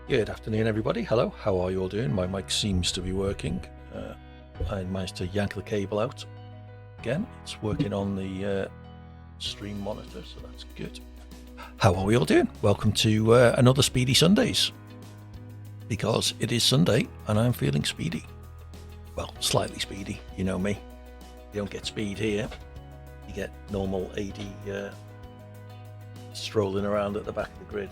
Good afternoon, everybody. Hello, how are you all doing? My mic seems to be working. I managed to yank the cable out again. It's working on the stream monitor, so that's good. How are we all doing? Welcome to another Speedy Sundays, because it is Sunday and I'm feeling speedy. Well, slightly speedy, you know me. You don't get speed here. You get normal AD strolling around at the back of the grid.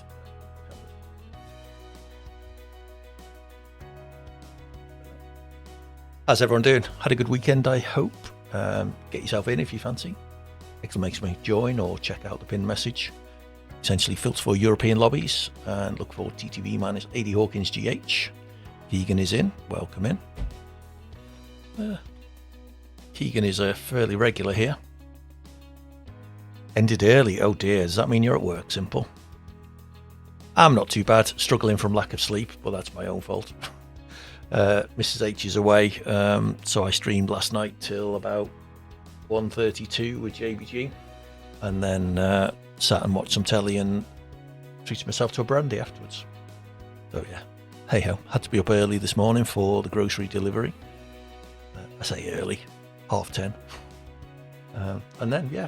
How's everyone doing? Had a good weekend, I hope. Get yourself in if you fancy. Exclamation join or check out the pinned message. Essentially filter for European lobbies and look for TTV minus 80 Hawkins GH. Keegan is in. Welcome in. Keegan is a fairly regular here. Ended early. Oh dear. Does that mean you're at work? Simple. I'm not too bad. Struggling from lack of sleep, but that's my own fault. Mrs. H is away, so I streamed last night till about 1:32 with JBG, and then sat and watched some telly and treated myself to a brandy afterwards. So yeah, hey ho, had to be up early this morning for the grocery delivery. I say early, 10:30, and then yeah,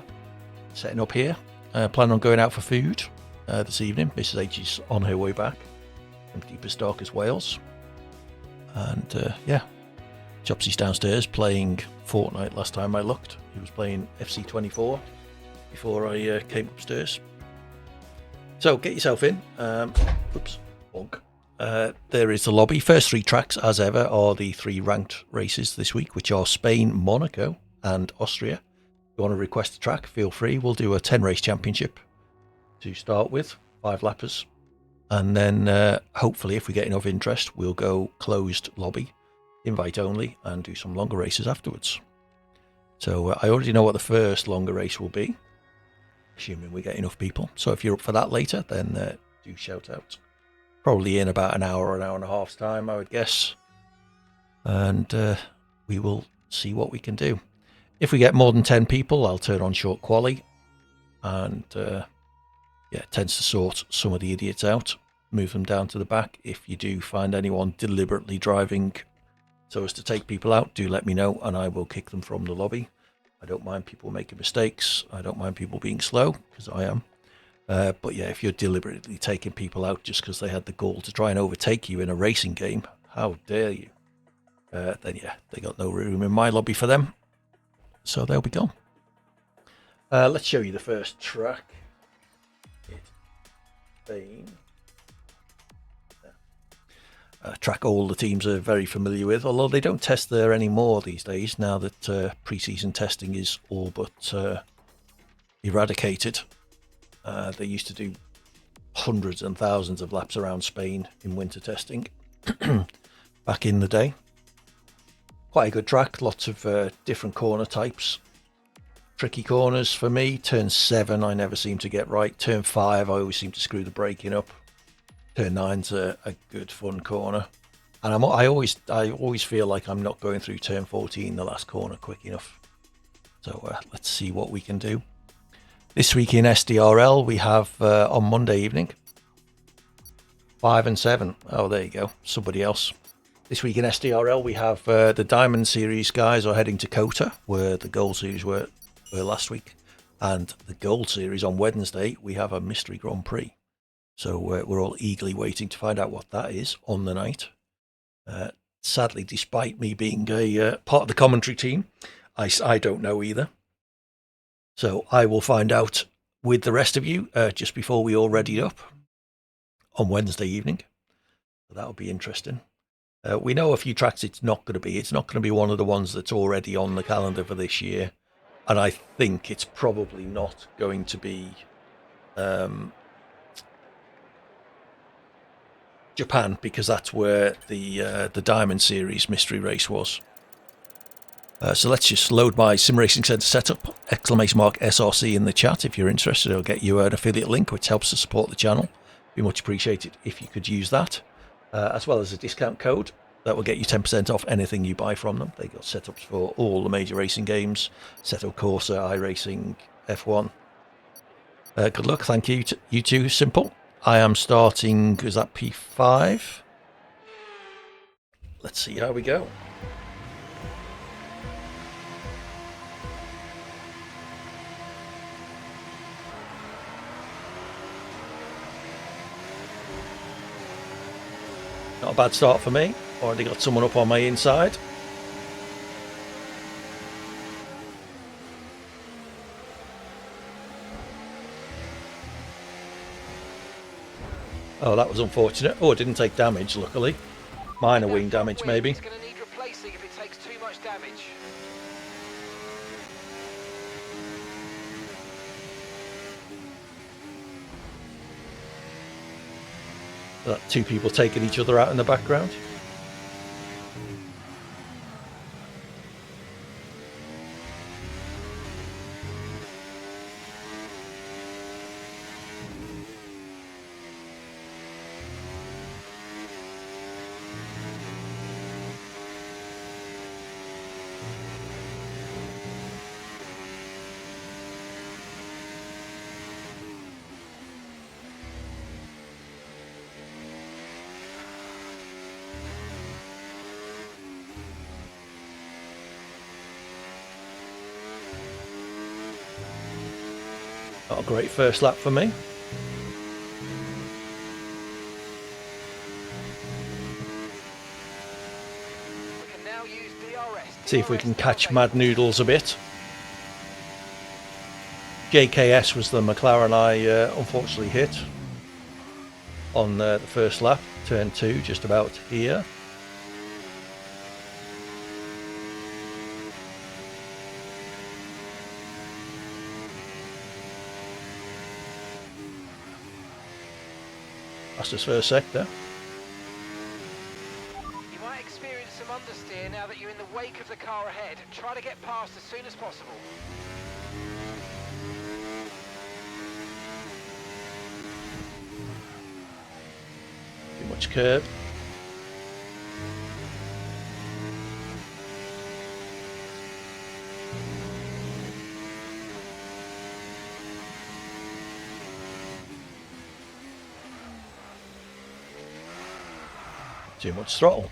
setting up here. Planning on going out for food this evening. Mrs. H is on her way back from deepest darkest Wales. And yeah, Chopsy's downstairs playing Fortnite last time I looked. He was playing FC24 before I came upstairs. So get yourself in. Oops, bug. There is the lobby. First three tracks, as ever, are the three ranked races this week, which are Spain, Monaco, and Austria. If you want to request a track, feel free. We'll do a 10-race championship to start with, 5 lappers. And then hopefully, if we get enough interest, we'll go closed lobby, invite only, and do some longer races afterwards. So I already know what the first longer race will be, assuming we get enough people. So if you're up for that later, then do shout out. Probably in about an hour and a half's time, I would guess. And we will see what we can do. If we get more than 10 people, I'll turn on short quali. And yeah, it tends to sort some of the idiots out, move them down to the back. If you do find anyone deliberately driving so as to take people out, do let me know and I will kick them from the lobby. I don't mind people making mistakes. I don't mind people being slow, because I am. But yeah, if you're deliberately taking people out just because they had the gall to try and overtake you in a racing game, how dare you? Then yeah, they got no room in my lobby for them. So they'll be gone. Let's show you the first track. Track all the teams are very familiar with, although they don't test there anymore these days now that pre-season testing is all but eradicated. They used to do hundreds and thousands of laps around Spain in winter testing back in the day. Quite a good track, lots of different corner types. Tricky corners for me. Turn 7 I never seem to get right. Turn 5 I always seem to screw the braking up. Turn 9's a good fun corner. And I always feel like I'm not going through turn 14, the last corner, quick enough. So let's see what we can do. This week in SDRL we have on Monday evening 5 and 7. Oh, there you go. Somebody else. This week in SDRL we have the Diamond Series guys are heading to Kota, where the Gold Series were last week, and the Gold Series on Wednesday we have a mystery Grand Prix, so we're all eagerly waiting to find out what that is on the night. Sadly, despite me being a part of the commentary team, I don't know either, so I will find out with the rest of you just before we all ready up on Wednesday evening. So that'll be interesting. We know a few tracks it's not going to be one of the ones that's already on the calendar for this year. And I think it's probably not going to be Japan, because that's where the Diamond Series mystery race was. So let's just load my Sim Racing Centre setup. Exclamation mark SRC in the chat if you're interested. I'll get you an affiliate link, which helps to support the channel. Be much appreciated if you could use that, as well as a discount code. That will get you 10% off anything you buy from them. They got setups for all the major racing games: Seto Corsa, iRacing, F1. Good luck. Thank you. You too, Simple. I am starting, is that P5? Let's see how we go. Not a bad start for me. Already got someone up on my inside. Oh, that was unfortunate. Oh, it didn't take damage, luckily. Minor wing damage, maybe. It's going to need replacing if it takes too much damage. Two people taking each other out in the background. Not a great first lap for me. We can now use DRS. See if we can catch Mad Noodles a bit. JKS was the McLaren I unfortunately hit on the first lap, turn 2, just about here. That's his first sector. You might experience some understeer now that you're in the wake of the car ahead. Try to get past as soon as possible. Too much curb. Too much throttle.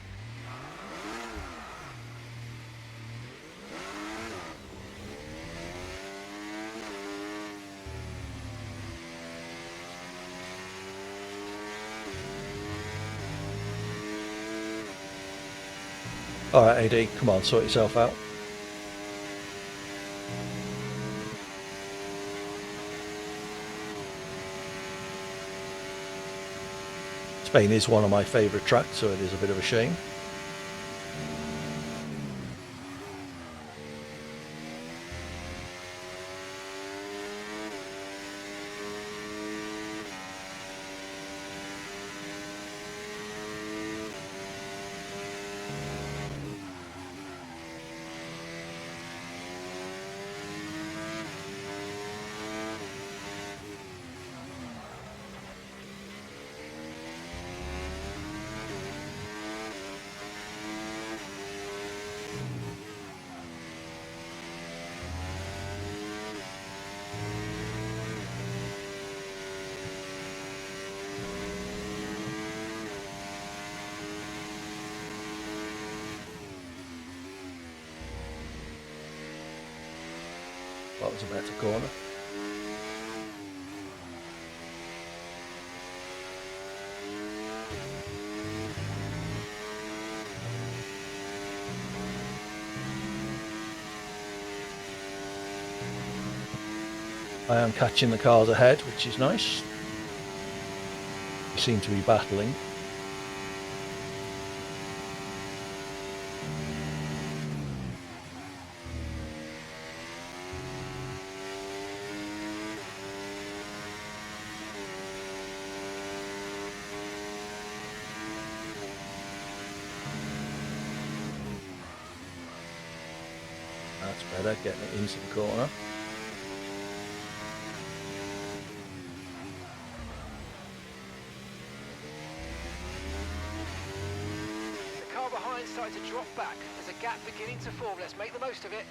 Alright, AD, come on, sort yourself out. Spain is one of my favourite tracks, so it is a bit of a shame. That was a better corner. I am catching the cars ahead, which is nice. We seem to be battling. That's better, getting it into the corner. The car behind started to drop back. There's a gap beginning to form. Let's make the most of it.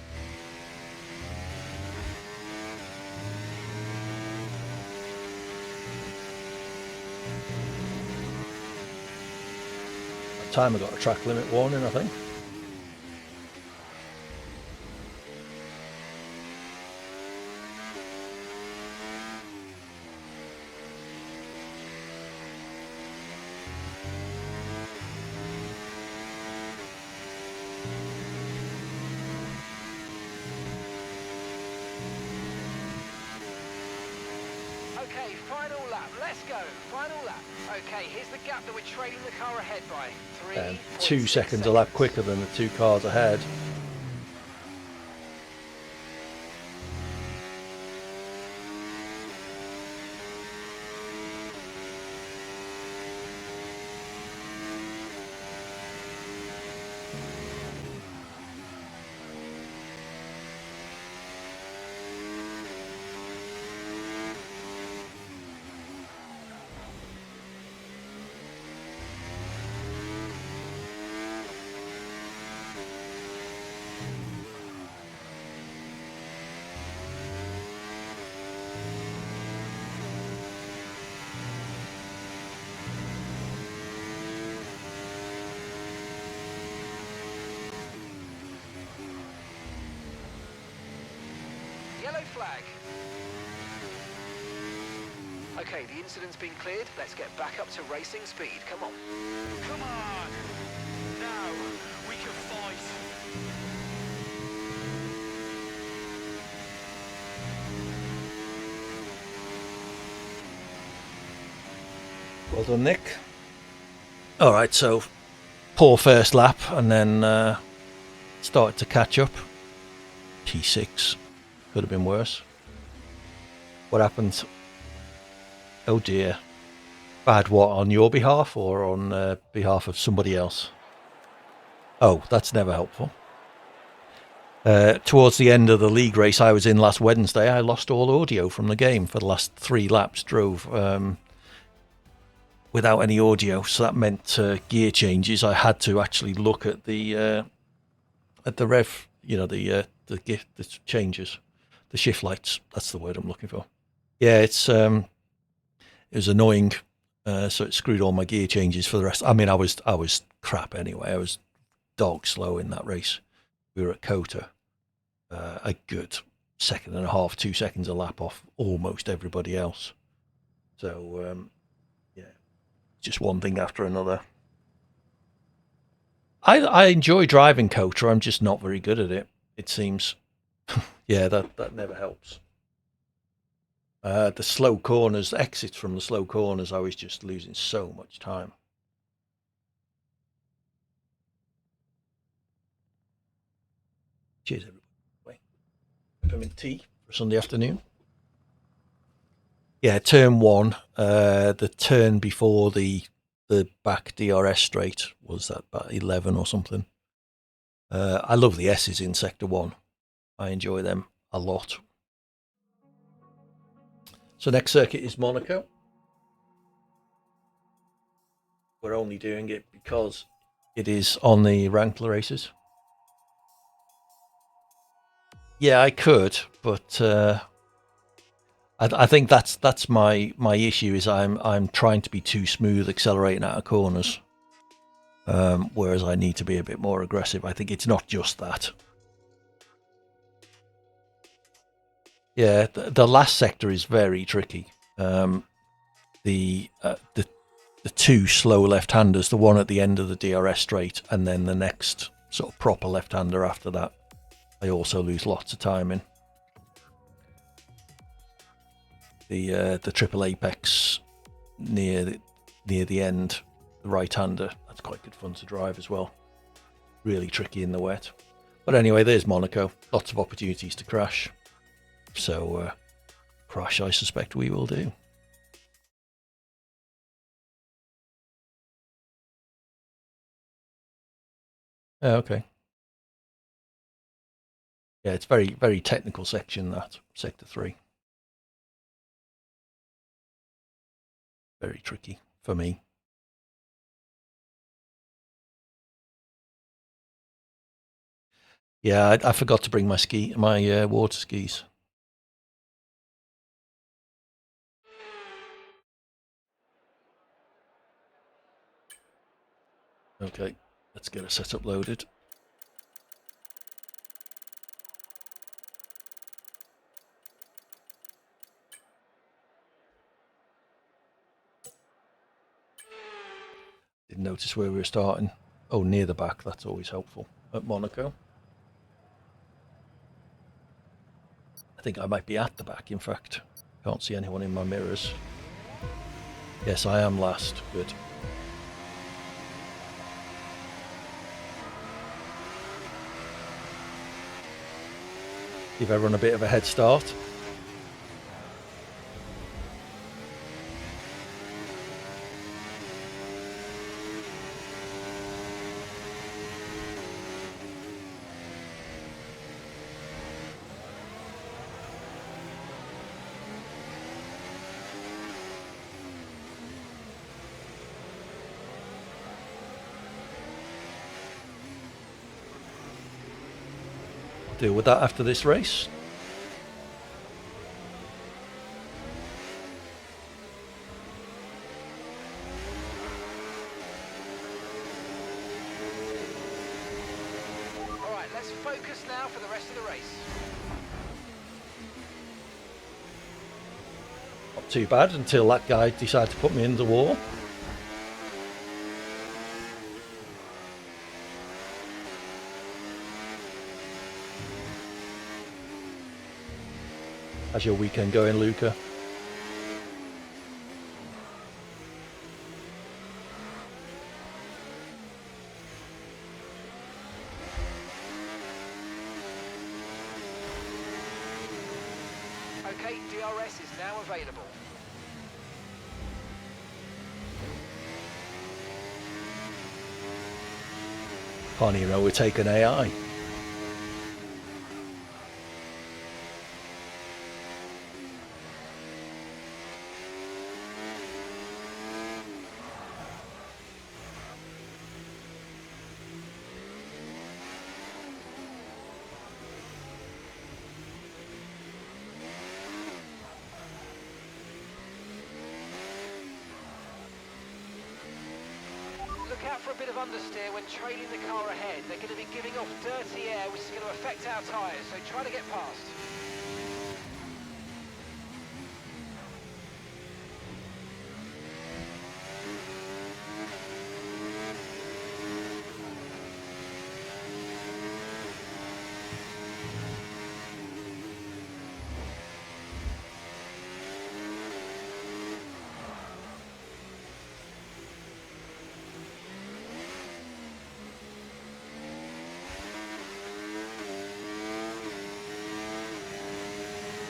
time I got a track limit warning, I think. Okay, final lap. Let's go. Final lap. Okay, here's the gap that we're trailing the car ahead by. 2 seconds a lap quicker than the 2 cars ahead. Yellow flag. Okay, the incident's been cleared. Let's get back up to racing speed. Come on. Come on! Now we can fight. Well done, Nick. All right, so poor first lap, and then started to catch up. P6 could have been worse. What happened? Oh dear. Bad what, on your behalf or on behalf of somebody else? Oh, that's never helpful. Towards the end of the league race I was in last Wednesday, I lost all audio from the game for the last 3 laps. Drove without any audio, so that meant gear changes. I had to actually look at the rev, you know, the changes, the shift lights. That's the word I'm looking for. Yeah, it was annoying. So it screwed all my gear changes for the rest. I mean, I was crap anyway. I was dog slow in that race. We were at Kota, a good 1.5 seconds, 2 seconds a lap off almost everybody else. So yeah, just one thing after another. I enjoy driving Kota. I'm just not very good at it, it seems. Yeah, that never helps. The slow corners, exits from the slow corners, I was just losing so much time. Cheers, everybody. Peppermint tea for Sunday afternoon. Yeah, turn 1, the turn before the back DRS straight was that about 11 or something. I love the S's in Sector 1. I enjoy them a lot. So next circuit is Monaco. We're only doing it because it is on the ranked races. Yeah, I could, but I think that's my issue is I'm trying to be too smooth accelerating out of corners, whereas I need to be a bit more aggressive. I think it's not just that. Yeah, the last sector is very tricky. The 2 slow left-handers, the one at the end of the DRS straight, and then the next sort of proper left-hander after that, I also lose lots of time in. The triple apex near the end, the right-hander, that's quite good fun to drive as well. Really tricky in the wet. But anyway, there's Monaco. Lots of opportunities to crash. So crash, I suspect we will do. Okay. Yeah, it's very, very technical section, that Sector 3. Very tricky for me. Yeah, I forgot to bring my water skis. Okay, let's get a setup loaded. Didn't notice where we were starting. Oh, near the back, that's always helpful at Monaco. I think I might be at the back, in fact. Can't see anyone in my mirrors. Yes, I am last. Good. Give everyone a bit of a head start. Deal with that after this race. Alright, let's focus now for the rest of the race. Not too bad until that guy decided to put me in the wall. How's your weekend going, Luca? Okay, DRS is now available. Can't even know we're taking AI. Look out for a bit of understeer when trailing the car ahead. They're going to be giving off dirty air, which is going to affect our tyres, so try to get past.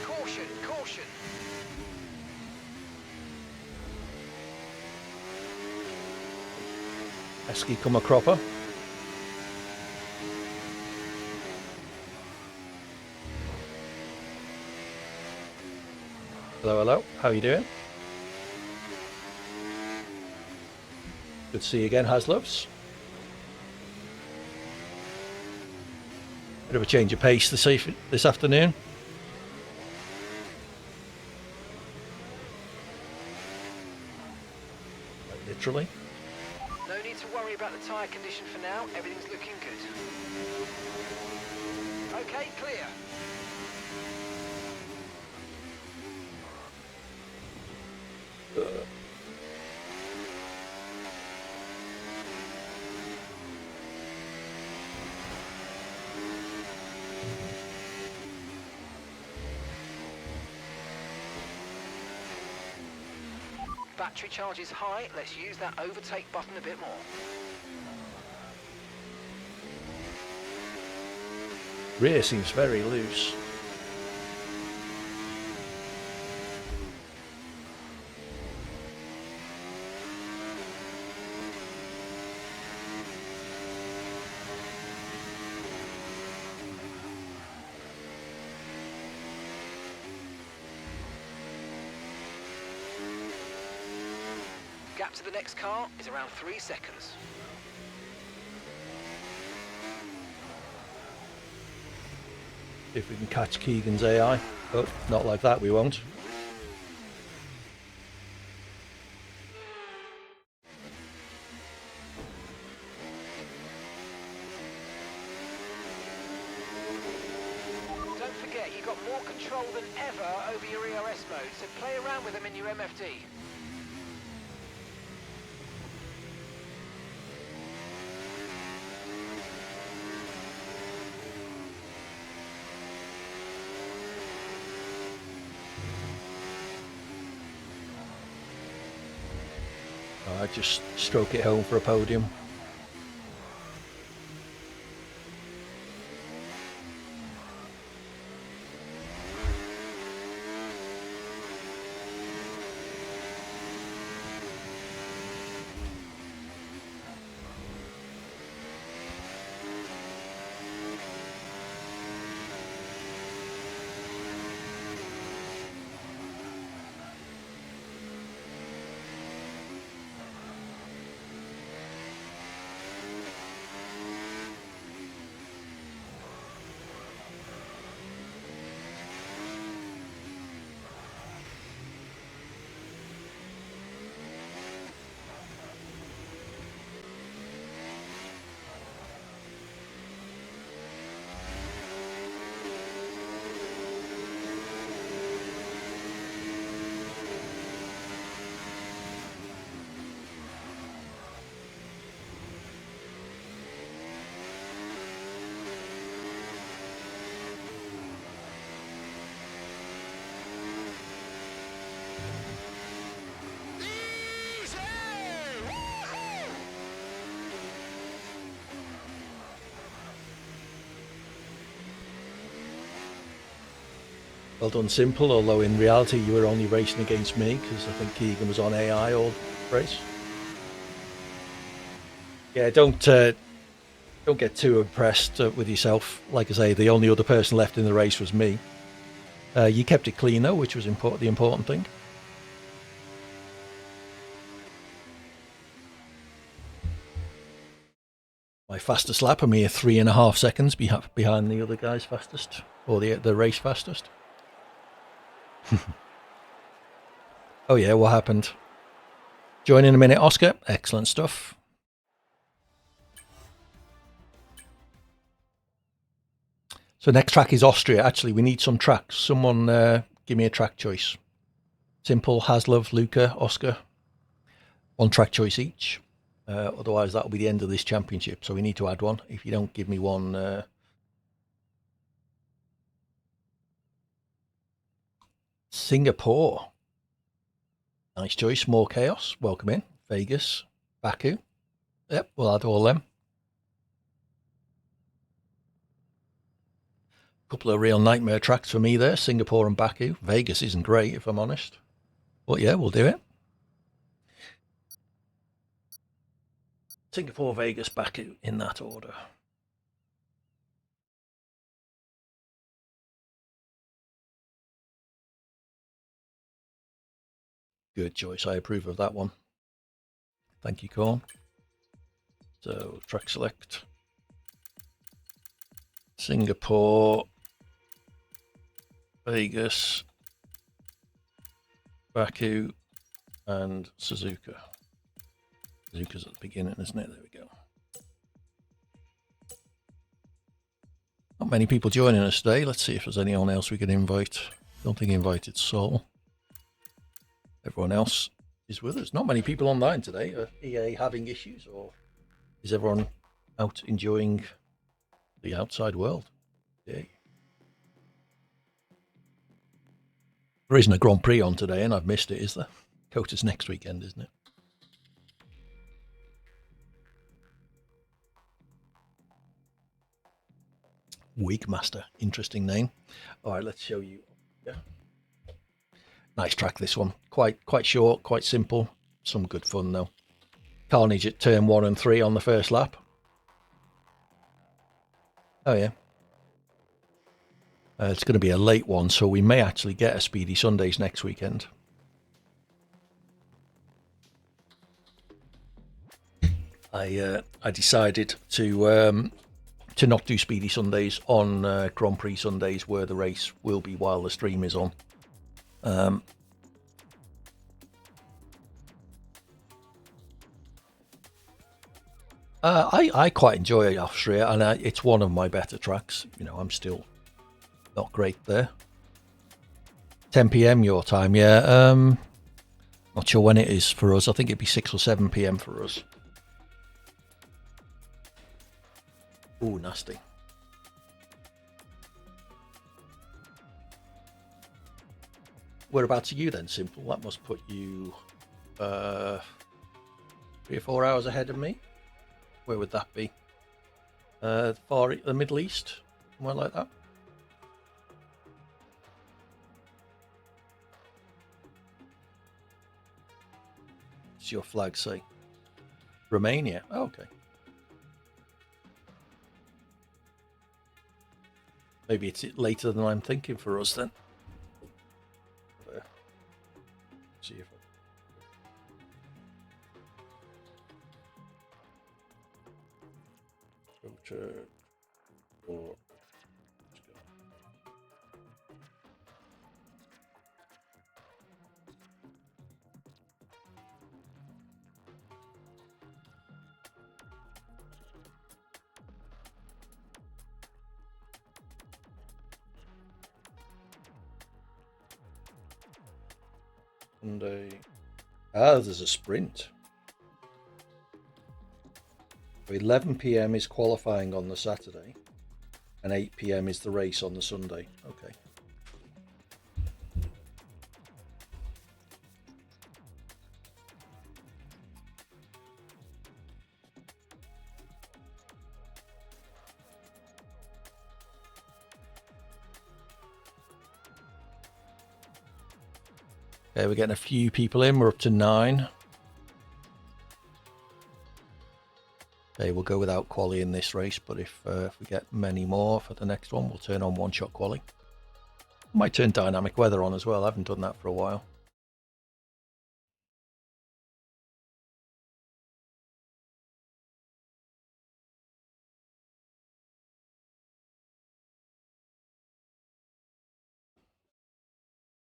Caution, caution. Esky come a cropper. Hello, hello. How are you doing? Good to see you again, Hasloves. Bit of a change of pace this afternoon. Literally. No need to worry about the tyre condition for now. Everything's looking good. Okay, clear. Battery charge is high. Let's use that overtake button a bit more. Rear seems very loose. Gap to the next car is around 3 seconds. If we can catch Keegan's AI. Oh, not like that, we won't. more control than ever over your ERS mode, so play around with them in your MFD. I just stroke it home for a podium. Well done, Simple, although in reality you were only racing against me because I think Keegan was on AI all race. Yeah, don't get too impressed with yourself. Like I say, the only other person left in the race was me. You kept it clean though, which was the important thing. My fastest lap, a mere 3.5 seconds behind the other guy's fastest, or the race fastest. Oh yeah, what happened? Join in a minute, Oscar. Excellent stuff. So next track is Austria. Actually, we need some tracks. Someone give me a track choice. Simple, Haslov, Luca, Oscar. One track choice each. Otherwise, that'll be the end of this championship. So we need to add one. If you don't give me one... Singapore. Nice choice. More chaos. Welcome in. Vegas. Baku. Yep, we'll add all them. Couple of real nightmare tracks for me there. Singapore and Baku. Vegas isn't great, if I'm honest. But yeah, we'll do it. Singapore, Vegas, Baku in that order. Good choice. I approve of that one. Thank you, Corn. So, track select. Singapore, Vegas, Baku, and Suzuka. Suzuka's at the beginning, isn't it? There we go. Not many people joining us today. Let's see if there's anyone else we can invite. Don't think I invited Saul. Everyone else is with us. Not many people online today. Are EA having issues, or is everyone out enjoying the outside world? Yeah. There isn't a Grand Prix on today, and I've missed it, is there? Cota's next weekend, isn't it? Wigmaster, interesting name. All right, let's show you. Yeah. Nice track, this one. Quite short, quite simple. Some good fun though. Carnage at turn 1 and 3 on the first lap. Oh yeah. It's going to be a late one, so we may actually get a Speedy Sundays next weekend. I decided to not do Speedy Sundays on Grand Prix Sundays, where the race will be while the stream is on. I quite enjoy Austria, and it's one of my better tracks. You know, I'm still not great there. 10 p.m. your time, yeah. Not sure when it is for us. I think it'd be 6 or 7 p.m. for us. Ooh, nasty. Whereabouts are you then, Simple? That must put you 3 or 4 hours ahead of me. Where would that be? The Middle East? Somewhere like that? What's your flag say? Romania? Oh, okay. Maybe it's later than I'm thinking for us then. See if I go to or Sunday. There's a sprint. 11 p.m. is qualifying on the Saturday, and 8 p.m. is the race on the Sunday. Okay. Okay, we're getting a few people in. We're up to 9. Okay, we'll go without quali in this race, but if we get many more for the next one, we'll turn on one-shot quali. Might turn dynamic weather on as well. I haven't done that for a while.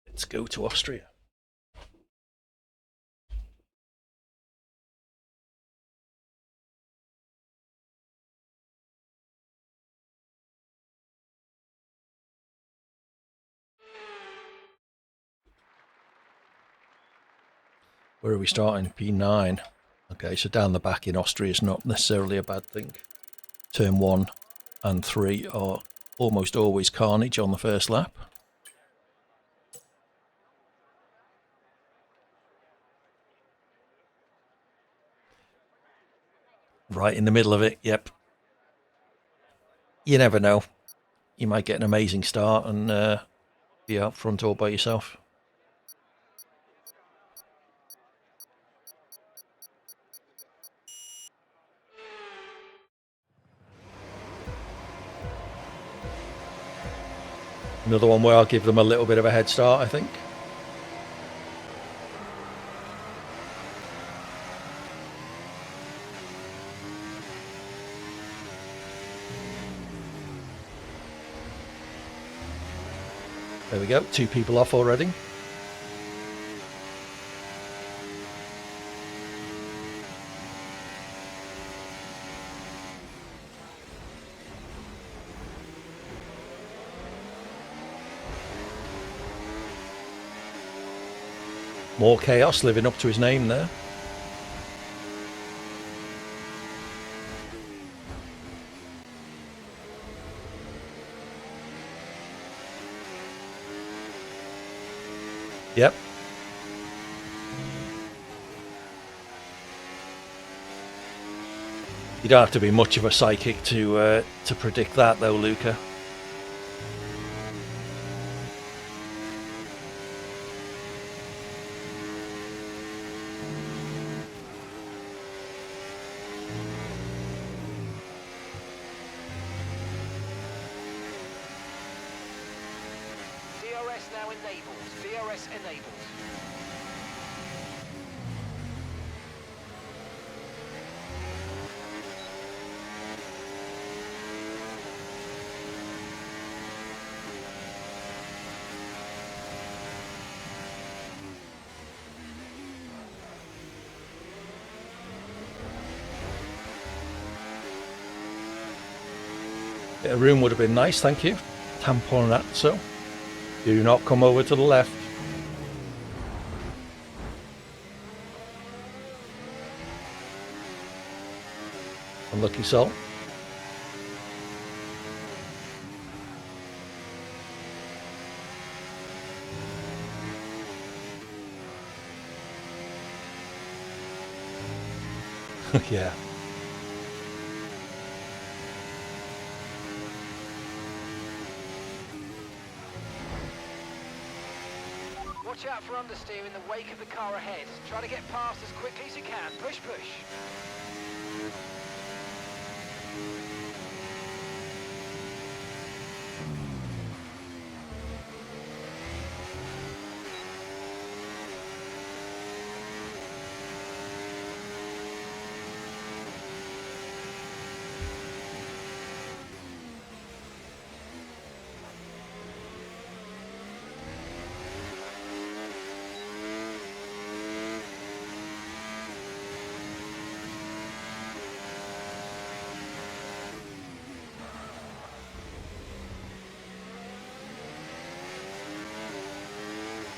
Let's go to Austria. Where are we starting? P9. Okay, so down the back in Austria is not necessarily a bad thing. Turn 1 and 3 are almost always carnage on the first lap. Right in the middle of it, yep. You never know. You might get an amazing start and be out front all by yourself. Another one where I'll give them a little bit of a head start, I think. There we go, 2 people off already. More chaos living up to his name there. Yep. You don't have to be much of a psychic to predict that though, Luca. DRS now enabled. DRS enabled. Bit of room would have been nice, thank you. Tampon that so. Do not come over to the left. Unlucky soul. Yeah. Watch out for understeer in the wake of the car ahead. Try to get past as quickly as you can. Push, push.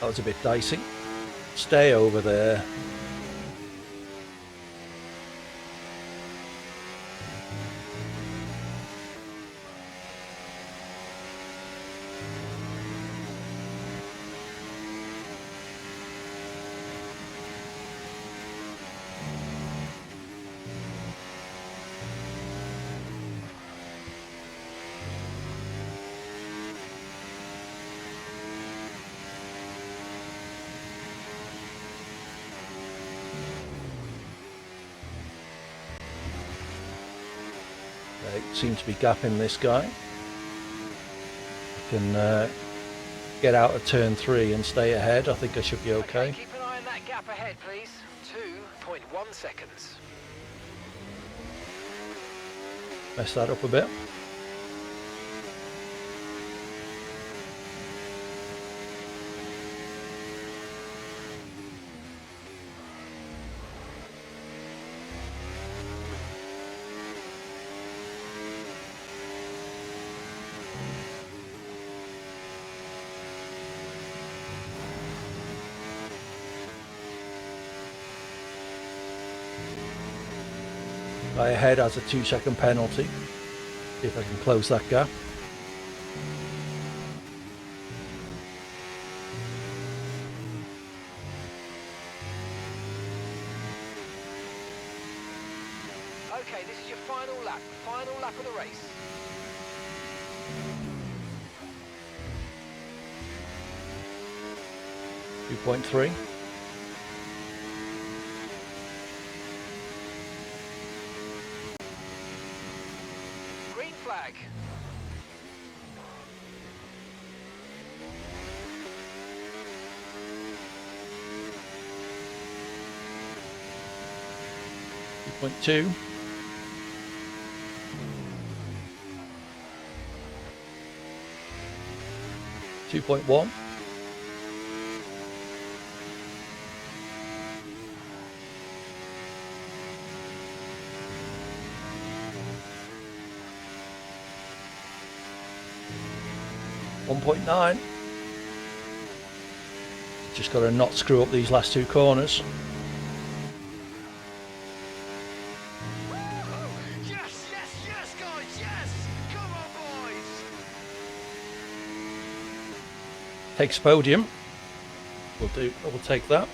That was a bit dicey. Stay over there. They seem to be gapping this guy. I can get out of turn 3 and stay ahead. I think I should be okay. Keep an eye on that gap ahead, please. 2.1 seconds. Mess that up a bit. Guy ahead has a 2-second penalty. See if I can close that gap. Okay, this is your final lap of the race. .3. Green flag. .2. .1. .9. Just got to not screw up these last 2 corners. Yes, guys, yes! Come on, boys! Takes podium. We'll take that.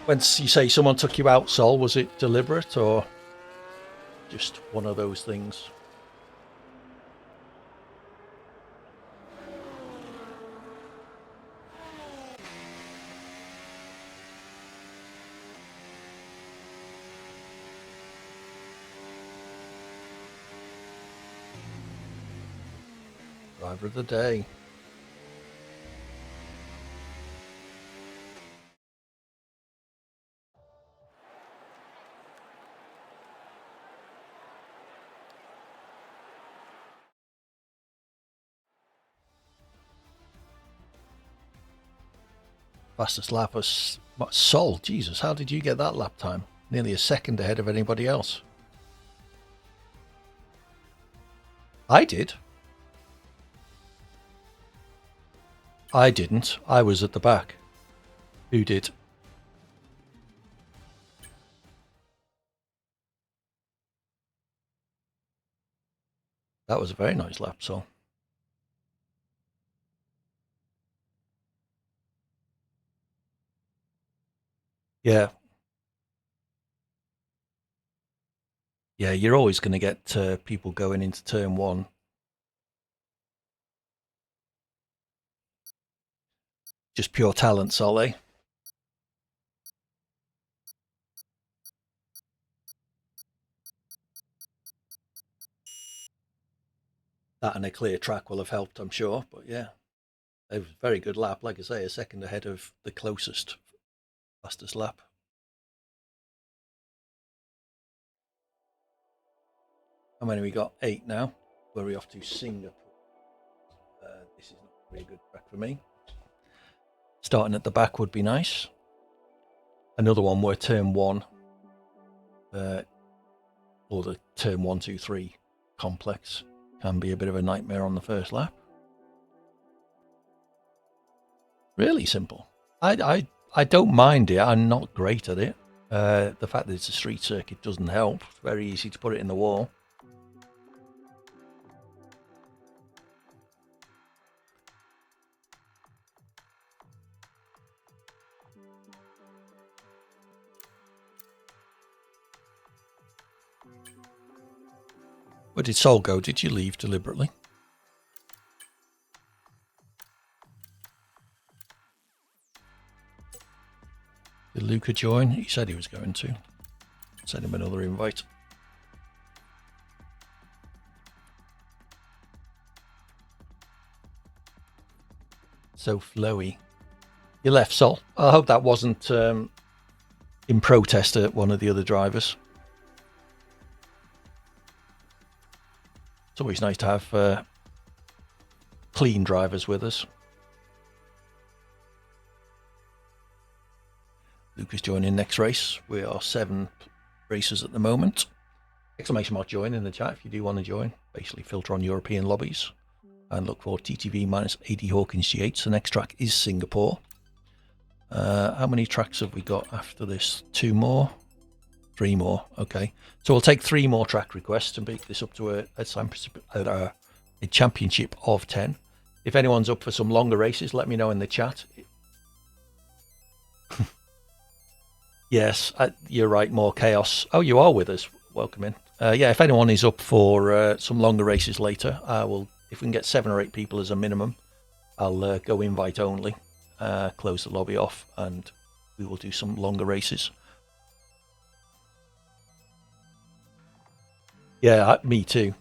When you say someone took you out, Sol, was it deliberate or just one of those things? Driver of the day. Fastest lap was Sol. Jesus, how did you get that lap time? Nearly a second ahead of anybody else. I did. I didn't. I was at the back. Who did? That was a very nice lap, Sol. Yeah. Yeah, you're always going to get people going into turn one. Just pure talents, are they? That and a clear track will have helped, I'm sure. But yeah, it was a very good lap. Like I say, a second ahead of the closest fastest lap. How many we got? 8 now. Where are we off to? Singapore. This is not a really good track for me. Starting at the back would be nice. Another one where turn one, or the turn 1, 2, 3 complex can be a bit of a nightmare on the first lap. Really simple. I don't mind it. I'm not great at it. The fact that it's a street circuit doesn't help. It's very easy to put it in the wall. Where did Sol go? Did you leave deliberately? Did Luca join? He said he was going to. Send him another invite. So flowy. You left, Sol. I hope that wasn't in protest at one of the other drivers. It's always nice to have clean drivers with us. Luca's joining next race. We are 7 racers at the moment. Exclamation mark join in the chat if you do want to join. Basically filter on European lobbies and look for TTV minus 80 Hawkins G8. The next track is Singapore. How many tracks have we got after this? 2 more? 3 more. Okay. So we'll take 3 more track requests to make this up to a championship of 10. If anyone's up for some longer races, let me know in the chat. Yes, you're right. More chaos. Oh, you are with us. Welcome in. Yeah, if anyone is up for some longer races later, I will. If we can get 7 or 8 people as a minimum, I'll go invite only, close the lobby off, and we will do some longer races. Yeah, me too.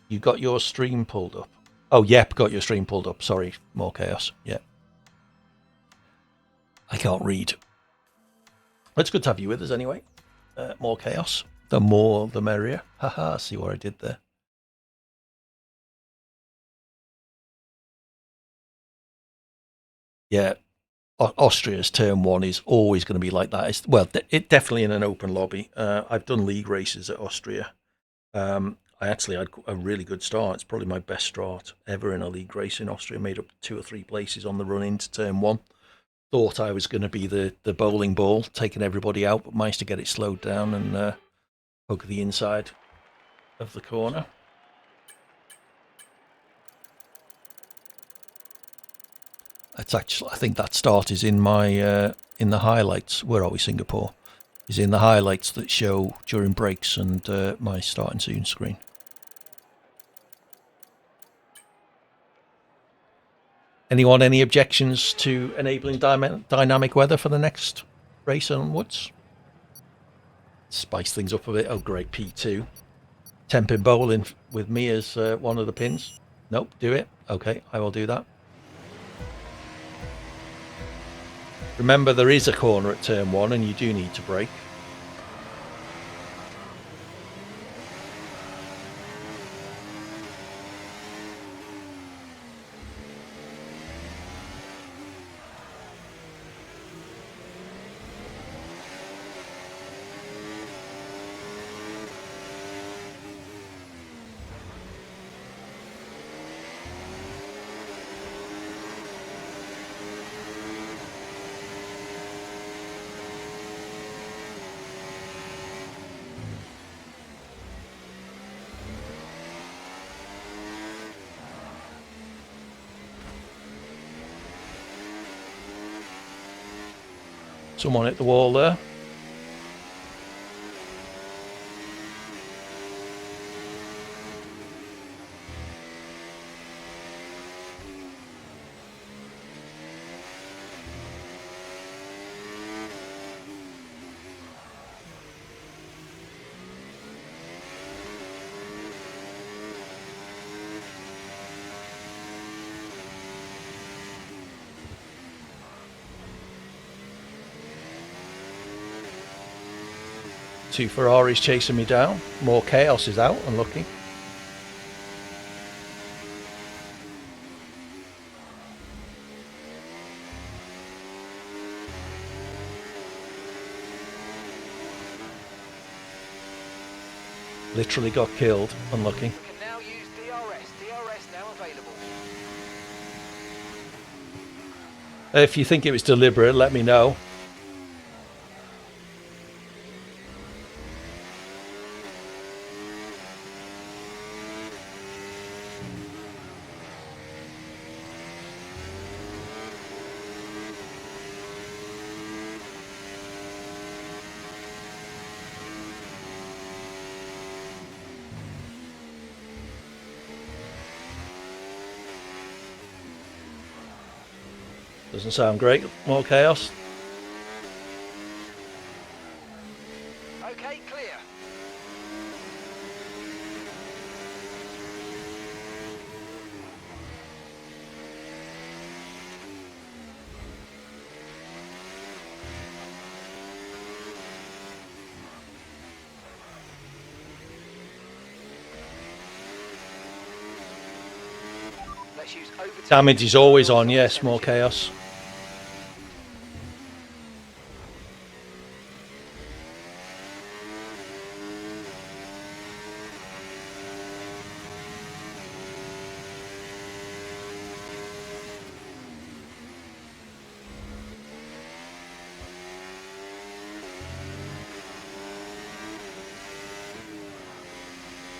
You got your stream pulled up. Oh, yep, got your stream pulled up. Sorry, more chaos. Yeah. I can't read. It's good to have you with us anyway. More chaos. The more, the merrier. Haha, see what I did there. Yeah, Austria's turn 1 is always going to be like that. It definitely in an open lobby. I've done league races at Austria. I actually had a really good start. It's probably my best start ever in a league race in Austria. Made up 2 or 3 places on the run into turn 1. Thought I was going to be the bowling ball, taking everybody out, but managed to get it slowed down and poke the inside of the corner. It's actually, I think that start is in my in the highlights. Where are we? Singapore is in the highlights that show during breaks and my starting soon screen. Anyone, any objections to enabling dynamic weather for the next race onwards? Spice things up a bit. Oh, great, P2. 10-pin bowling with me as one of the pins. Nope, do it. Okay, I will do that. Remember, there is a corner at turn 1 and you do need to brake. Someone hit the wall there. Two Ferraris chasing me down. More chaos is out, unlucky. Literally got killed, unlucky. We can now use DRS. DRS now available. If you think it was deliberate, let me know. Doesn't sound great. More chaos. Okay, clear. Let's use overtake. Damage is always on, yes, more chaos.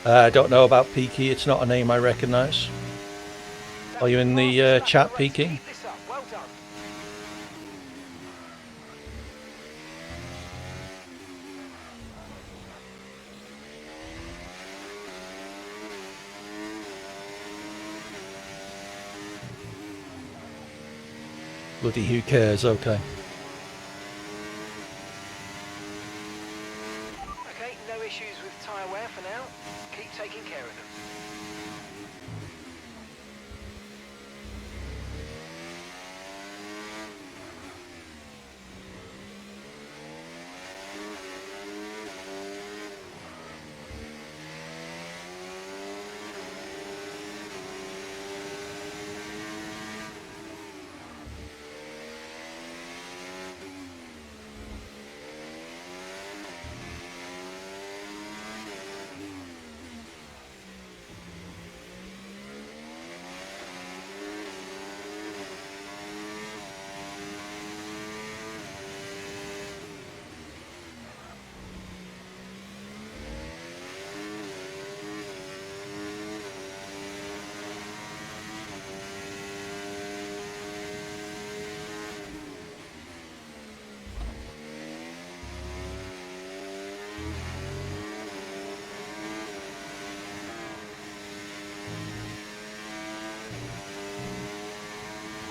I don't know about Peaky, it's not a name I recognise. Are you in the chat, Peaky? Keep this up. Well done. Bloody who cares, okay. Okay, no issues with tyre wear for now. Keep taking care of them.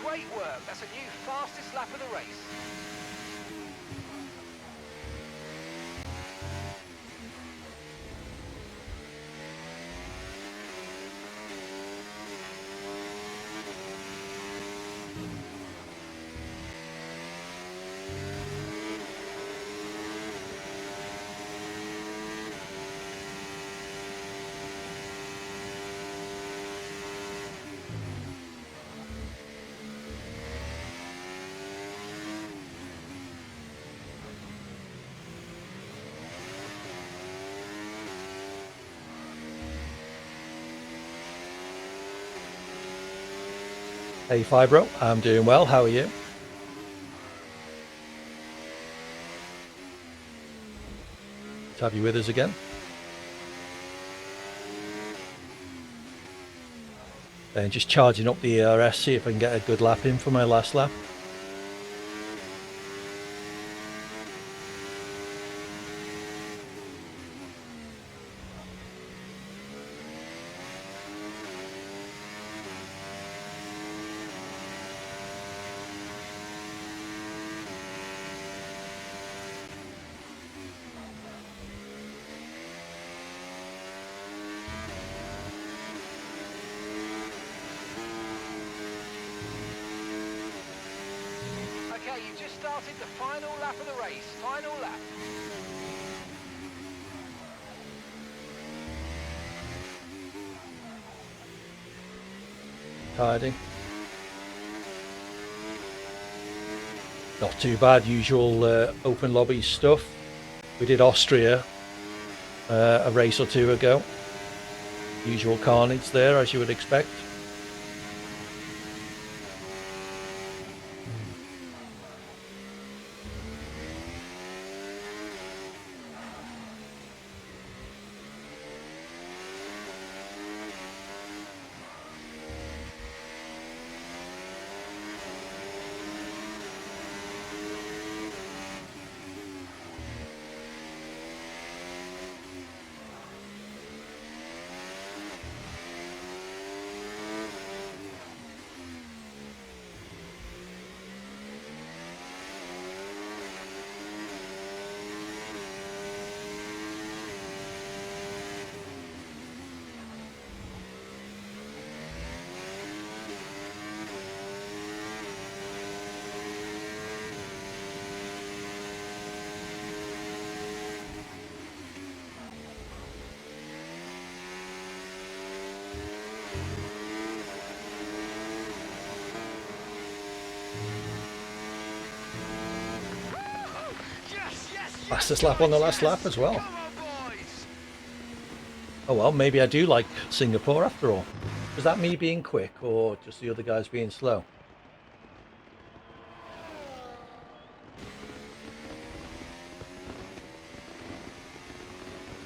Great work. That's a new fastest lap of the race. Hey Fibro, I'm doing well, how are you? To have you with us again. And just charging up the ERS, see if I can get a good lap in for my last lap. the final lap of the race. Final lap. Tidy. Not too bad. Usual open lobby stuff. We did Austria a race or two ago. Usual carnage there, as you would expect. Fastest lap on the last lap as well. Oh well, maybe I do like Singapore after all. Was that me being quick or just the other guys being slow?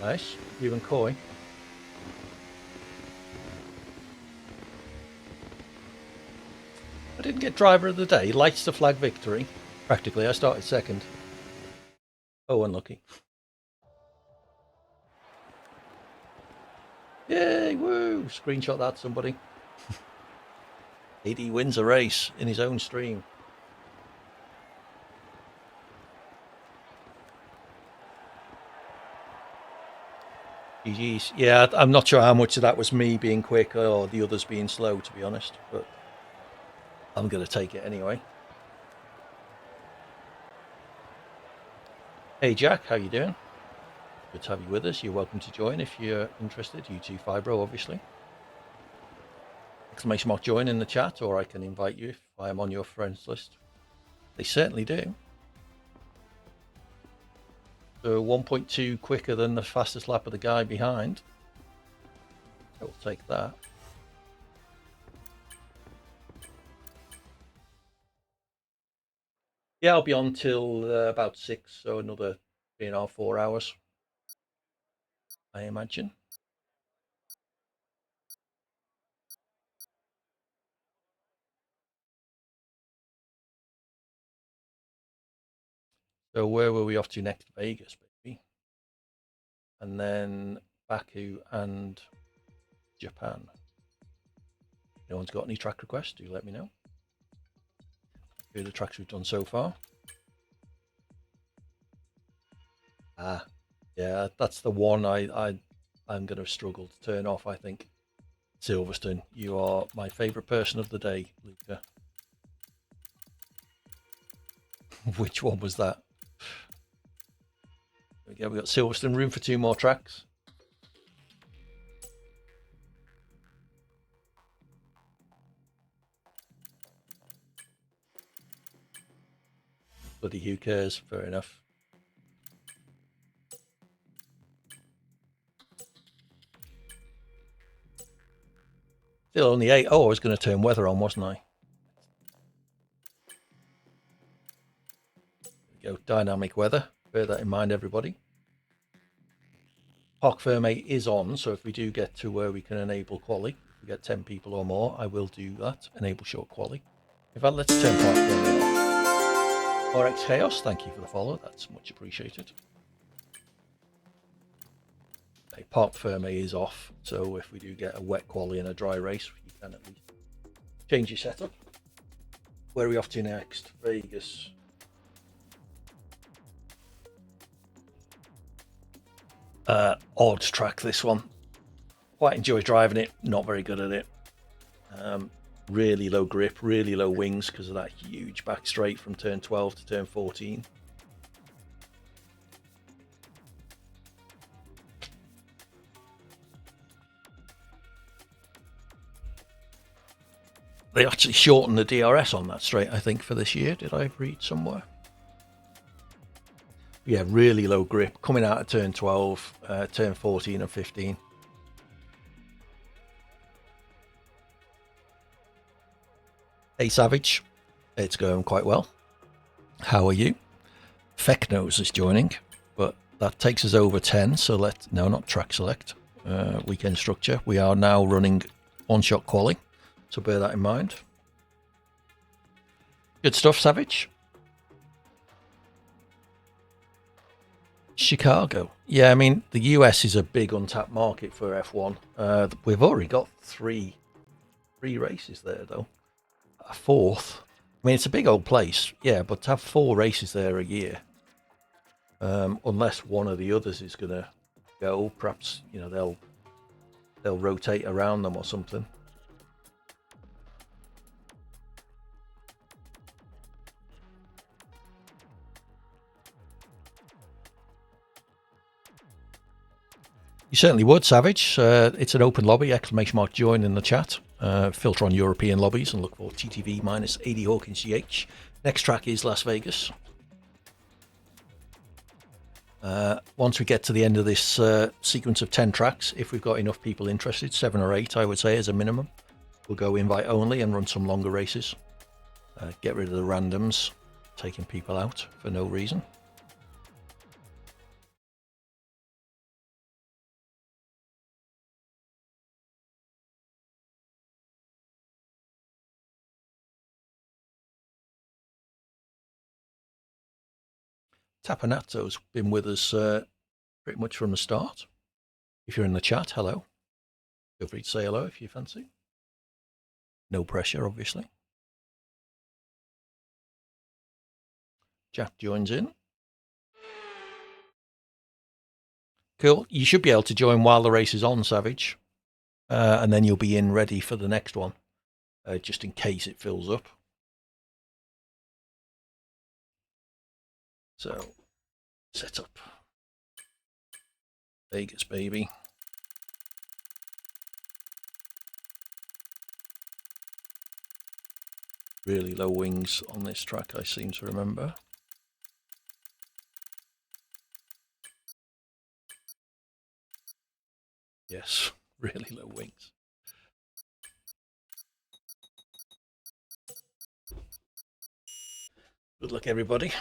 Nice, you and Coy. I didn't get driver of the day. Lights to flag victory. Practically, I started second. Oh, unlucky. Yay, woo! Screenshot that, somebody. AD wins a race in his own stream. GG's. Yeah, I'm not sure how much of that was me being quick or the others being slow, to be honest, but I'm going to take it anyway. Hey Jack, how you doing? Good to have you with us. You're welcome to join if you're interested. You too, Fibro, obviously. Exclamation mark join in the chat, or I can invite you if I am on your friends list. They certainly do. So 1.2 quicker than the fastest lap of the guy behind. I will take that. Yeah, I'll be on till about 6, so another 3.5, 4 hours, I imagine. So where were we off to next? Vegas, baby. And then Baku and Japan. No one's got any track requests? Do let me know. Here are the tracks we've done so far. Ah, yeah, that's the one I'm going to struggle to turn off, I think. Silverstone, you are my favourite person of the day, Luca. Which one was that? There we go, we've got Silverstone, room for 2 more tracks. Bloody who cares, fair enough. Still only 8. Oh, I was going to turn weather on, wasn't I? There we go, dynamic weather. Bear that in mind, everybody. Parc Ferme is on, so if we do get to where we can enable quali, if we get 10 people or more, I will do that, enable short quali. In fact, let's turn Parc Ferme off. RX Chaos, thank you for the follow, that's much appreciated. Okay, Parc Ferme is off, so if we do get a wet quali and a dry race, you can at least change your setup. Where are we off to next? Vegas. Odd track, this one. Quite enjoy driving it, not very good at it. Really low grip, really low wings because of that huge back straight from turn 12 to turn 14. They actually shortened the DRS on that straight, I think, for this year. Did I read somewhere? Yeah, really low grip coming out of turn 12, turn 14 and 15. Hey Savage, it's going quite well. How are you? Fecknose is joining, but that takes us over 10, so no, not track select, weekend structure. We are now running one-shot quali, so bear that in mind. Good stuff, Savage. Chicago. Yeah, I mean, the US is a big untapped market for F1. We've already got three races there, though. A fourth. I mean, it's a big old place, yeah, but to have 4 races there a year, unless one of the others is going to go, perhaps, you know, they'll rotate around them or something. You certainly would, Savage. It's an open lobby, !join in the chat. Filter on European lobbies and look for TTV minus 80 Hawkins GH. Next track is Las Vegas. Once we get to the end of this sequence of 10 tracks, if we've got enough people interested, 7 or 8 I would say as a minimum, we'll go invite only and run some longer races. Get rid of the randoms, taking people out for no reason. Tapanato's been with us pretty much from the start. If you're in the chat, hello. Feel free to say hello if you fancy. No pressure, obviously. Jack joins in. Cool. You should be able to join while the race is on, Savage. And then you'll be in ready for the next one, just in case it fills up. So, set up. Vegas, baby. Really low wings on this track, I seem to remember. Yes, really low wings. Good luck, everybody.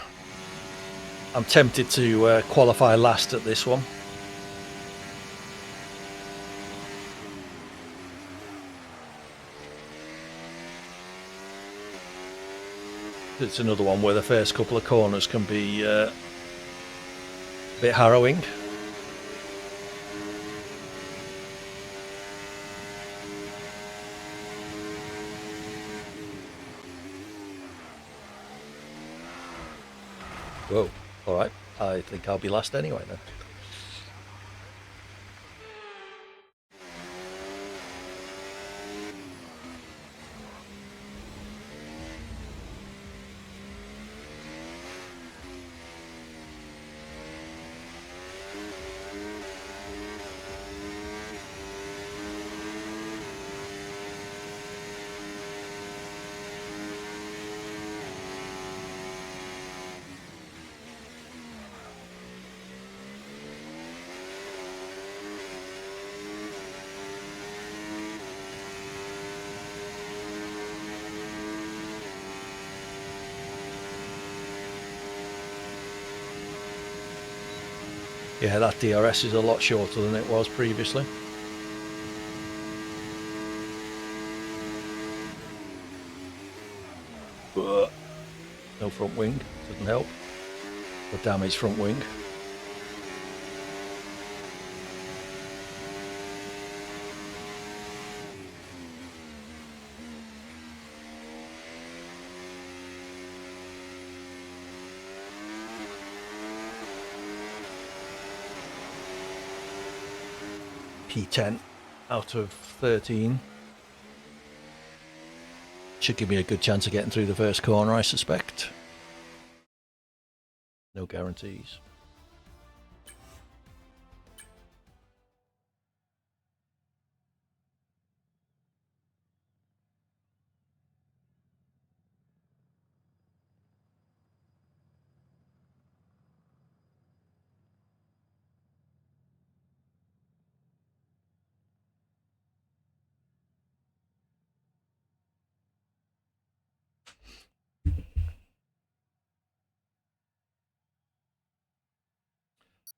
I'm tempted to qualify last at this one. It's another one where the first couple of corners can be a bit harrowing. Whoa, all right. I think I'll be last anyway then. Yeah, that DRS is a lot shorter than it was previously. No front wing, doesn't help. The damaged front wing. P10 out of 13. should give me a good chance of getting through the first corner, I suspect. No guarantees.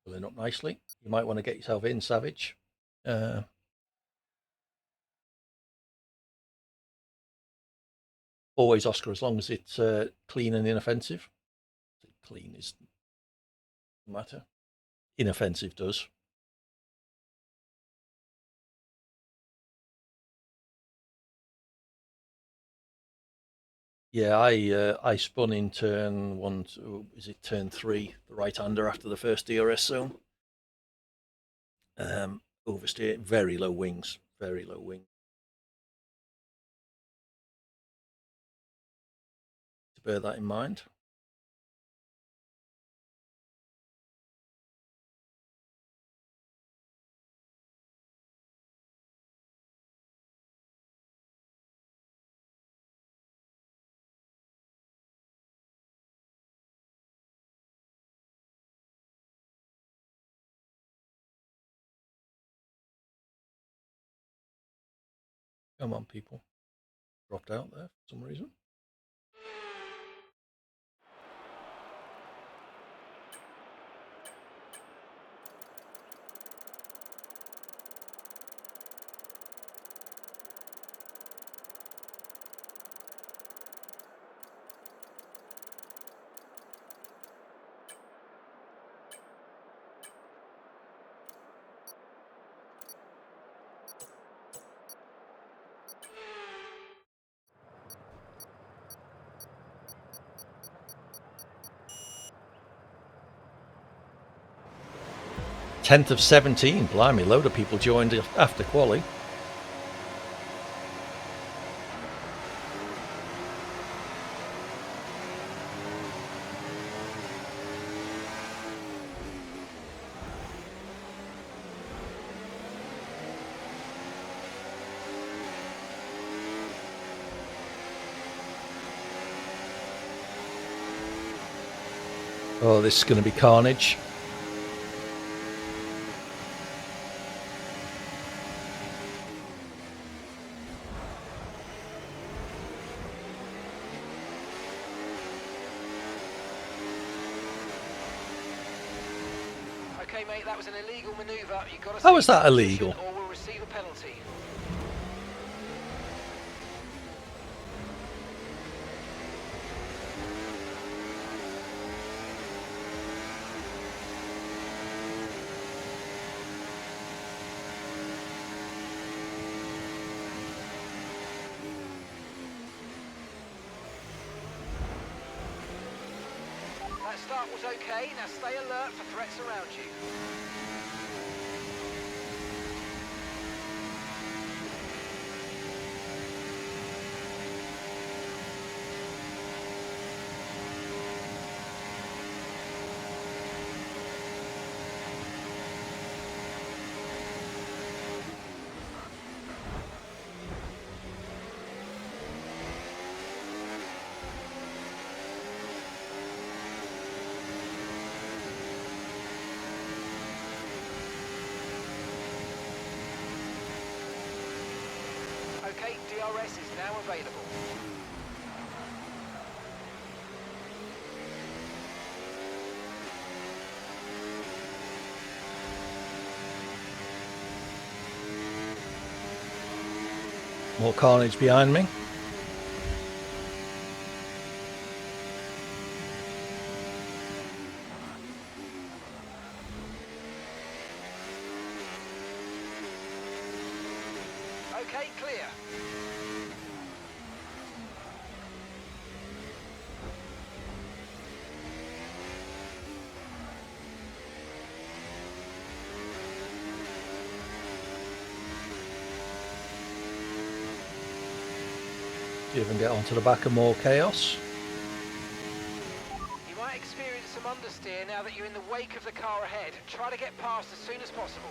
Filling up nicely. You might want to get yourself in, Savage. Always Oscar, as long as it's clean and inoffensive. Clean is the matter. Inoffensive does. Yeah, I spun in turn one. Is it turn 3? The right-hander after the first DRS zone. Oversteer, very low wings, very low wing. To bear that in mind. Come on, people. Dropped out there for some reason. Tenth of 17. Blimey, load of people joined after quali. Oh, this is going to be carnage. Okay, mate, that was an illegal manoeuvre. You've got to How was that illegal? or we'll receive a penalty. That start was okay. Now stay alert for threats around you. Okay, DRS is now available. More carnage behind me. Okay, clear. See if I can get onto the back of more chaos. You might experience some understeer now that you're in the wake of the car ahead. Try to get past as soon as possible.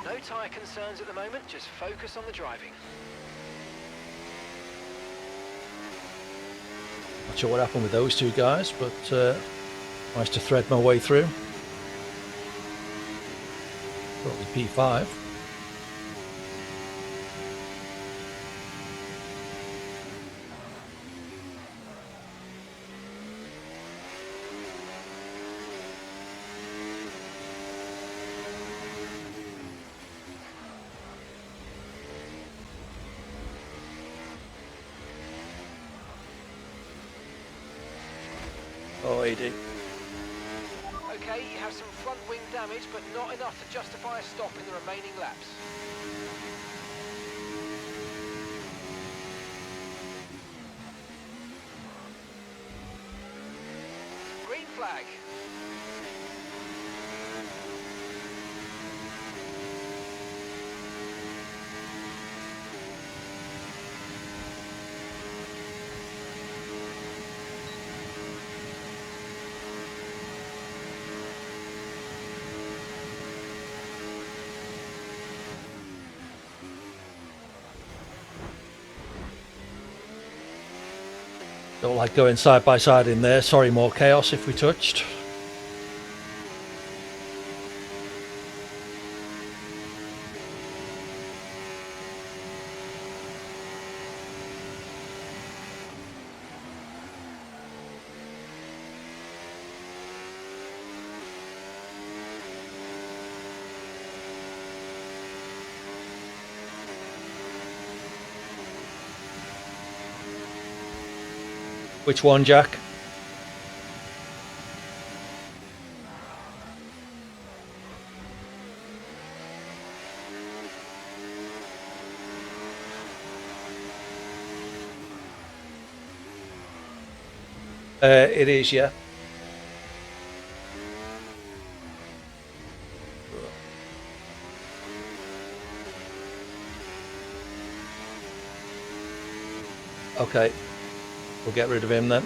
No tyre concerns at the moment, just focus on the driving. Not sure what happened with those two guys, but nice to thread my way through. Probably P5. Oh, AD. Okay, you have some front wing damage, but not enough to justify a stop in the remaining laps. Green flag. Don't like going side by side in there. Sorry, more chaos if we touched. Which one, Jack? It is, yeah. Okay, we'll get rid of him then.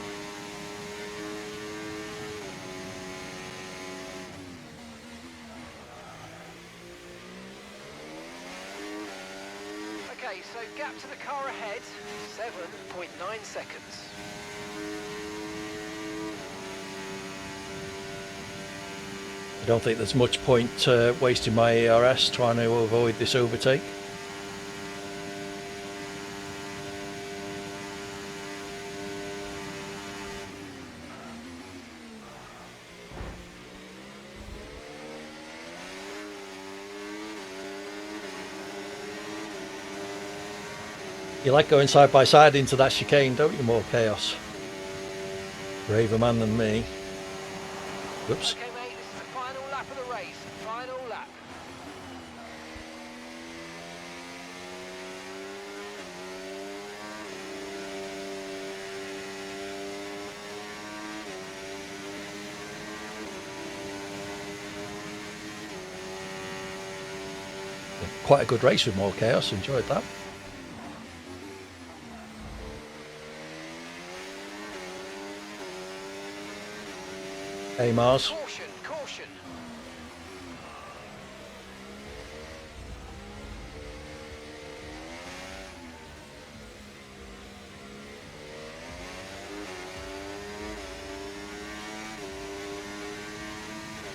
Okay, so gap to the car ahead, 7.9 seconds. I don't think there's much point wasting my ARS trying to avoid this overtake. You like going side by side into that chicane, don't you, more chaos? Braver man than me. Whoops. Okay, mate, this is the final lap of the race. Final lap. Quite a good race with more chaos. Enjoyed that. Hey, Mars. Caution, caution.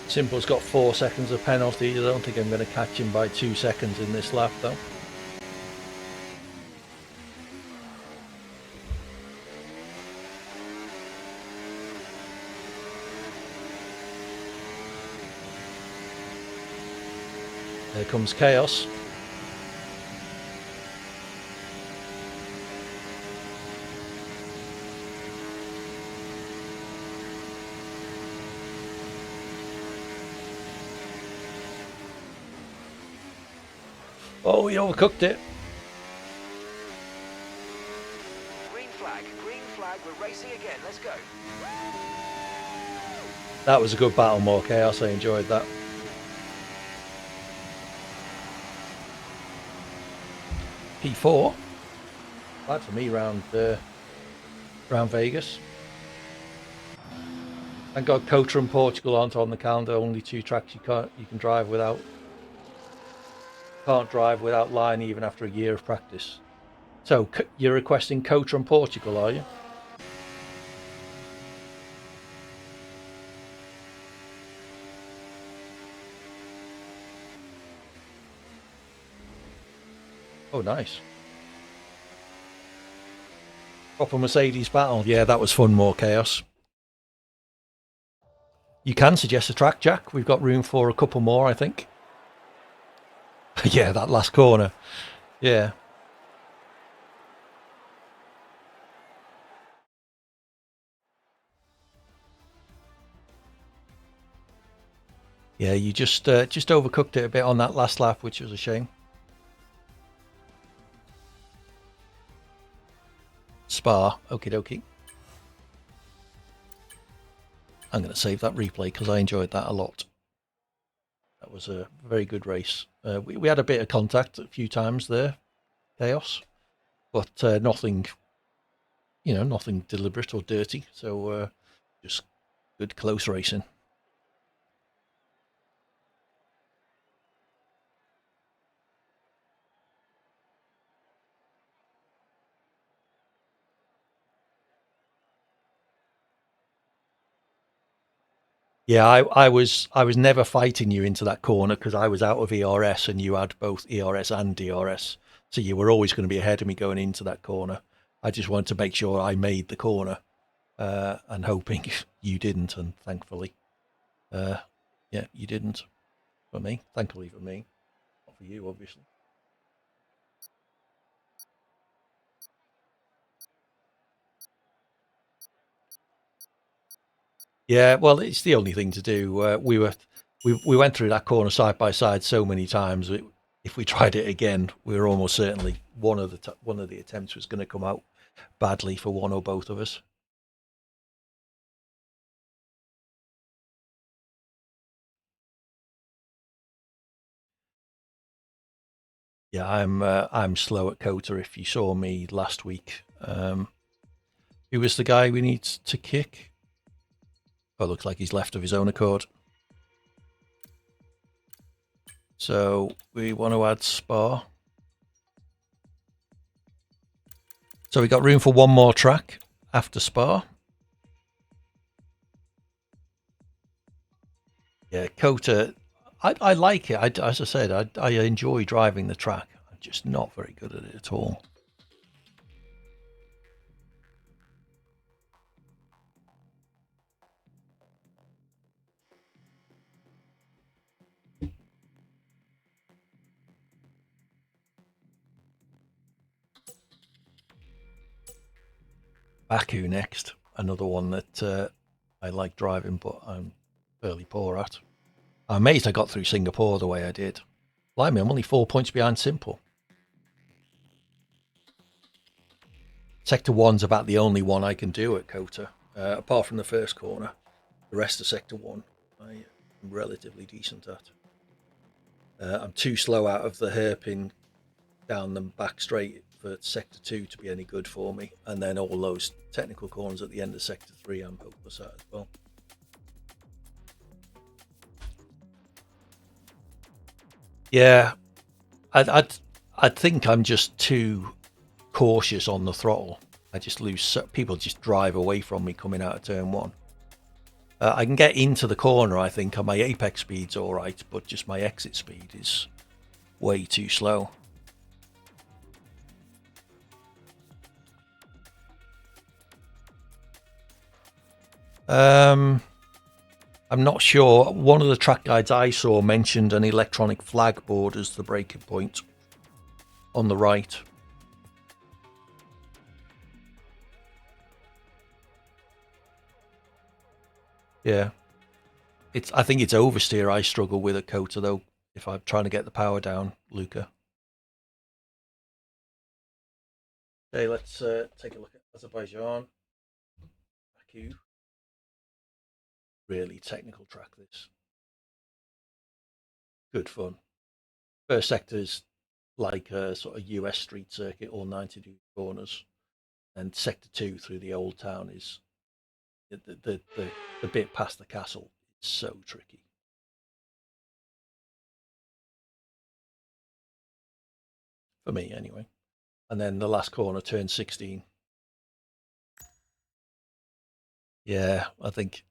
Simple's got 4 seconds of penalty. I don't think I'm going to catch him by 2 seconds in this lap, though. There comes Chaos. Oh, he overcooked it. Green flag, we're racing again, let's go. That was a good battle, more Chaos. I enjoyed that. P4. Bad for me round Vegas. And got Cotra and Portugal on the calendar. Only 2 tracks you can drive without. Can't drive without line even after a year of practice. So you're requesting Cotra and Portugal, are you? Oh, nice. Proper Mercedes battle. Yeah, that was fun, more Chaos. You can suggest a track, Jack. We've got room for a couple more, I think. Yeah, that last corner. Yeah. Yeah, you just overcooked it a bit on that last lap, which was a shame. Spa, okie dokie. I'm going to save that replay because I enjoyed that a lot. That was a very good race. We had a bit of contact a few times there, Chaos, but nothing, nothing deliberate or dirty. So just good close racing. Yeah, I was never fighting you into that corner because I was out of ERS and you had both ERS and DRS, so you were always going to be ahead of me going into that corner. I just wanted to make sure I made the corner, and hoping you didn't, and thankfully, yeah, you didn't for me. Thankfully for me, not for you, obviously. Yeah, well, it's the only thing to do. We went through that corner side by side so many times. If we tried it again, we were almost certainly one of the attempts was going to come out badly for one or both of us. Yeah, I'm slow at Kota. If you saw me last week, who was the guy we need to kick? Oh, looks like he's left of his own accord. So we want to add Spa. So we got room for one more track after Spa. Yeah, Kota. I like it. As I said, I enjoy driving the track. I'm just not very good at it at all. Baku next, another one that I like driving, but I'm fairly poor at. I'm amazed I got through Singapore the way I did. Blimey, I'm only 4 points behind Simple. Sector 1's about the only one I can do at Kota, apart from the first corner. The rest of Sector 1 I'm relatively decent at. I'm too slow out of the hairpin down the back straight for Sector 2 to be any good for me. And then all those technical corners at the end of Sector 3 I'm hopeless at as well. Yeah, I think I'm just too cautious on the throttle. I just lose. People just drive away from me coming out of turn 1. I can get into the corner, I think, and my apex speed's all right, but just my exit speed is way too slow. I'm not sure. One of the track guides I saw mentioned an electronic flag board as the breaking point on the right. Yeah. I think it's oversteer I struggle with at Kota, though, if I'm trying to get the power down, Luca. Okay, let's take a look at Azerbaijan. Baku. Really technical track, this. Good fun. First sector's like a sort of US street circuit, all 90-degree corners. And sector 2 through the old town is the bit past the castle. It's so tricky. For me, anyway. And then the last corner, turn 16. Yeah, I think.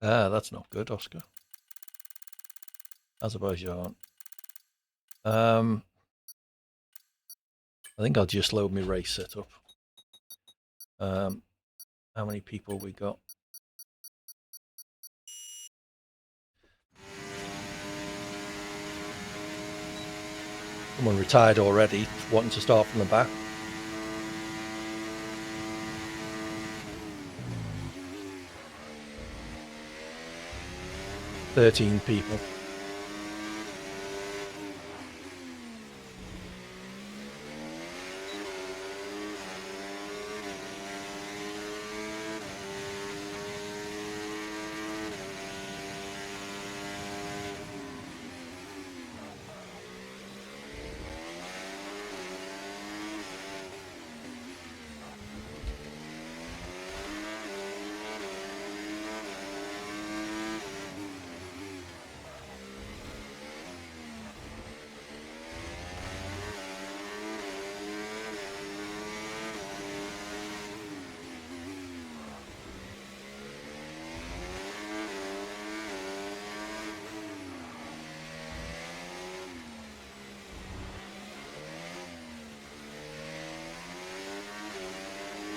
That's not good, Oscar. Azerbaijan. I think I'll just load my race setup. How many people we got? Someone retired already, wanting to start from the back. 13 people.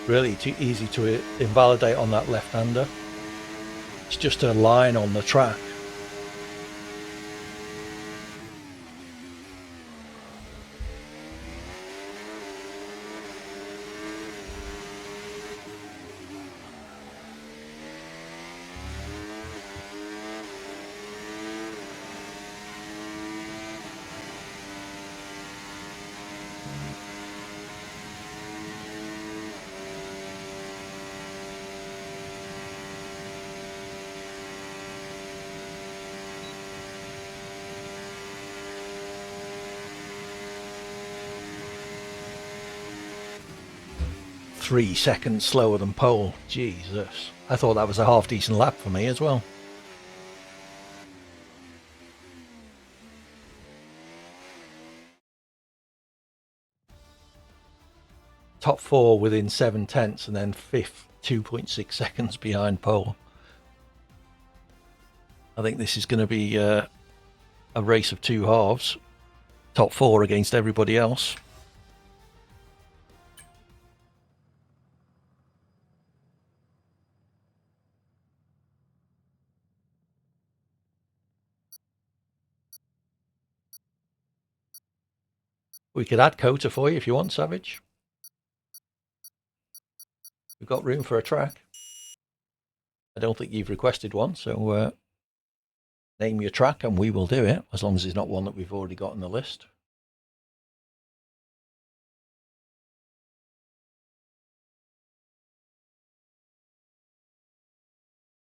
Really too easy to invalidate on that left-hander. It's just a line on the track. Three seconds slower than pole. Jesus. I thought that was a half decent lap for me as well. Top 4 within 7/10 and then 5th 2.6 seconds behind pole. I think this is going to be a race of two halves. Top 4 against everybody else. We could add Kota for you if you want, Savage. We've got room for a track. I don't think you've requested one, so name your track and we will do it, as long as it's not one that we've already got on the list.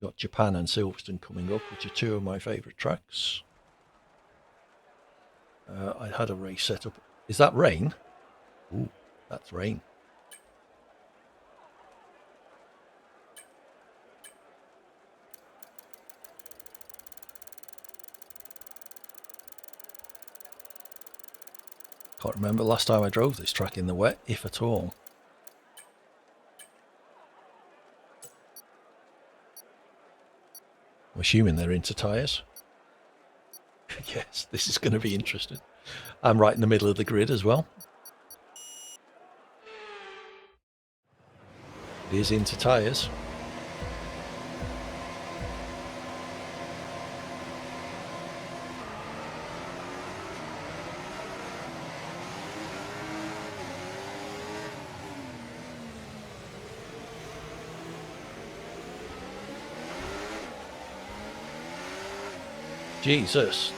We've got Japan and Silverstone coming up, which are two of my favourite tracks. I had a race set up. Is that rain? Ooh, that's rain. Can't remember last time I drove this track in the wet, if at all. I'm assuming they're into tyres. Yes, this is going to be interesting. I'm right in the middle of the grid as well. It is into tyres. Jesus.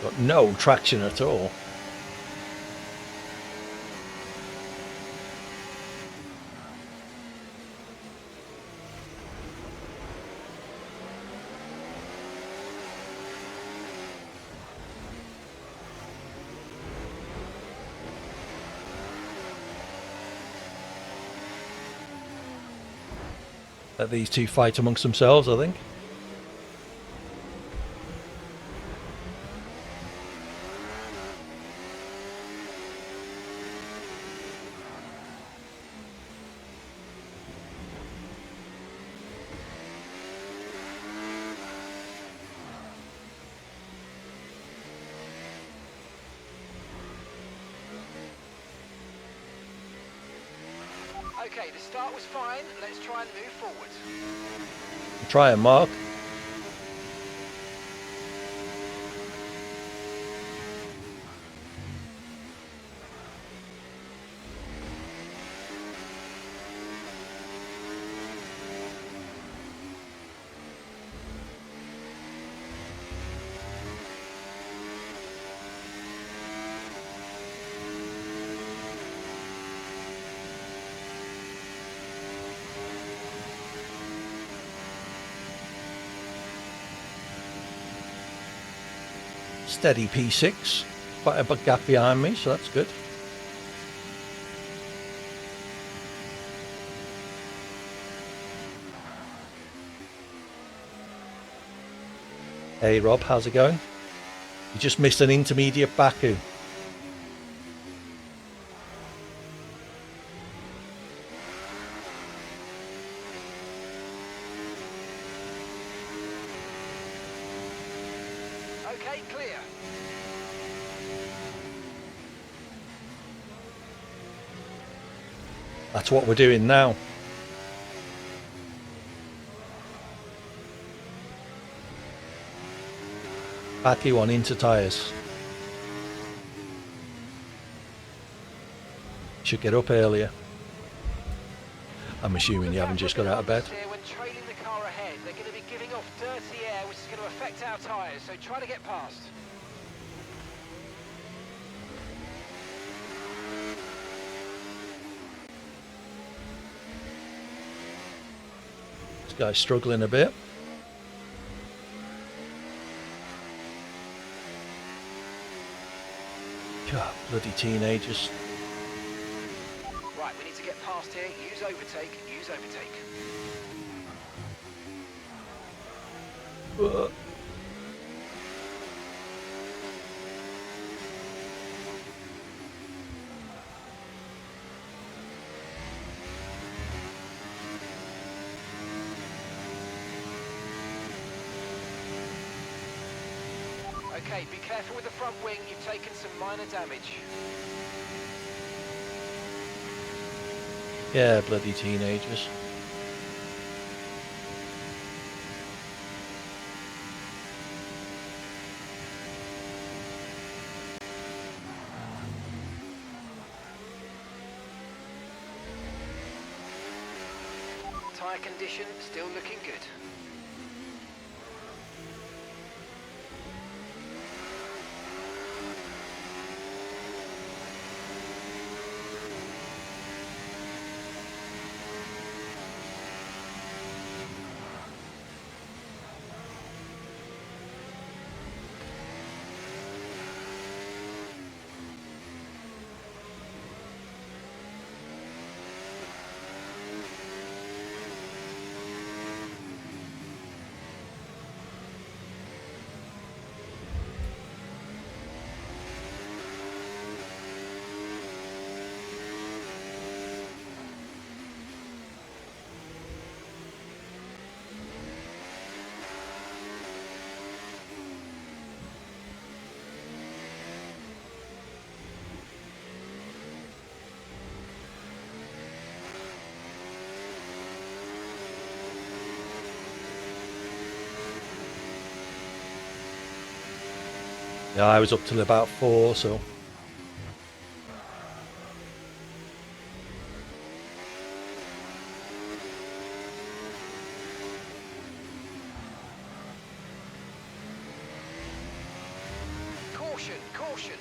Got no traction at all. Let these two fight amongst themselves, I think. Okay, the start was fine. Let's try and move forward. Try and Mark. Steady P6. Quite a big gap behind me, so that's good. Hey Rob, how's it going? You just missed an intermediate Baku. Okay, clear. That's what we're doing now. Baku on into tyres. Should get up earlier. I'm assuming you haven't just got out of bed. When trailing the car ahead, they're going to be giving off dirty air, which is going to affect our tyres, so try to get past. This guy's struggling a bit. God, bloody teenagers. Right, we need to get past here. Use overtake, use overtake. Okay, be careful with the front wing. You've taken some minor damage. Yeah, bloody teenagers. Tyre condition still looking good. Yeah, I was up till about 4, so... Caution, caution.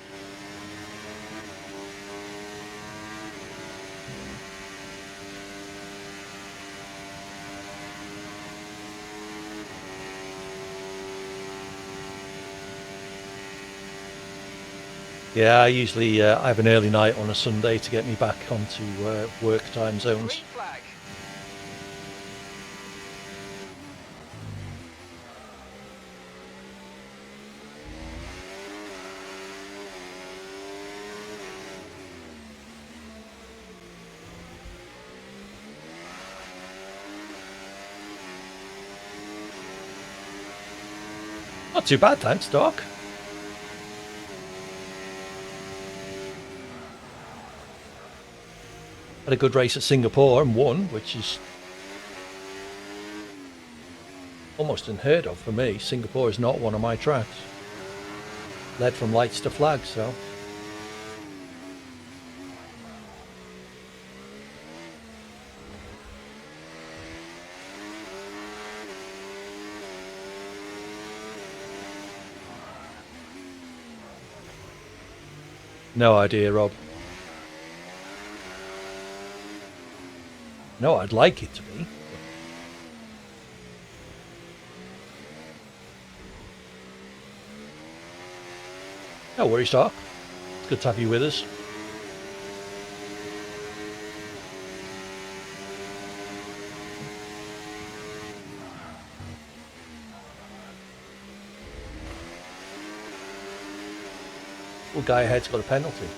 Yeah, I usually I have an early night on a Sunday to get me back onto work time zones. Green flag. Not too bad, thanks, Doc. Had a good race at Singapore and won, which is almost unheard of for me. Singapore is not one of my tracks. Led from lights to flags, so... No idea, Rob. No, I'd like it to be. No worries, Doc. It's good to have you with us. Well, guy ahead's got a penalty.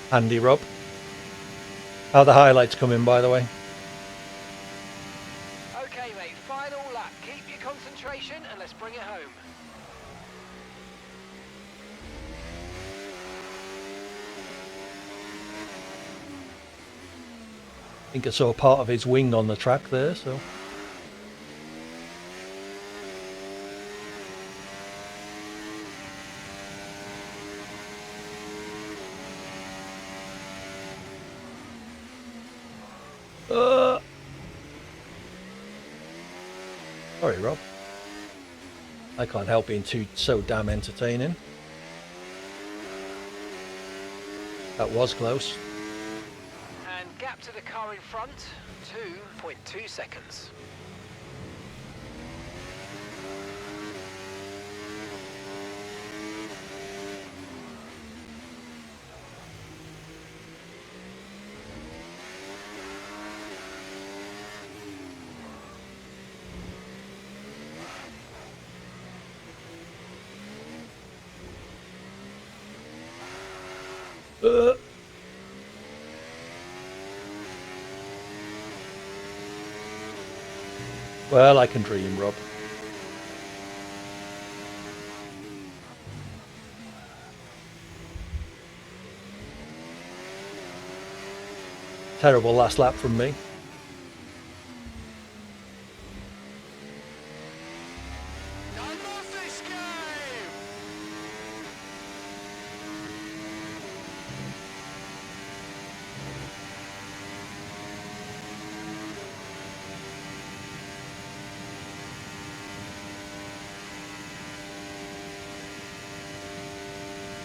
Handy, Rob. How are the highlights coming, by the way? Okay, mate, final lap. Keep your concentration and let's bring it home. I think I saw part of his wing on the track there, so... Sorry, Rob. I can't help being so damn entertaining. That was close. And gap to the car in front, 2.2 seconds. Well, I can dream, Rob. Terrible last lap from me. I love this game!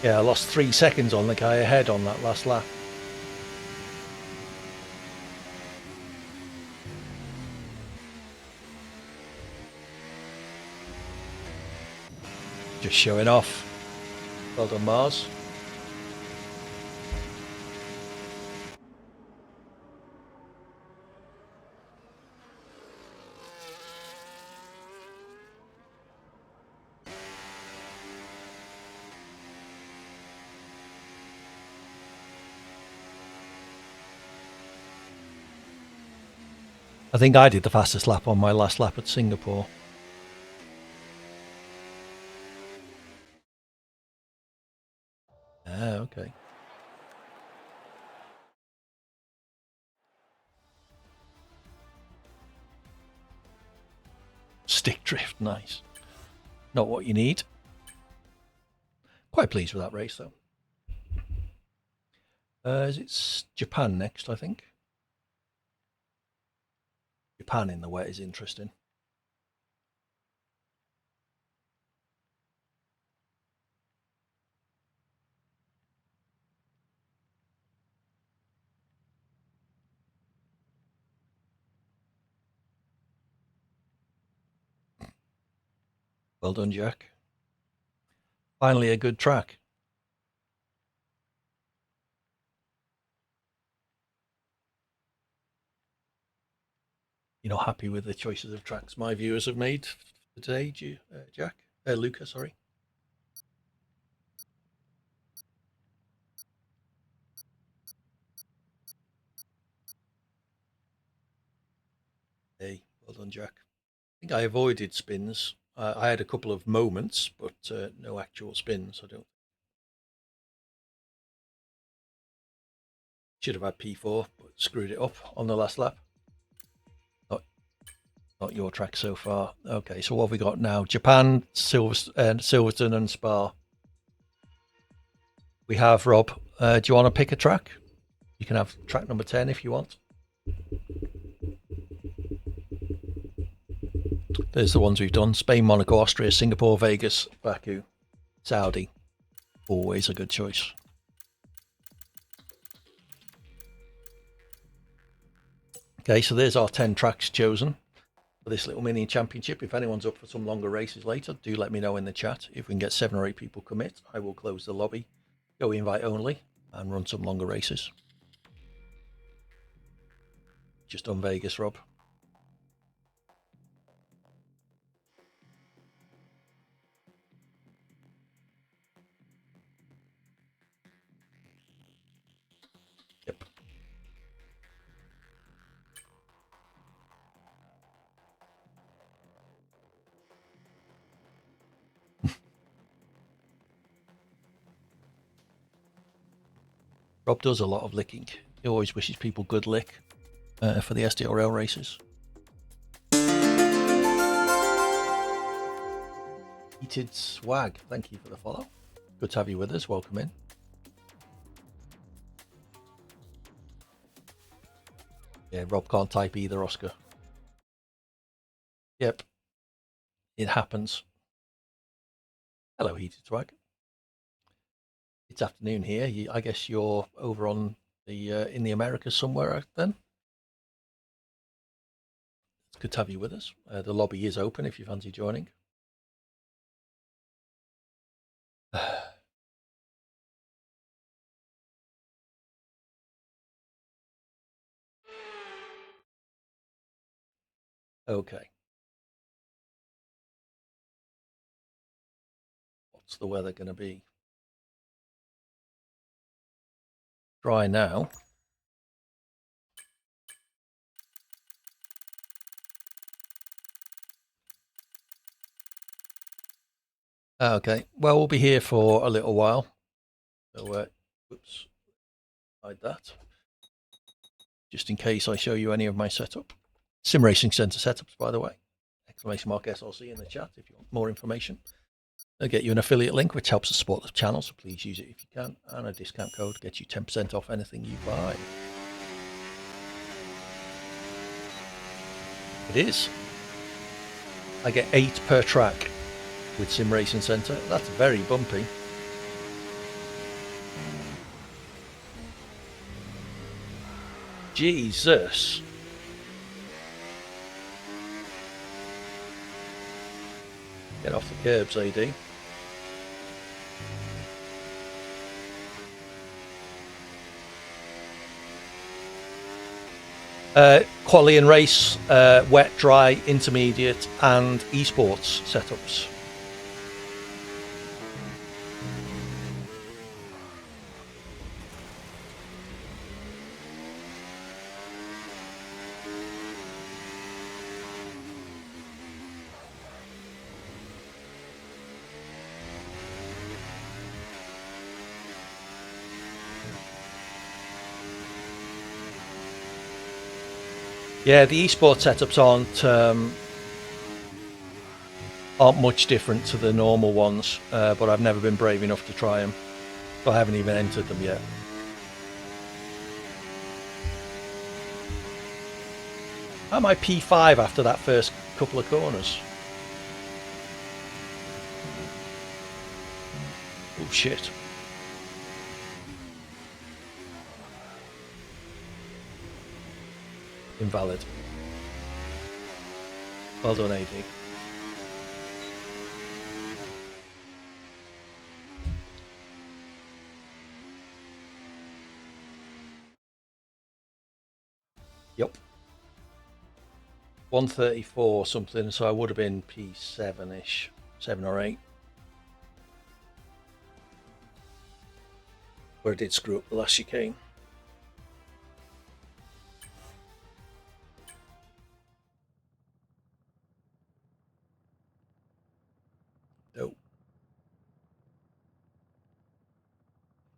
Yeah, I lost 3 seconds on the guy ahead on that last lap. Just showing off. Well done, Mars. I think I did the fastest lap on my last lap at Singapore. Ah, okay. Stick drift, nice. Not what you need. Quite pleased with that race, though. It's Japan next, I think. Japan in the wet is interesting. Well done, Jack. Finally a good track. You're not happy with the choices of tracks my viewers have made today, Jack? Luca, sorry. Hey, well done, Jack. I think I avoided spins. I had a couple of moments, but no actual spins. I don't. Should have had P4, but screwed it up on the last lap. Not your track so far. Okay, so what have we got now? Japan, Silverstone, and Spa. We have Rob. Do you want to pick a track? You can have track number 10 if you want. There's the ones we've done: Spain, Monaco, Austria, Singapore, Vegas, Baku, Saudi. Always a good choice. Okay, so there's our 10 tracks chosen for this little mini championship. If anyone's up for some longer races later, do let me know in the chat. If we can get 7 or 8 people commit, I will close the lobby, go invite only, and run some longer races. Just on Vegas, Rob. Yep. Rob does a lot of licking. He always wishes people good lick for the SDRL races. Heated Swag, thank you for the follow. Good to have you with us. Welcome in. Yeah, Rob can't type either, Oscar. Yep, it happens. Hello, Heated Swag. It's afternoon here. I guess you're over on the in the Americas somewhere then. It's good to have you with us. The lobby is open if you fancy joining. Okay. What's the weather going to be? Dry now. Okay. Well, we'll be here for a little while. So, oops, hide that. Just in case I show you any of my setup. Sim Racing Centre setups, by the way. Exclamation mark SRC in the chat if you want more information. They'll get you an affiliate link, which helps us support the channel, so please use it if you can. And a discount code gets you 10% off anything you buy. It is. I get 8 per track with Sim Racing Centre. That's very bumpy. Jesus. Get off the curbs, AD. Quali and race, wet, dry, intermediate, and esports setups. Yeah, the esports setups aren't much different to the normal ones, but I've never been brave enough to try them. So I haven't even entered them yet. Am I P5 after that first couple of corners? Oh shit. Invalid. Well done, AD. Yep. 134 something, so I would have been P7-ish, 7 or 8. Where I did screw up the last chicane. Nope.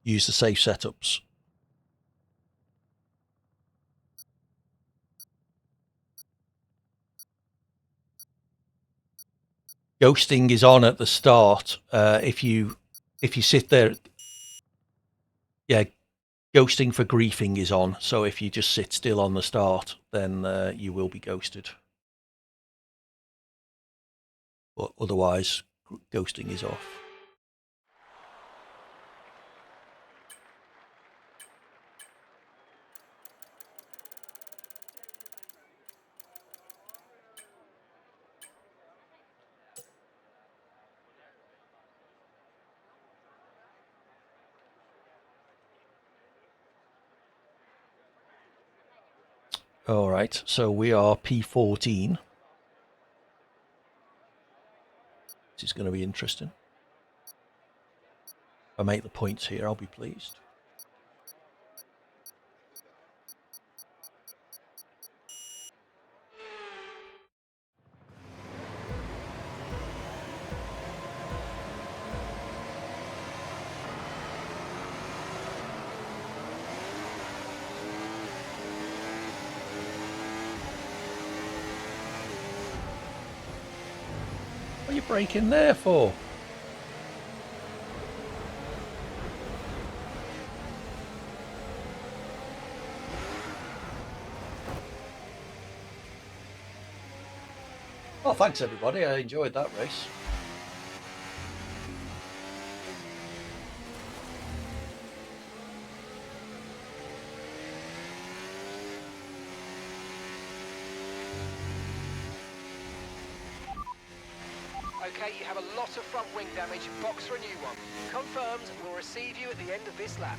Use the safe setups. Ghosting is on at the start. If you sit there, yeah, ghosting for griefing is on. So if you just sit still on the start, then you will be ghosted. But otherwise, ghosting is off. All right, so we are P14. This is going to be interesting. If I make the points here, I'll be pleased. What are you braking there for? Oh, thanks everybody. I enjoyed that race. Okay, you have a lot of front wing damage. Box for a new one. Confirmed, we'll receive you at the end of this lap.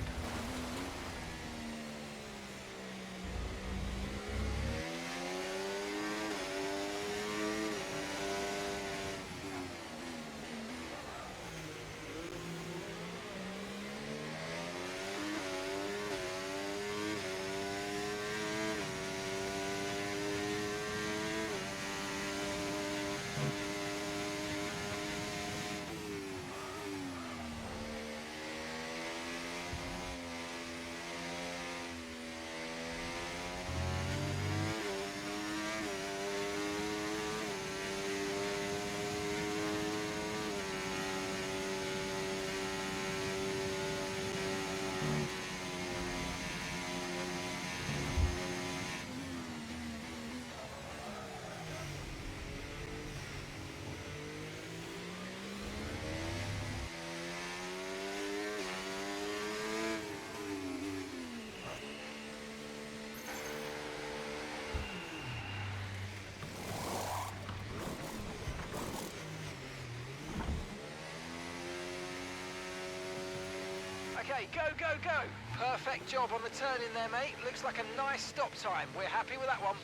Okay, go, go, go. Perfect job on the turn in there, mate. Looks like a nice stop time. We're happy with that one.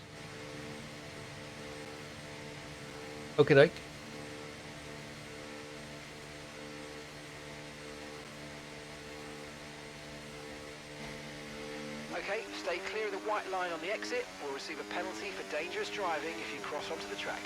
Okay, doke. Okay, stay clear of the white line on the exit. We'll receive a penalty for dangerous driving if you cross onto the track.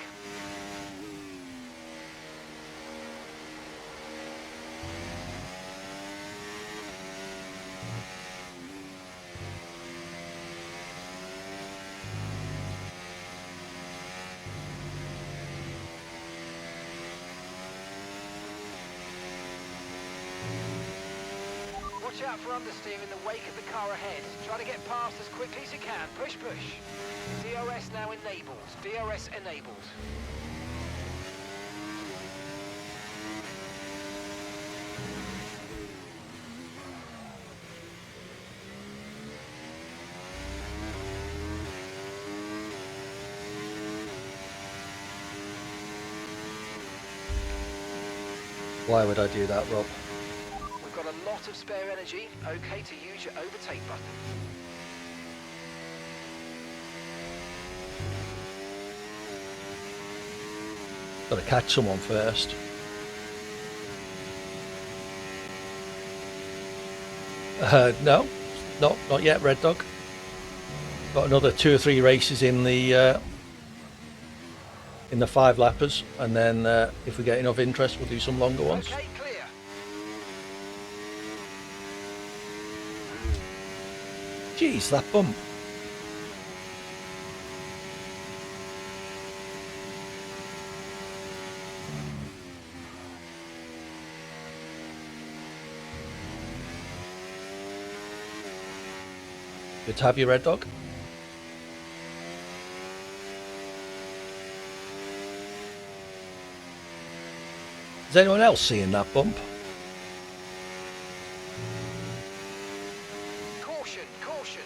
Watch out for understeer in the wake of the car ahead. Try to get past as quickly as you can. Push, push. DRS now enabled. DRS enabled. Why would I do that, Rob? We've got a lot of spare energy. Okay to use your overtake button. Got to catch someone first. No, not yet, Red Dog. Got another 2 or 3 races in the 5-lappers, and then if we get enough interest, we'll do some longer ones. Okay, clear. Jeez, that bump. Good to have you, Red Dog. Is anyone else seeing that bump? Caution, caution.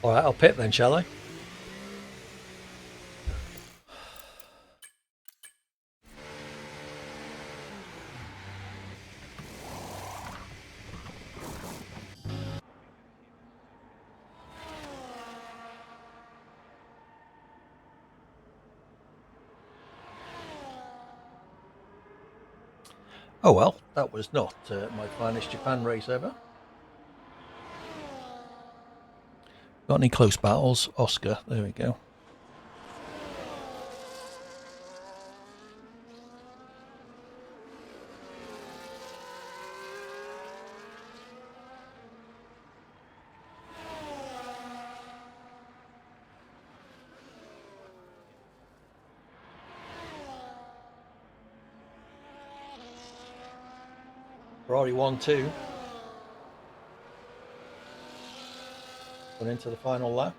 All right, I'll pit then, shall I? Oh well, that was not my finest Japan race ever. Got any close battles? Oscar, there we go. Ferrari 1-2. Going into the final lap.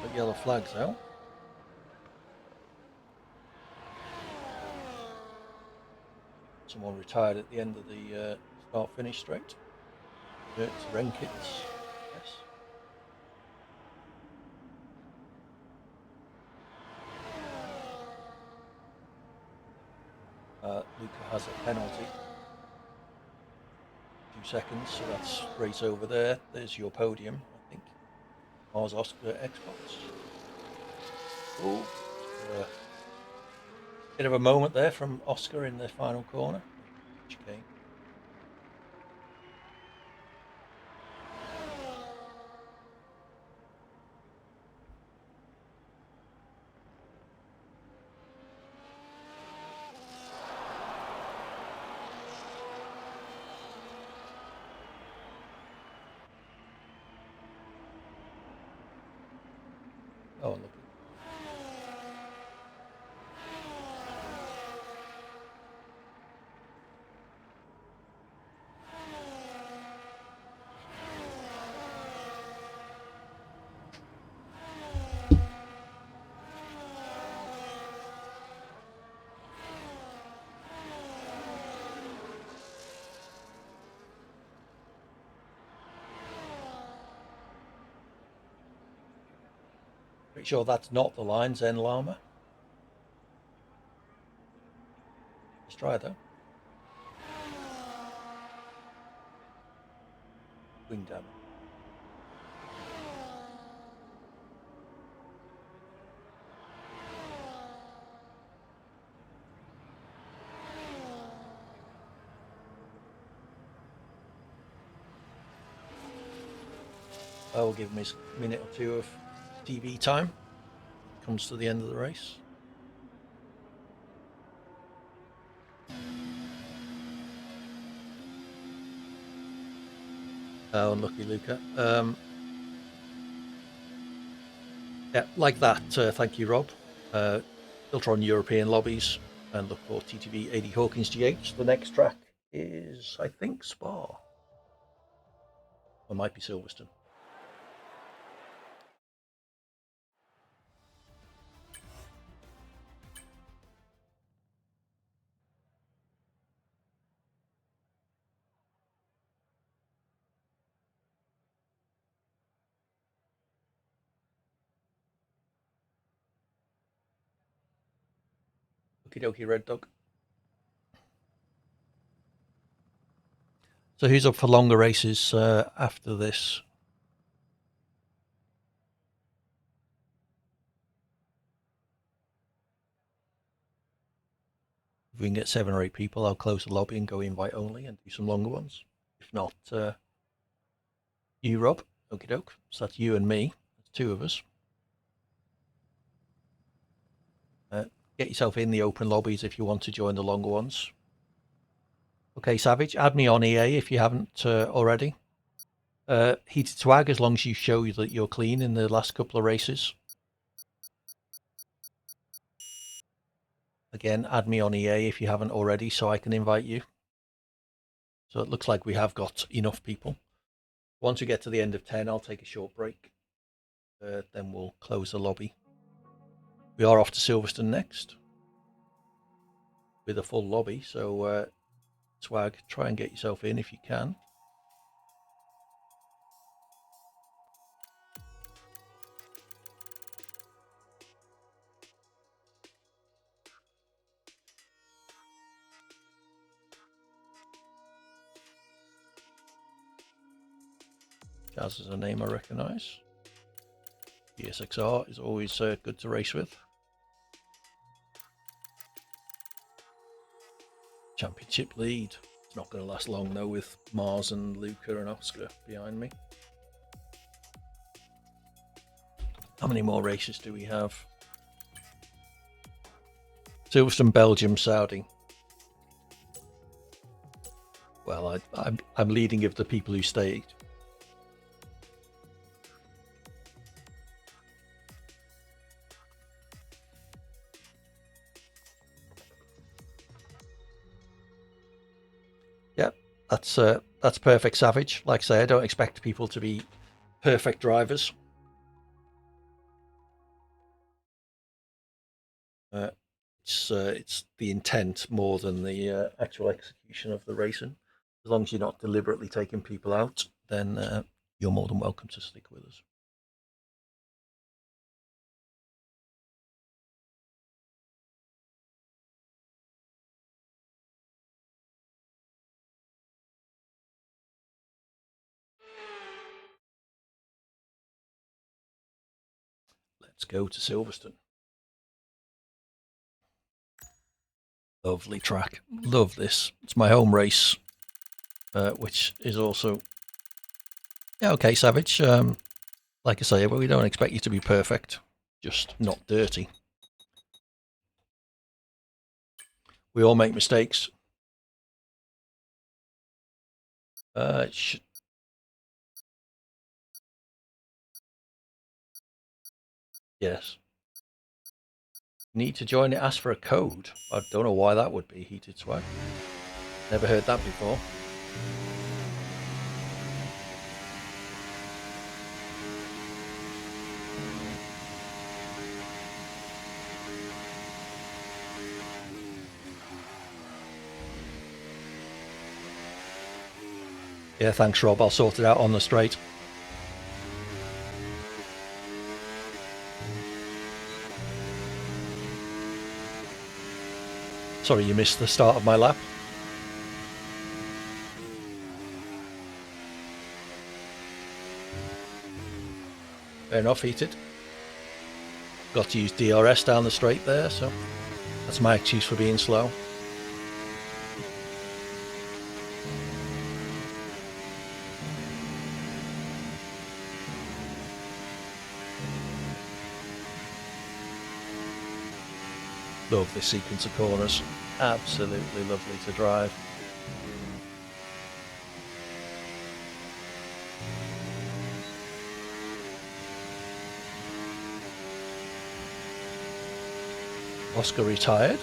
Got yellow flags out. Someone retired at the end of the start-finish straight. It's Renkits. Yes. Luca has a penalty. 2 seconds, so that's race over there. There's your podium, I think. Mars Oscar Xbox. Oh, bit of a moment there from Oscar in the final corner. Chicane. Oh, look. Pretty sure that's not the line, Zen Llama. Let's try though. Wing damage. I will give him his minute or two of TV time. Comes to the end of the race. Oh, unlucky Luca. Yeah, like that. Thank you, Rob. Filter on European lobbies and look for TTV 80 Hawkins GH. The next track is, I think, Spa. Or might be Silverstone. Okie dokie, Red Dog. So who's up for longer races after this? If we can get 7 or 8 people, I'll close the lobby and go invite only and do some longer ones. If not, you, Rob. Okie doke. So that's you and me. That's 2 of us. Get yourself in the open lobbies if you want to join the longer ones. Okay, Savage, add me on EA if you haven't already. Heated swag, as long as you show that you're clean in the last couple of races. Again, add me on EA if you haven't already so I can invite you. So it looks like we have got enough people. Once we get to the end of 10, I'll take a short break. Then we'll close the lobby. We are off to Silverstone next with a full lobby. So, swag, try and get yourself in if you can. Jazz is a name I recognise. PSXR is always good to race with. Championship lead. It's not going to last long though with Mars and Luca and Oscar behind me. How many more races do we have? Silverstone, Belgium, Saudi. Well, I'm leading of the people who stayed. Yep, that's perfect, Savage. Like I say, I don't expect people to be perfect drivers. It's the intent more than the actual execution of the racing. As long as you're not deliberately taking people out, then you're more than welcome to stick with us. Let's go to Silverstone. Lovely track. Love this. It's my home race, which is also... Yeah, okay, Savage. Like I say, we don't expect you to be perfect, just not dirty. We all make mistakes. Yeah, Yes. Need to join it, ask for a code. I don't know why that would be, Heated Swag. Never heard that before. Yeah, thanks, Rob. I'll sort it out on the straight. Sorry you missed the start of my lap. Fair enough, Heated. Got to use DRS down the straight there, so that's my excuse for being slow. Love this sequence of corners. Absolutely lovely to drive. Oscar retired.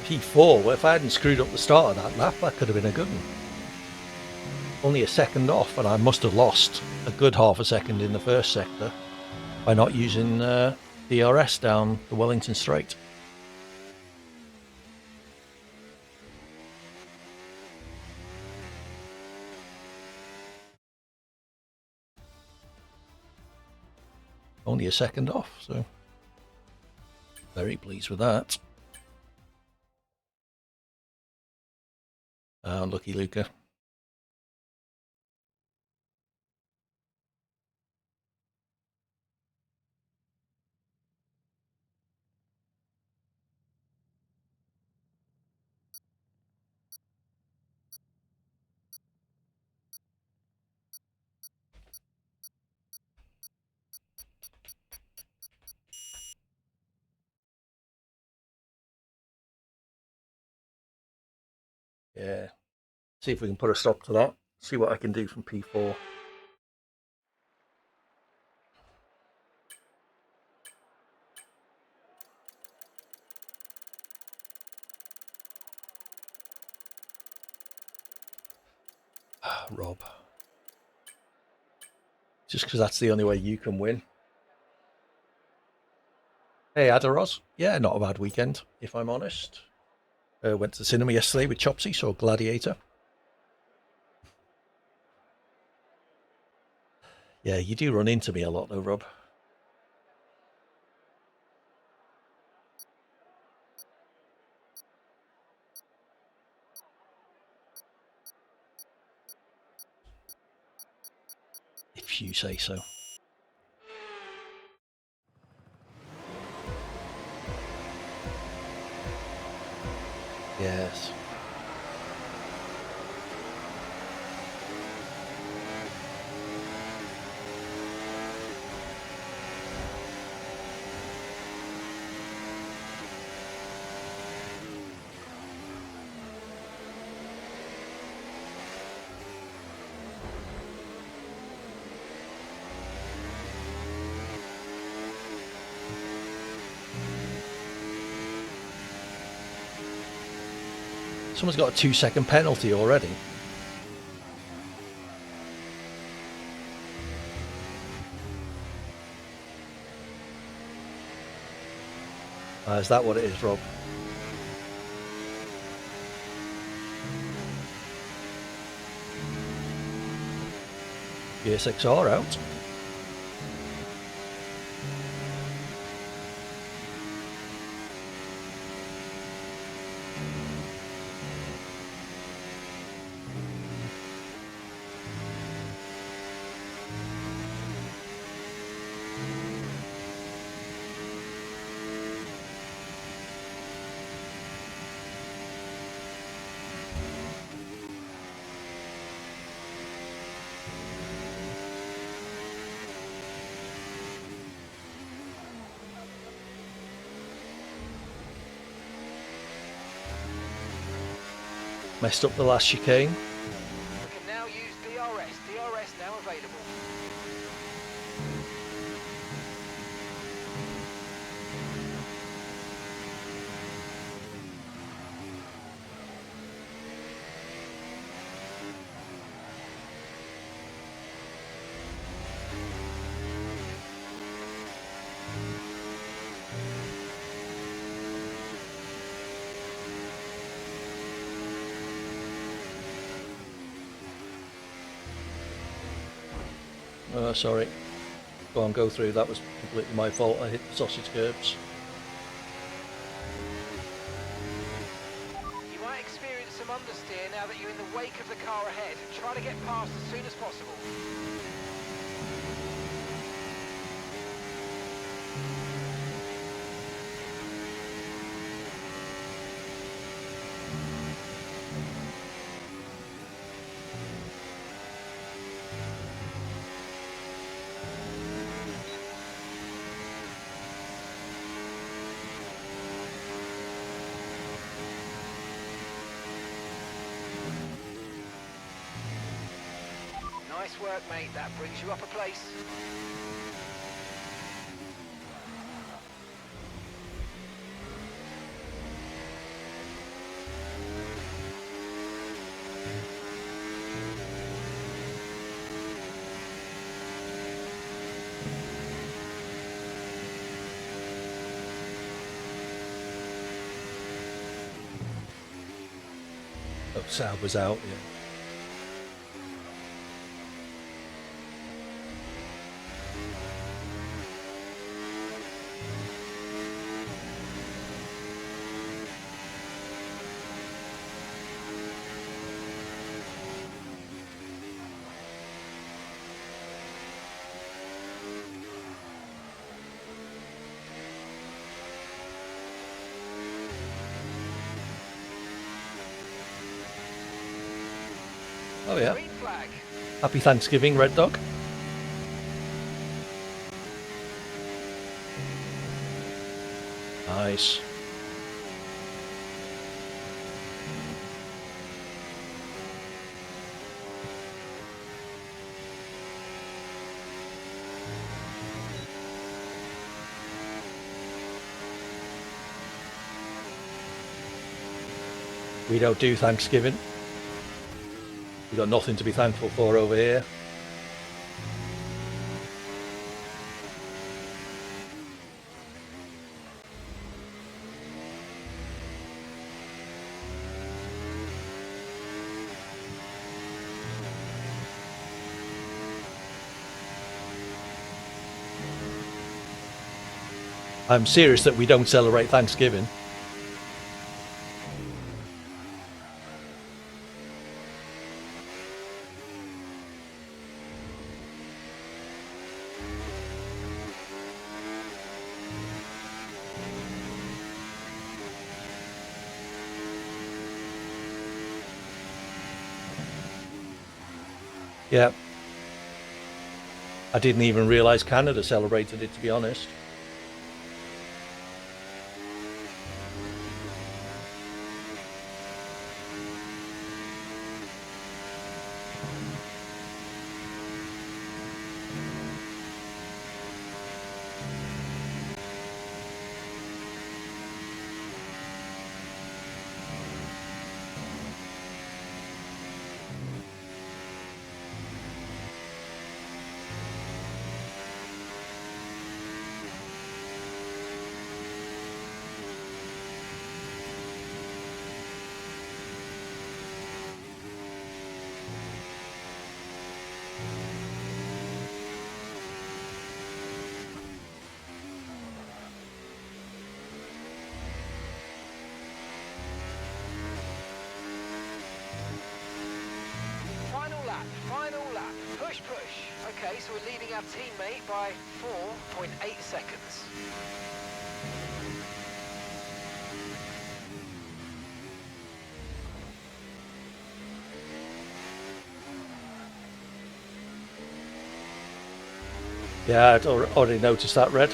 P4, well, if I hadn't screwed up the start of that lap, that could have been a good one. Only a second off, and I must have lost a good half a second in the first sector by not using DRS down the Wellington Straight. Only a second off, so very pleased with that. Unlucky Luca. Yeah. See if we can put a stop to that. See what I can do from P4. Rob. Just because that's the only way you can win. Hey, Adaros. Yeah, not a bad weekend, if I'm honest. Went to the cinema yesterday with Chopsy, saw Gladiator. Yeah, you do run into me a lot though, Rob. If you say so. Yes. Someone's got a 2-second penalty already. Is that what it is, Rob? GSXR out. Messed up the last chicane. We can now use DRS. DRS now available. Sorry. Go on, go through. That was completely my fault. I hit the sausage curbs. You might experience some understeer now that you're in the wake of the car ahead. Try to get past as soon as possible. Nice work, mate. That brings you up a place. Oh, Saab was out, yeah. Oh yeah. Green flag. Happy Thanksgiving, Red Dog. Nice. We don't do Thanksgiving. We've got nothing to be thankful for over here. I'm serious that we don't celebrate Thanksgiving. Yeah. I didn't even realise Canada celebrated it, to be honest. Final lap. Push, push. Okay, so we're leading our teammate by 4.8 seconds. Yeah, I'd already noticed that, Red.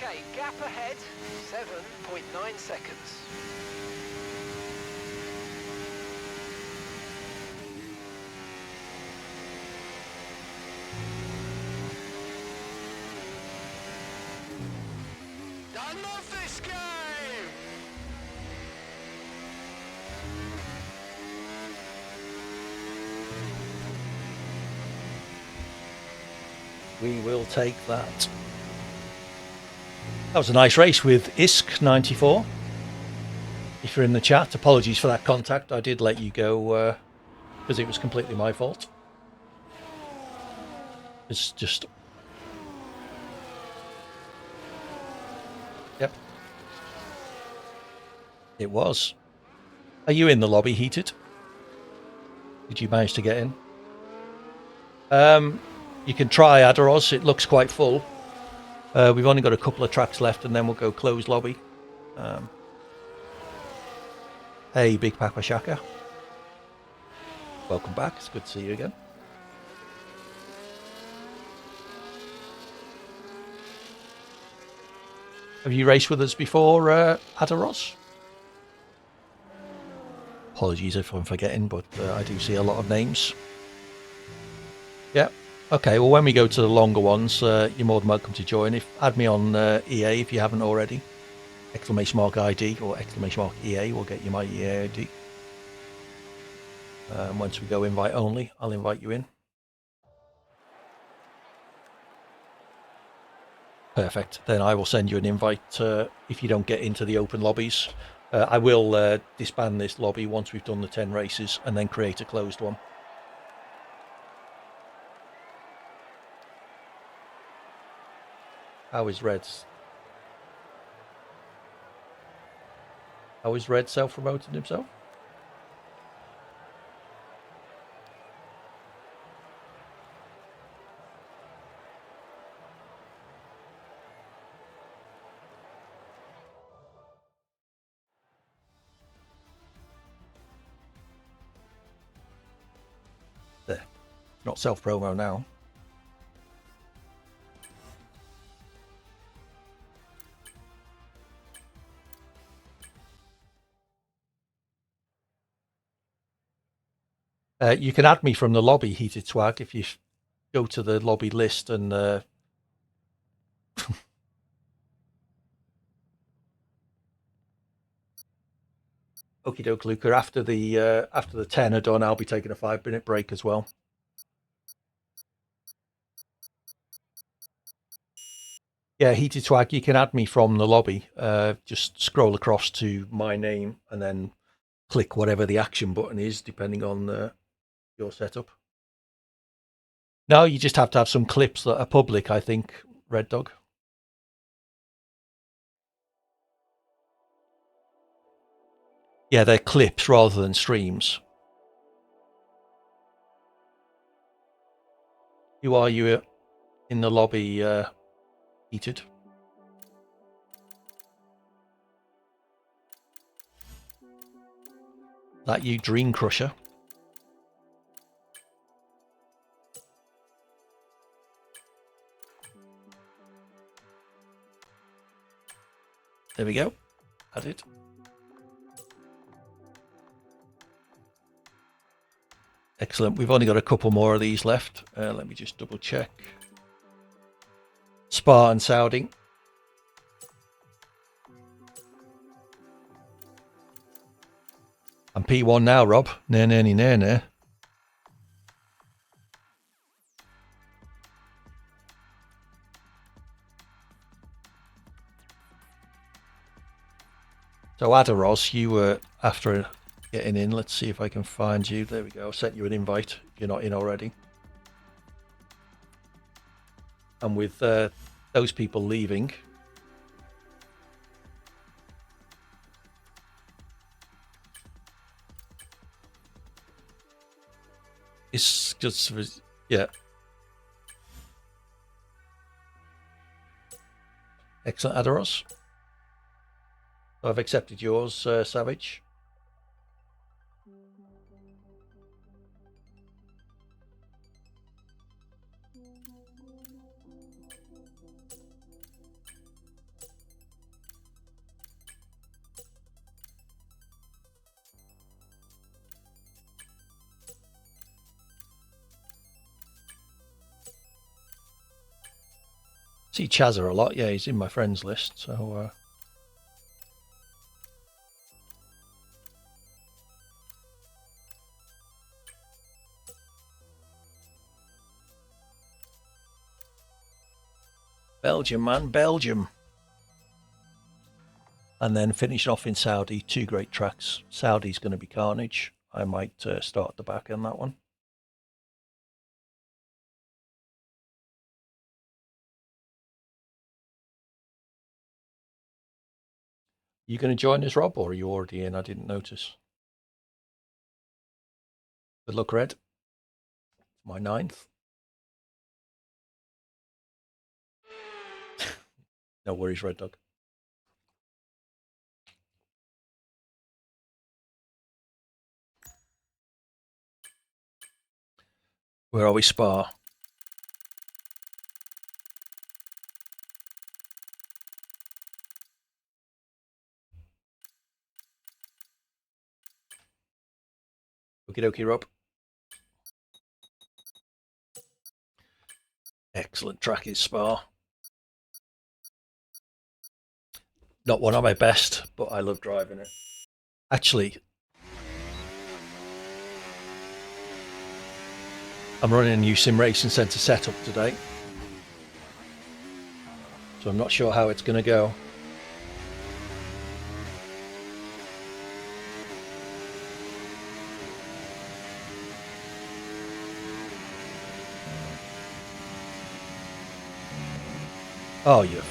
Okay, gap ahead, 7.9 seconds. I love this game! We will take that. That was a nice race with ISK94. If you're in the chat, apologies for that contact. I did let you go because it was completely my fault. It's just... Yep. It was. Are you in the lobby, Heated? Did you manage to get in? You can try Adaros. It looks quite full. We've only got a couple of tracks left and then we'll go close lobby. Hey, Big Papa Shaka. Welcome back. It's good to see you again. Have you raced with us before, Adaros? Apologies if I'm forgetting, but I do see a lot of names. Yeah. Okay, well, when we go to the longer ones, you're more than welcome to join. Add me on EA if you haven't already. !ID or !EA will get you my EA ID. Once we go invite only, I'll invite you in. Perfect. Then I will send you an invite if you don't get into the open lobbies. I will disband this lobby once we've done the 10 races and then create a closed one. How is Red self-promoting himself? There. Not self-promo now. You can add me from the lobby, Heated Swag, if you go to the lobby list and okie doke, Luca. After the 10 are done, I'll be taking a 5-minute break as well. Yeah, Heated Swag, you can add me from the lobby. Just scroll across to my name and then click whatever the action button is, depending on your setup. No, you just have to have some clips that are public, I think, Red Dog. Yeah, they're clips rather than streams. Who are you in the lobby, Heated? That you, Dream Crusher? There we go. Added. Excellent. We've only got a couple more of these left. Let me just double check. Spa and Saudi. I'm P1 now, Rob. Nah. So Adaros, you were after getting in. Let's see if I can find you. There we go. I sent you an invite if you're not in already. And with those people leaving, it's just, yeah. Excellent, Adaros. I've accepted yours, Savage. see Chazza a lot. Yeah, he's in my friends list. So Belgium, man, Belgium. And then finishing off in Saudi, 2 great tracks. Saudi's going to be carnage. I might start the back on that one. You going to join us, Rob, or are you already in? I didn't notice. Good luck, Red. My 9th. No worries, Red Dog. Where are we, Spa? Okie dokie, Rob. Excellent track is Spa. Not one of my best, but I love driving it. Actually, I'm running a new Sim Racing Centre setup today, so I'm not sure how it's going to go. Oh, you.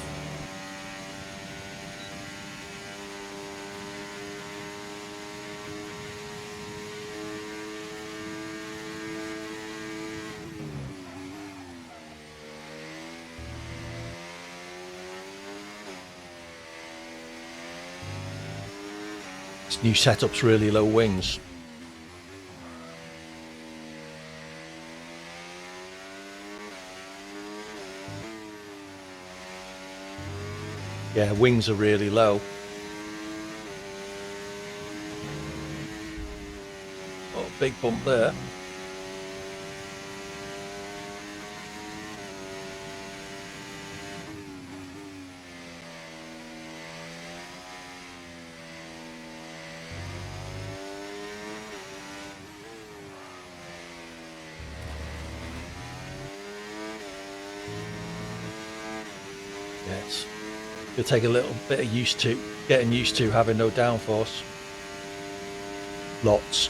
This new setup's really low wings. Yeah, wings are really low. Oh, big bump there. Yes. It'll take a little bit of getting used to having no downforce. Lots.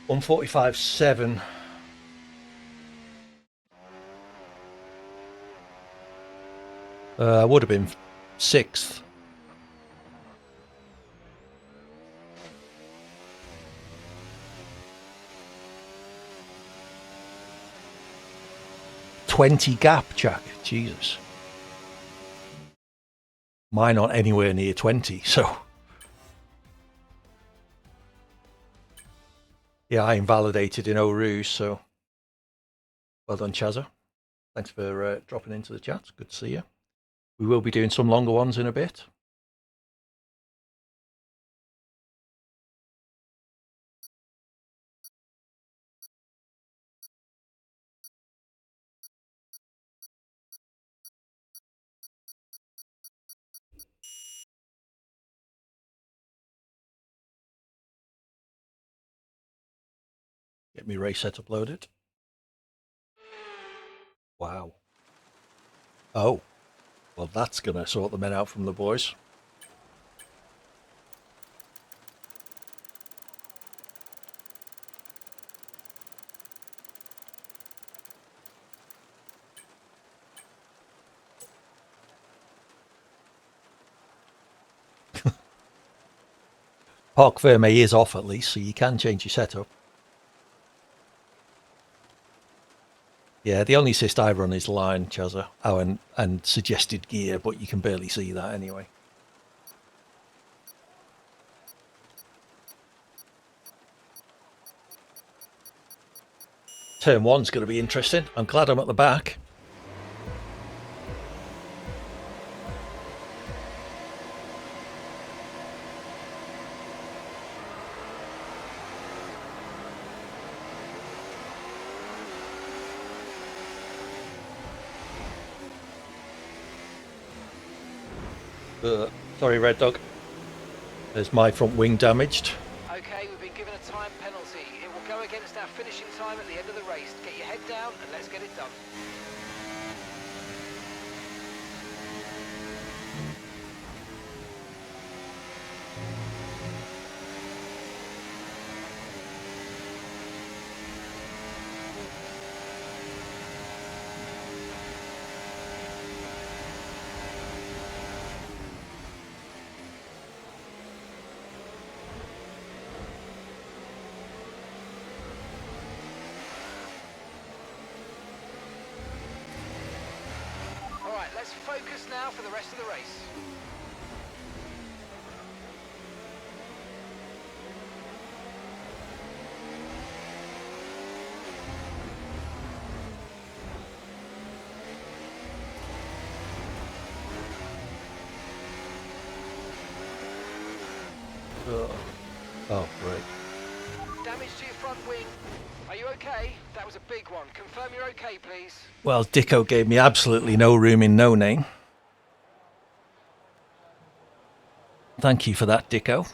$1:45.7. I would have been 6th. $20 gap, Jack. Jesus. Mine aren't anywhere near 20, so. Yeah, I invalidated in Eau Rouge, so. Well done, Chazza. Thanks for dropping into the chat. Good to see you. We will be doing some longer ones in a bit. Get me race set uploaded. Wow. Oh, well, that's going to sort the men out from the boys. Parc Ferme is off at least, so you can change your setup. Yeah, the only assist I run is line, Chazza. Oh, and suggested gear, but you can barely see that anyway. Turn one's going to be interesting. I'm glad I'm at the back. Sorry, Red Dog. There's my front wing damaged. Okay, we've been given a time penalty. It will go against our finishing time at the end of the race. Get your head down and let's get it done. Alright, let's focus now for the rest of the race. Oh, great. Damage to your front wing. Are you okay? That was a big one. Confirm you're okay, please. Well, Dicko gave me absolutely no room in no name. Thank you for that, Dicko.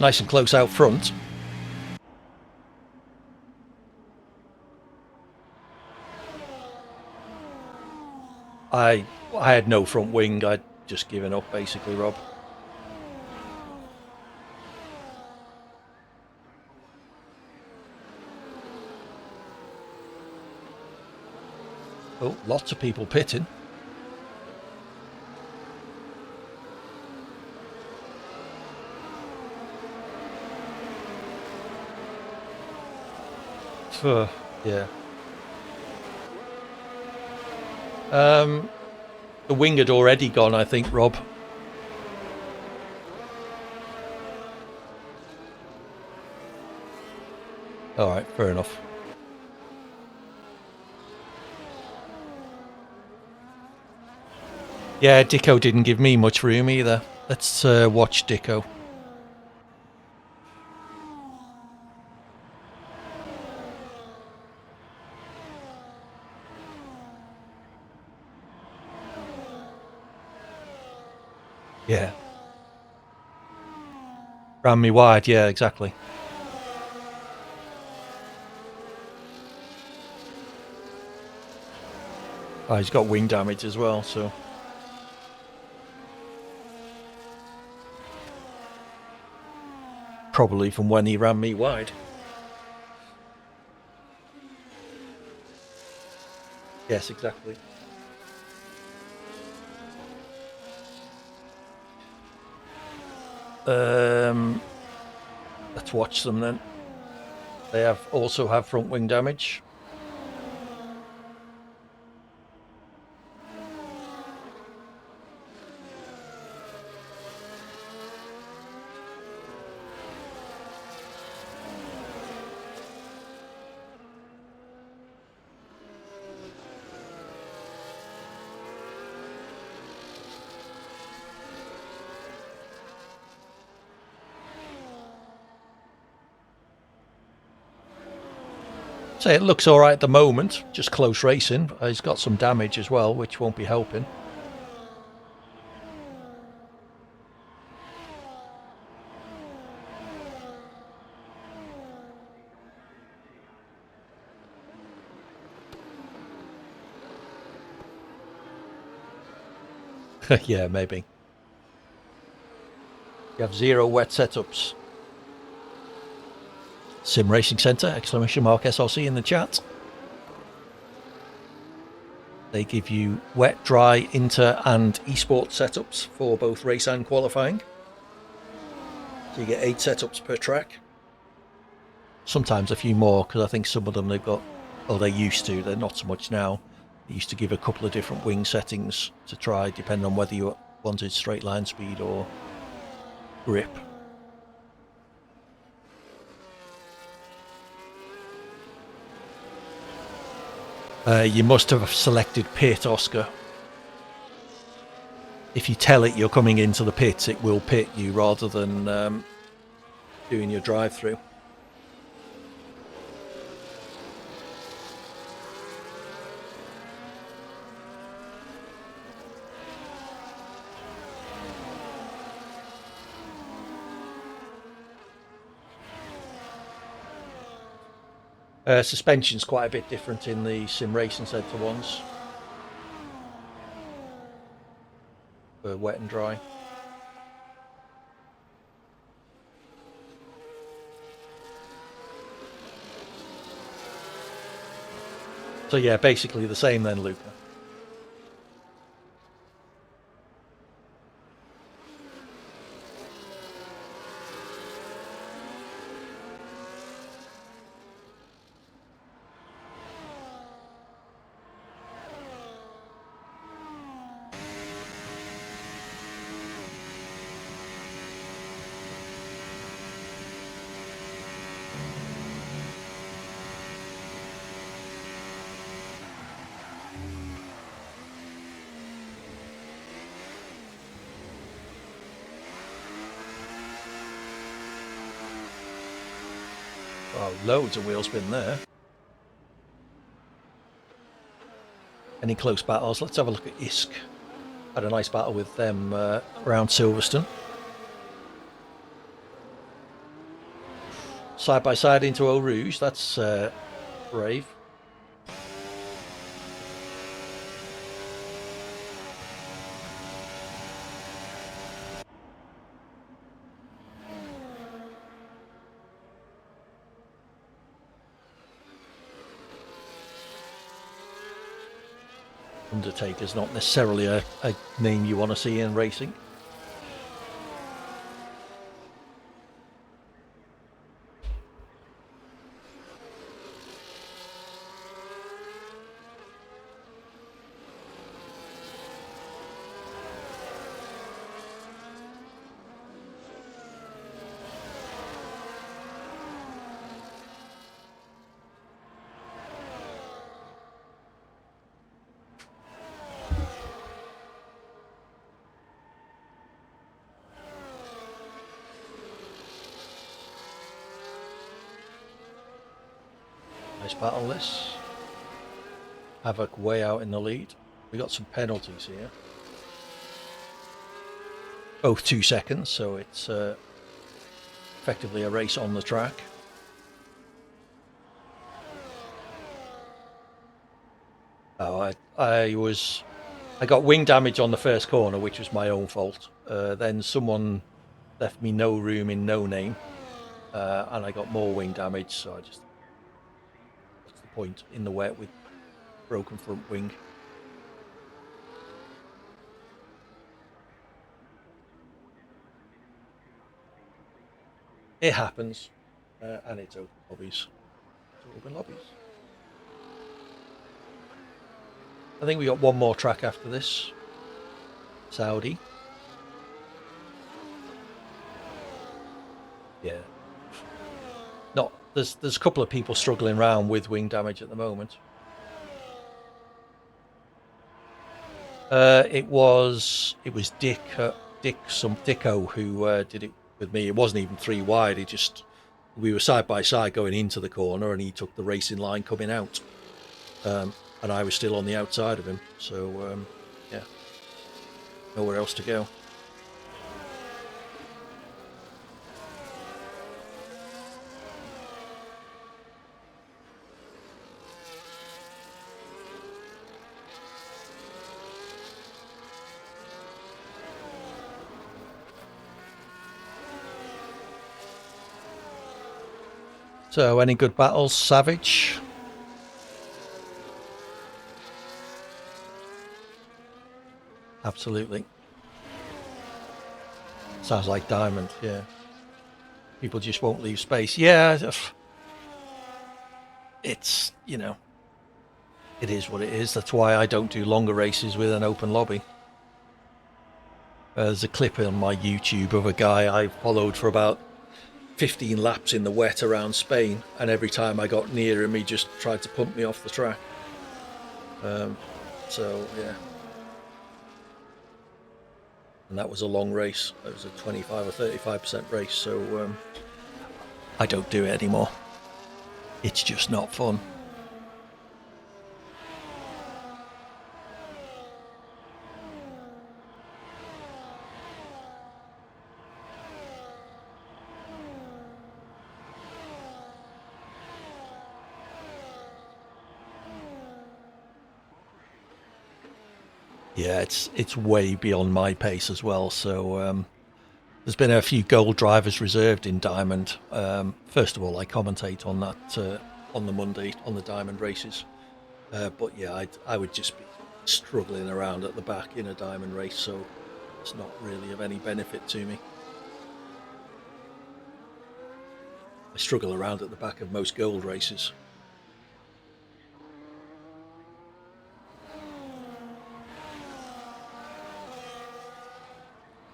Nice and close out front. I had no front wing. I'd just given up, basically, Rob. Oh, lots of people pitting. Yeah. The wing had already gone, I think, Rob. Alright, fair enough. Yeah, Dicko didn't give me much room either. Let's watch Dicko. Yeah. Ran me wide, yeah, exactly. Oh, he's got wing damage as well, so... Probably from when he ran me wide. Yes, exactly. Let's watch them then. They also have front wing damage. So it looks alright at the moment, just close racing. He's got some damage as well, which won't be helping. Yeah, maybe. You have 0 wet setups. Sim Racing Centre, exclamation mark SRC in the chat. They give you wet, dry, inter and esports setups for both race and qualifying. So you get 8 setups per track. Sometimes a few more, because I think some of them they've got, well, they used to, they're not so much now. They used to give a couple of different wing settings to try, depending on whether you're wanted straight line speed or grip. You must have selected pit, Oscar. If you tell it you're coming into the pits, it will pit you rather than doing your drive-through. Suspension's quite a bit different in the Sim Racing Centre ones. For wet and dry. So yeah, basically the same then, Luca. Oh, loads of wheel spin there. Any close battles? Let's have a look at Isk. Had a nice battle with them around Silverstone. Side by side into Eau Rouge. That's brave. Undertaker's not necessarily a name you want to see in racing. Nice battle this. Havoc way out in the lead. We got some penalties here. Both 2 seconds, so it's effectively a race on the track. Oh, I got wing damage on the first corner, which was my own fault. Then someone left me no room in no name, and I got more wing damage. So I just, what's the point in the wet with broken front wing? It happens, and it's open lobbies. It's open lobbies. I think we got one more track after this. Saudi. Yeah. Not there's a couple of people struggling around with wing damage at the moment. It was Dicko who did it with me. It wasn't even 3 wide. We were side by side going into the corner, and he took the racing line coming out. And I was still on the outside of him, so yeah, nowhere else to go. So, any good battles, Savage? Absolutely. Sounds like Diamond, yeah. People just won't leave space. Yeah, it's, it is what it is. That's why I don't do longer races with an open lobby. There's a clip on my YouTube of a guy I followed for about 15 laps in the wet around Spain, and every time I got near him, he just tried to pump me off the track. So yeah, and that was a long race. It was a 25 or 35% race. So I don't do it anymore. It's just not fun. Yeah, it's way beyond my pace as well. So there's been a few gold drivers reserved in Diamond. First of all, I commentate on that on the Monday on the Diamond races. But yeah, I would just be struggling around at the back in a Diamond race, so it's not really of any benefit to me. I struggle around at the back of most gold races.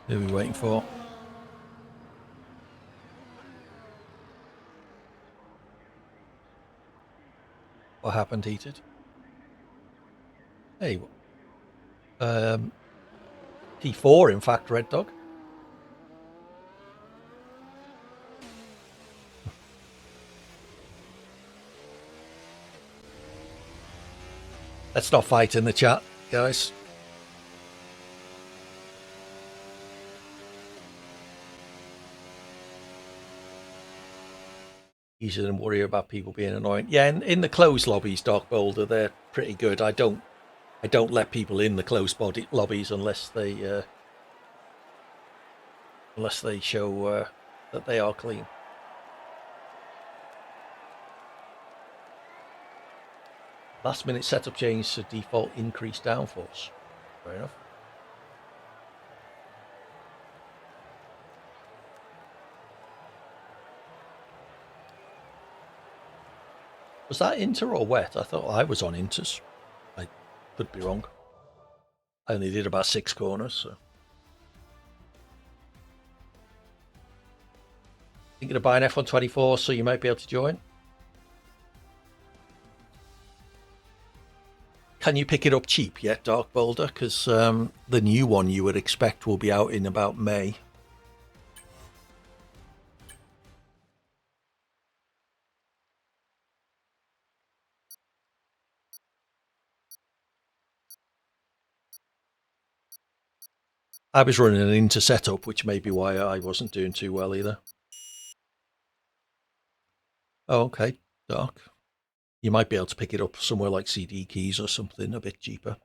Who are we waiting for? What happened, Heated? Hey, T4, in fact, Red Dog. Let's not fight in the chat, guys. You shouldn't worry about people being annoying. Yeah, in the closed lobbies, Dark Boulder, they're pretty good. I don't let people in the closed body lobbies unless they show that they are clean. Last minute setup change to default increased downforce. Fair enough. Was that inter or wet? I thought I was on inters. I could be wrong. I only did about 6 corners, so. Thinking of buying F124, so you might be able to join. Can you pick it up cheap yet, Dark Boulder? Because the new one you would expect will be out in about May. I was running an inter setup, which may be why I wasn't doing too well either. Oh, okay, Dark. You might be able to pick it up somewhere like CD Keys or something a bit cheaper.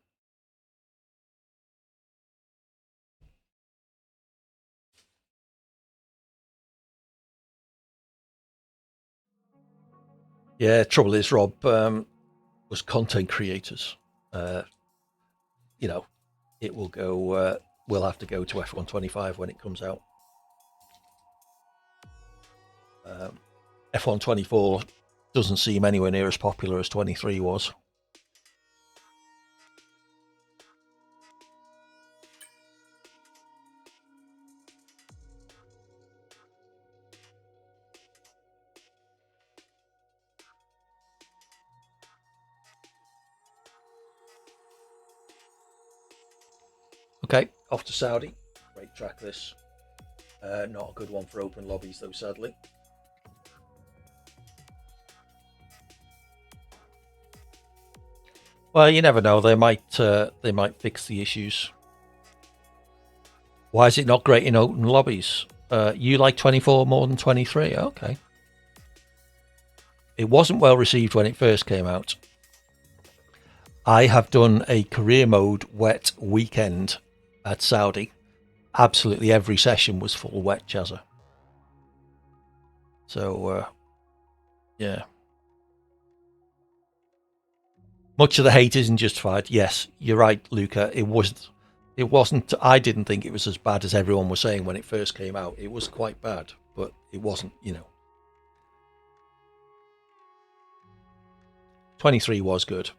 Yeah, trouble is, Rob, was content creators. You know, it will go. We'll have to go to F125 when it comes out. F124 doesn't seem anywhere near as popular as 23 was. Okay, off to Saudi. Great track this. Not a good one for open lobbies though, sadly. Well, you never know. They might fix the issues. Why is it not great in open lobbies? You like 24 more than 23? Okay. It wasn't well received when it first came out. I have done a career mode wet weekend at Saudi. Absolutely every session was full wet, Chazza. So, yeah. Much of the hate isn't justified. Yes, you're right, Luca. It wasn't. I didn't think it was as bad as everyone was saying when it first came out. It was quite bad, but it wasn't. 23 was good.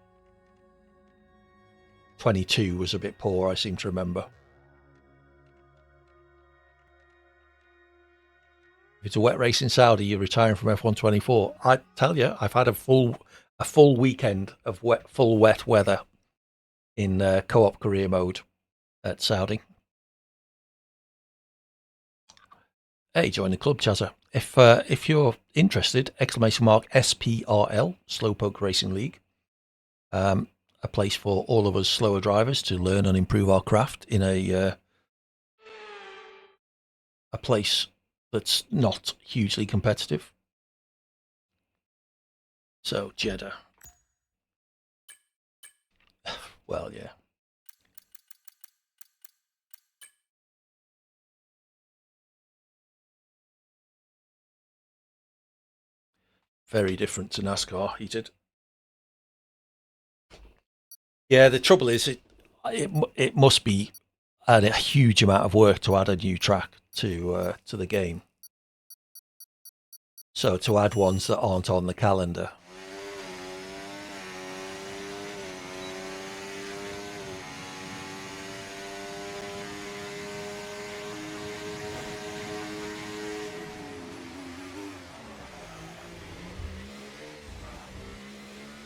22 was a bit poor, I seem to remember. If it's a wet race in Saudi, you're retiring from F124. I tell you, I've had a full weekend of full wet weather in co-op career mode at Saudi. Hey, join the club, Chazza. If you're interested, ! SPRL, Slowpoke Racing League. A place for all of us slower drivers to learn and improve our craft in a place that's not hugely competitive. So, Jeddah. Well, yeah. Very different to NASCAR, he did. Yeah, the trouble is, it must be a huge amount of work to add a new track to the game. So to add ones that aren't on the calendar.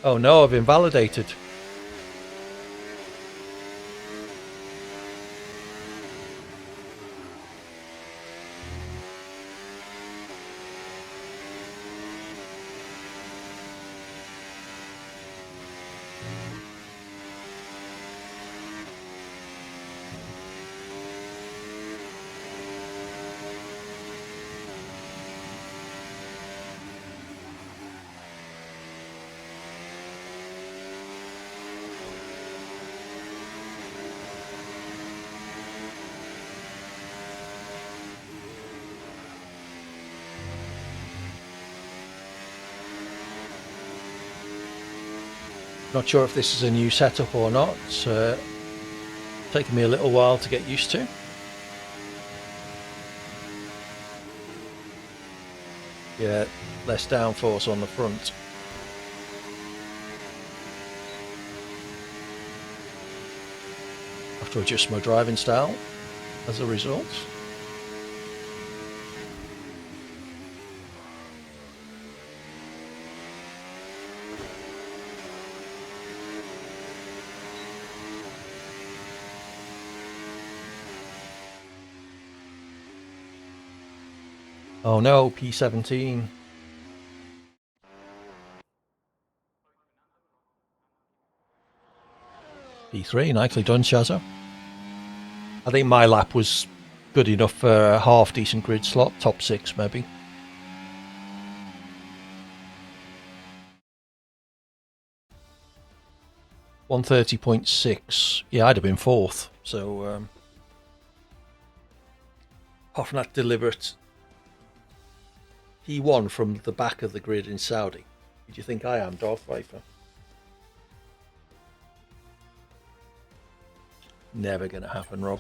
Oh no, I've invalidated. Not sure if this is a new setup or not. It's taken me a little while to get used to. Yeah, less downforce on the front. I have to adjust my driving style as a result. Oh no, P17. P3, nicely done, Shazza. I think my lap was good enough for a half decent grid slot, top 6 maybe. .130.6. Yeah, I'd have been 4th. So, apart from that deliberate P1 from the back of the grid in Saudi. Who do you think I am, Darth Vader? Never going to happen, Rob.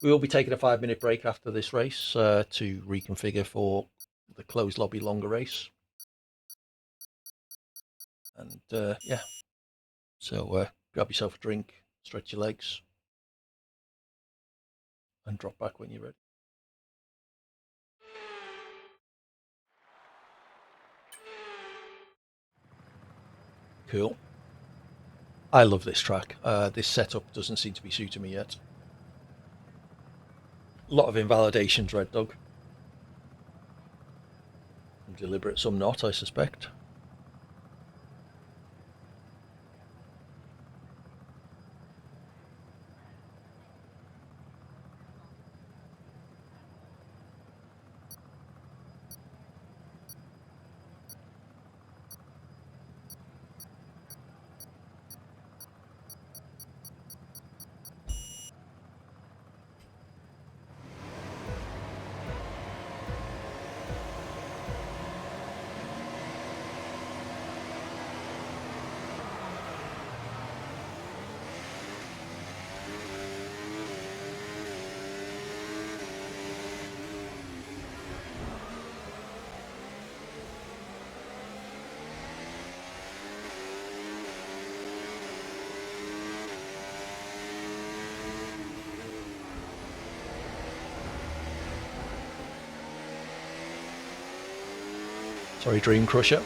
We will be taking a 5-minute break after this race to reconfigure for the closed lobby longer race. And yeah, so grab yourself a drink, stretch your legs, and drop back when you're ready. Cool. I love this track. This setup doesn't seem to be suiting me yet. A lot of invalidations, Red Dog. Deliberate, some not, I suspect. Sorry, Dream Crusher.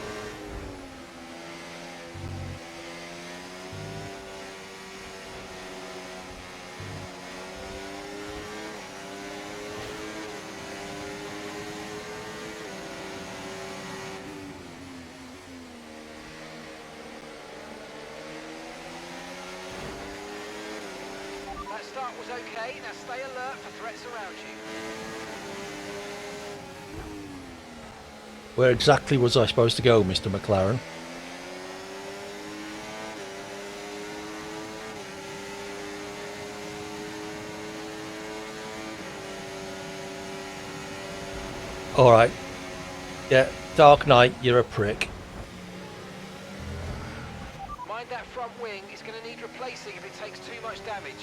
That start was okay. Now stay alert for threats around you. Where exactly was I supposed to go, Mr. McLaren? Alright. Yeah, Dark Knight, you're a prick. Mind that front wing. It's going to need replacing if it takes too much damage.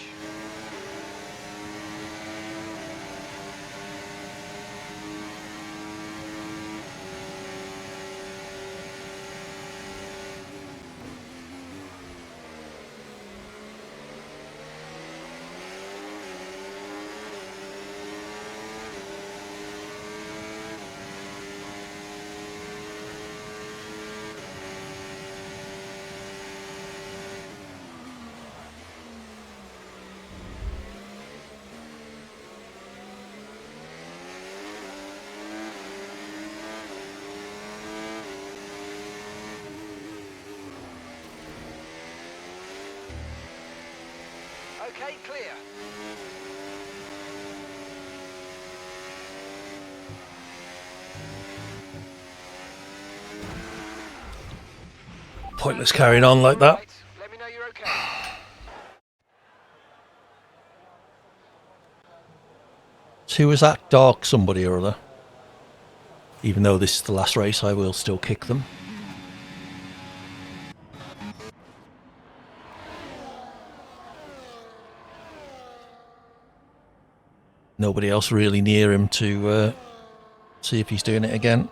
Okay, clear. Pointless carrying on like that. Right. Let me know you're okay. So who was that? Dark somebody or other. Even though this is the last race, I will still kick them. Nobody else really near him to see if he's doing it again.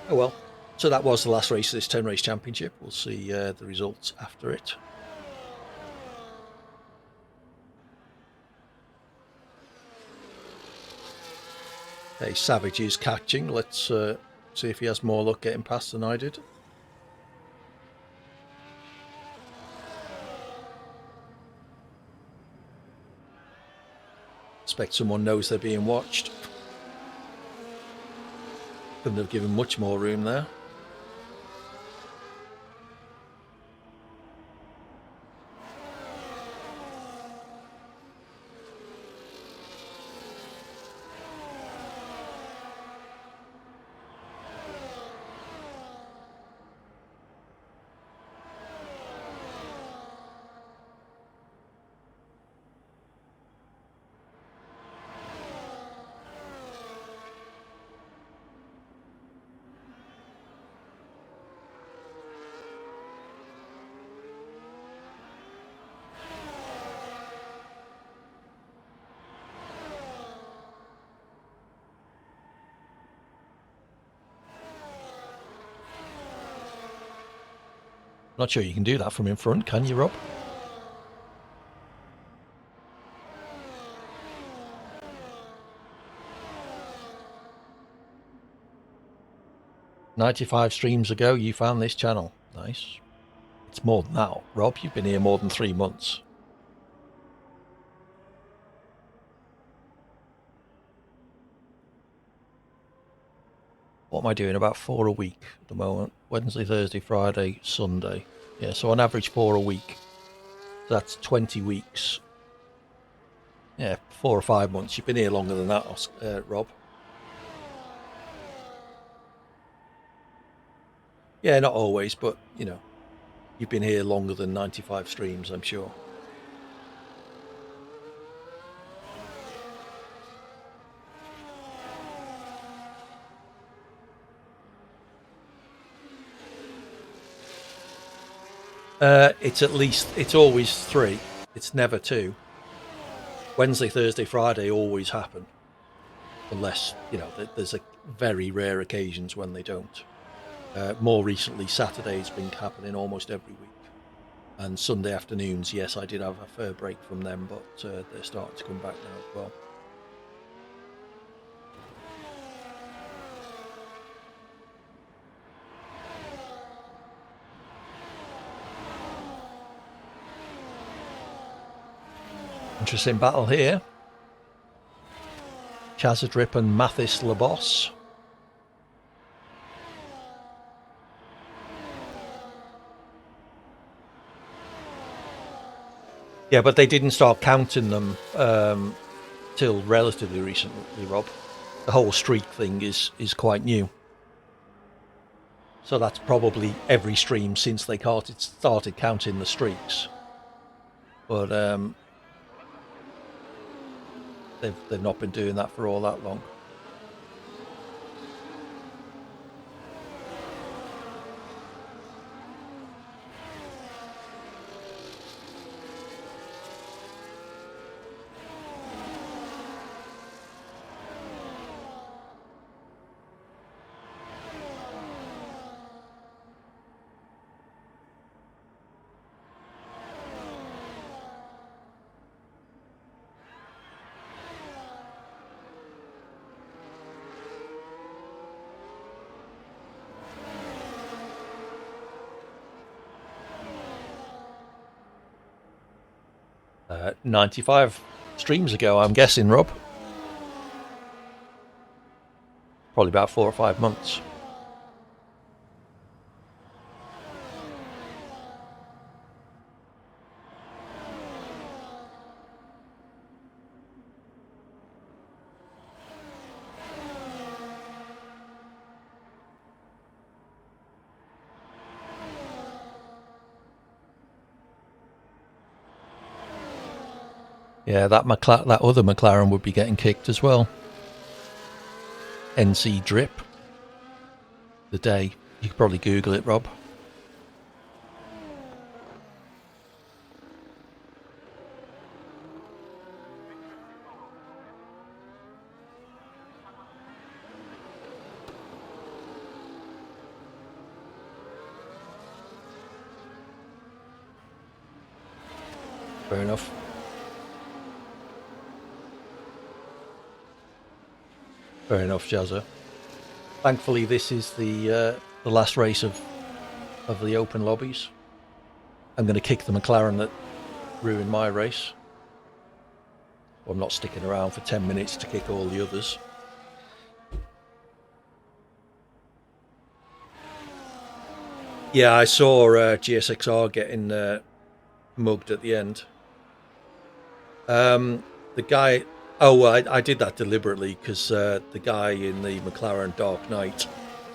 Oh well. So that was the last race of this 10 race championship. We'll see the results after it. Hey, Savage is catching. Let's see if he has more luck getting past than I did. Expect someone knows they're being watched. Couldn't have given much more room there. Not sure you can do that from in front, can you, Rob? "95 streams ago, you found this channel." Nice. It's more than that, Rob. You've been here more than 3 months. What am I doing? About 4 a week at the moment. Wednesday, Thursday, Friday, Sunday. Yeah, so on average 4 a week. So that's 20 weeks. Yeah, 4 or 5 months. You've been here longer than that, Rob. Yeah, not always, but, you know, you've been here longer than 95 streams, I'm sure. It's always 3. It's never 2. Wednesday, Thursday, Friday always happen. Unless, you know, there's a very rare occasions when they don't. More recently, Saturday's been happening almost every week. And Sunday afternoons, yes, I did have a fair break from them, but they're starting to come back now as well. Interesting battle here. Chazadrip and Mathis Labos. Yeah, but they didn't start counting them till relatively recently, Rob. The whole streak thing is quite new. So that's probably every stream since they started counting the streaks. But they've not been doing that for all that long. Uh, 95 streams ago, I'm guessing, Rob. Probably about 4 or 5 months. Yeah, that other McLaren would be getting kicked as well. NC Drip. The day. You could probably Google it, Rob. Fair enough. Fair enough, Jazza. Thankfully, this is the last race of the open lobbies. I'm going to kick the McLaren that ruined my race. I'm not sticking around for 10 minutes to kick all the others. Yeah, I saw GSXR getting mugged at the end. The guy... Oh, I did that deliberately because the guy in the McLaren Dark Knight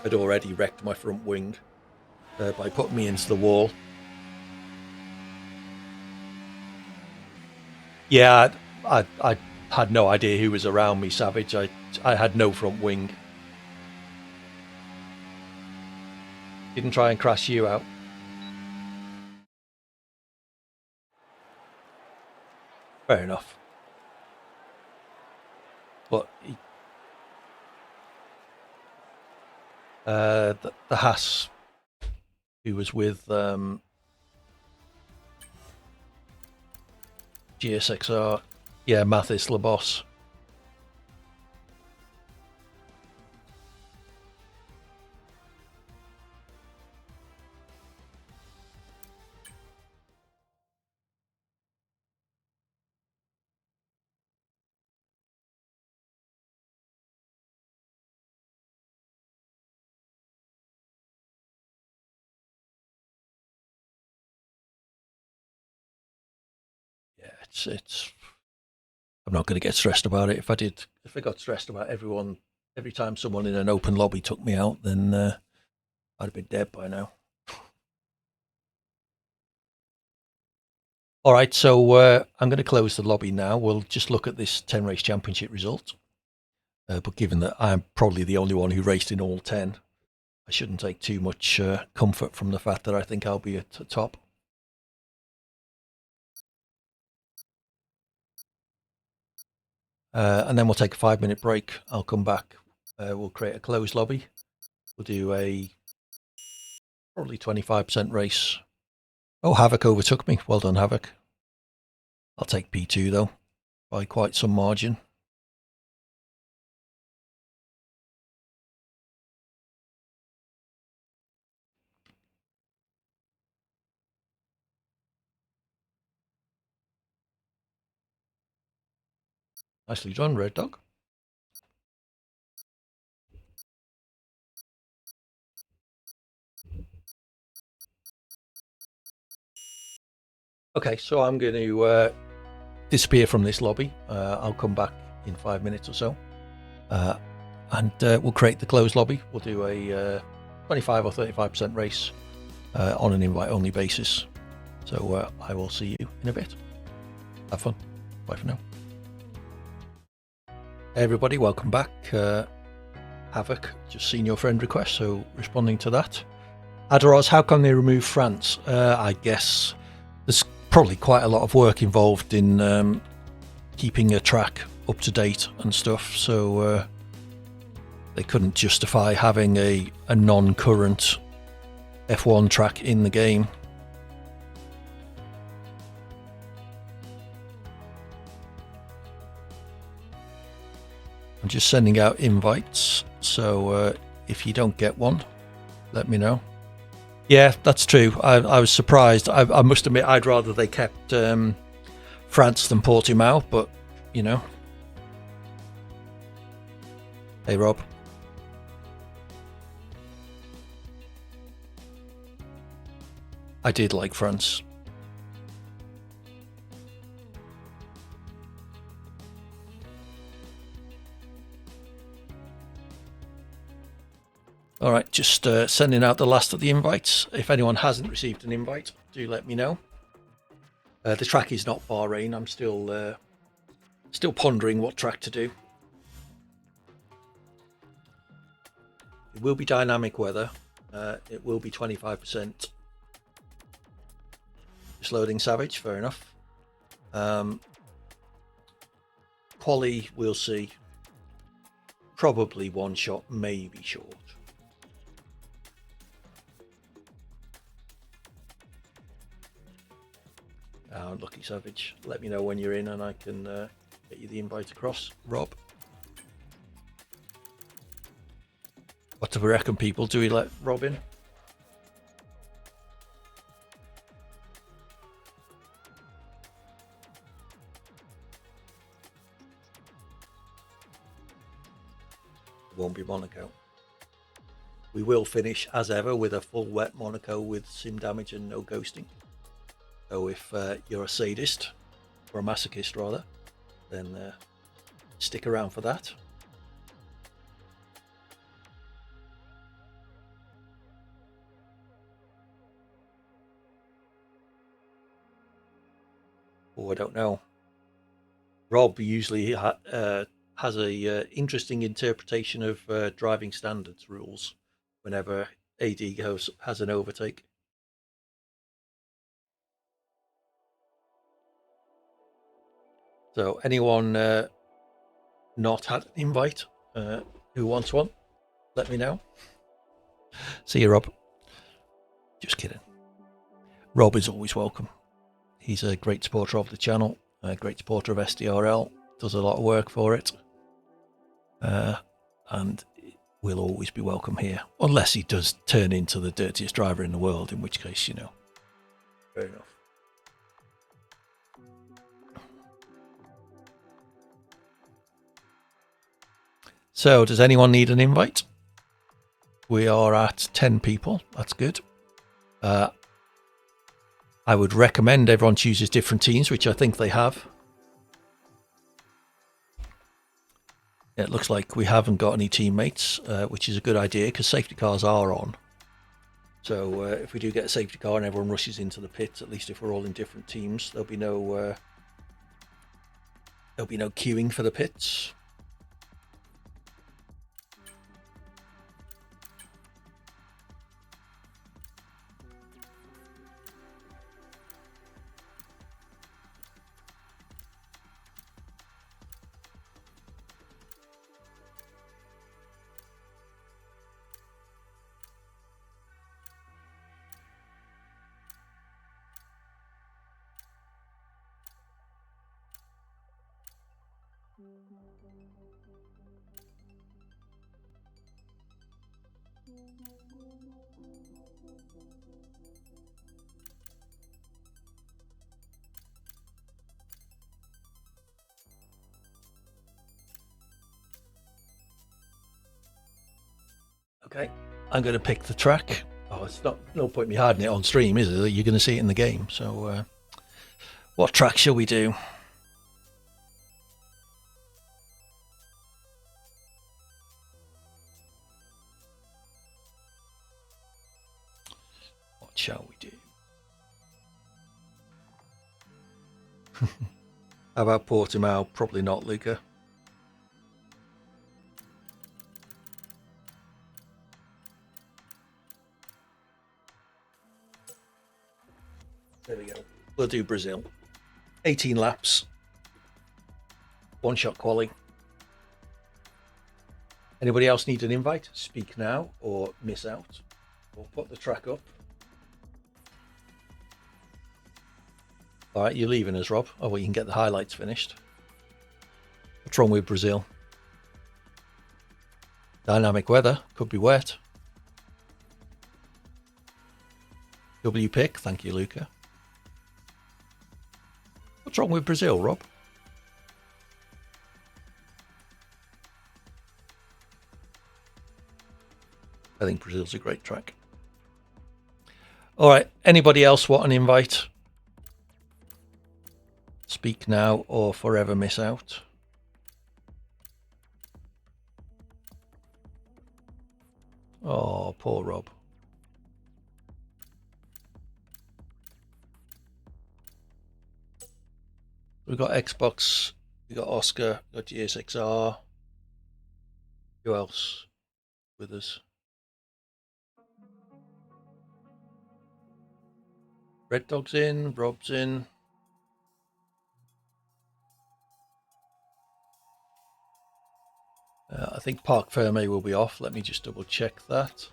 had already wrecked my front wing by putting me into the wall. Yeah, I had no idea who was around me, Savage. I had no front wing. Didn't try and crash you out. Fair enough. But the Haas, who was with GSXR, yeah, Mathis Labos. Yeah, it's. I'm not going to get stressed about it. If I got stressed about every time someone in an open lobby took me out, then I'd have been dead by now. All right, so I'm going to close the lobby now. We'll just look at this 10 race championship result. But given that I'm probably the only one who raced in all 10, I shouldn't take too much comfort from the fact that I think I'll be at the top. And then we'll take a 5-minute break. I'll come back. We'll create a closed lobby. We'll do a Probably 25% race. Oh, Havoc overtook me. Well done, Havoc. I'll take P2 though, by quite some margin. Nicely done, Red Dog. Okay, so I'm going to disappear from this lobby. I'll come back in 5 minutes or so. And we'll create the closed lobby. We'll do a 25 or 35% race on an invite-only basis. So I will see you in a bit. Have fun. Bye for now. Hey everybody, welcome back. Havoc, just seen your friend request, so responding to that. Adoros, how can they remove France? I guess there's probably quite a lot of work involved in keeping a track up to date and stuff, so they couldn't justify having a non-current F1 track in the game. I'm just sending out invites, so if you don't get one, let me know. Yeah, that's true. I was surprised. I must admit, I'd rather they kept France than Portimao, but, you know. Hey, Rob. I did like France. All right, just sending out the last of the invites. If anyone hasn't received an invite, do let me know. The track is not Bahrain. I'm still pondering what track to do. It will be dynamic weather. It will be 25%. Just loading Savage, fair enough. Quali, we'll see. Probably one shot, maybe short. Lucky Savage, let me know when you're in and I can get you the invite across. Rob, what do we reckon, people? Do we let Rob in? It won't be Monaco. We will finish as ever with a full wet Monaco with sim damage and no ghosting. So if you're a sadist, or a masochist rather, then stick around for that. Oh, I don't know. Rob usually has a interesting interpretation of driving standards rules whenever AD has an overtake. So anyone not had an invite who wants one, let me know. See you, Rob. Just kidding. Rob is always welcome. He's a great supporter of the channel, a great supporter of SDRL, does a lot of work for it, and will always be welcome here, unless he does turn into the dirtiest driver in the world, in which case, you know, fair enough. So, does anyone need an invite? We are at 10 people. That's good. I would recommend everyone chooses different teams, which I think they have. It looks like we haven't got any teammates, which is a good idea because safety cars are on. So if we do get a safety car and everyone rushes into the pits, at least if we're all in different teams, there'll be no queuing for the pits. Okay, I'm going to pick the track. Oh, it's not no point me hiding it on stream, is it? You're going to see it in the game. So, what track shall we do? What shall we do? How about Portimao? Probably not, Luca. There we go. We'll do Brazil. 18 laps. One shot quali. Anybody else need an invite? Speak now or miss out. We'll put the track up. All right, you're leaving us, Rob. Oh, well, you can get the highlights finished. What's wrong with Brazil? Dynamic weather. Could be wet. W pick. Thank you, Luca. What's wrong with Brazil, Rob? I think Brazil's a great track. All right, anybody else want an invite? Speak now or forever miss out. Oh, poor Rob. We've got Xbox, we've got Oscar, we've got GSXR. Who else with us? Red Dog's in, Rob's in. I think Parc Ferme will be off. Let me just double check that.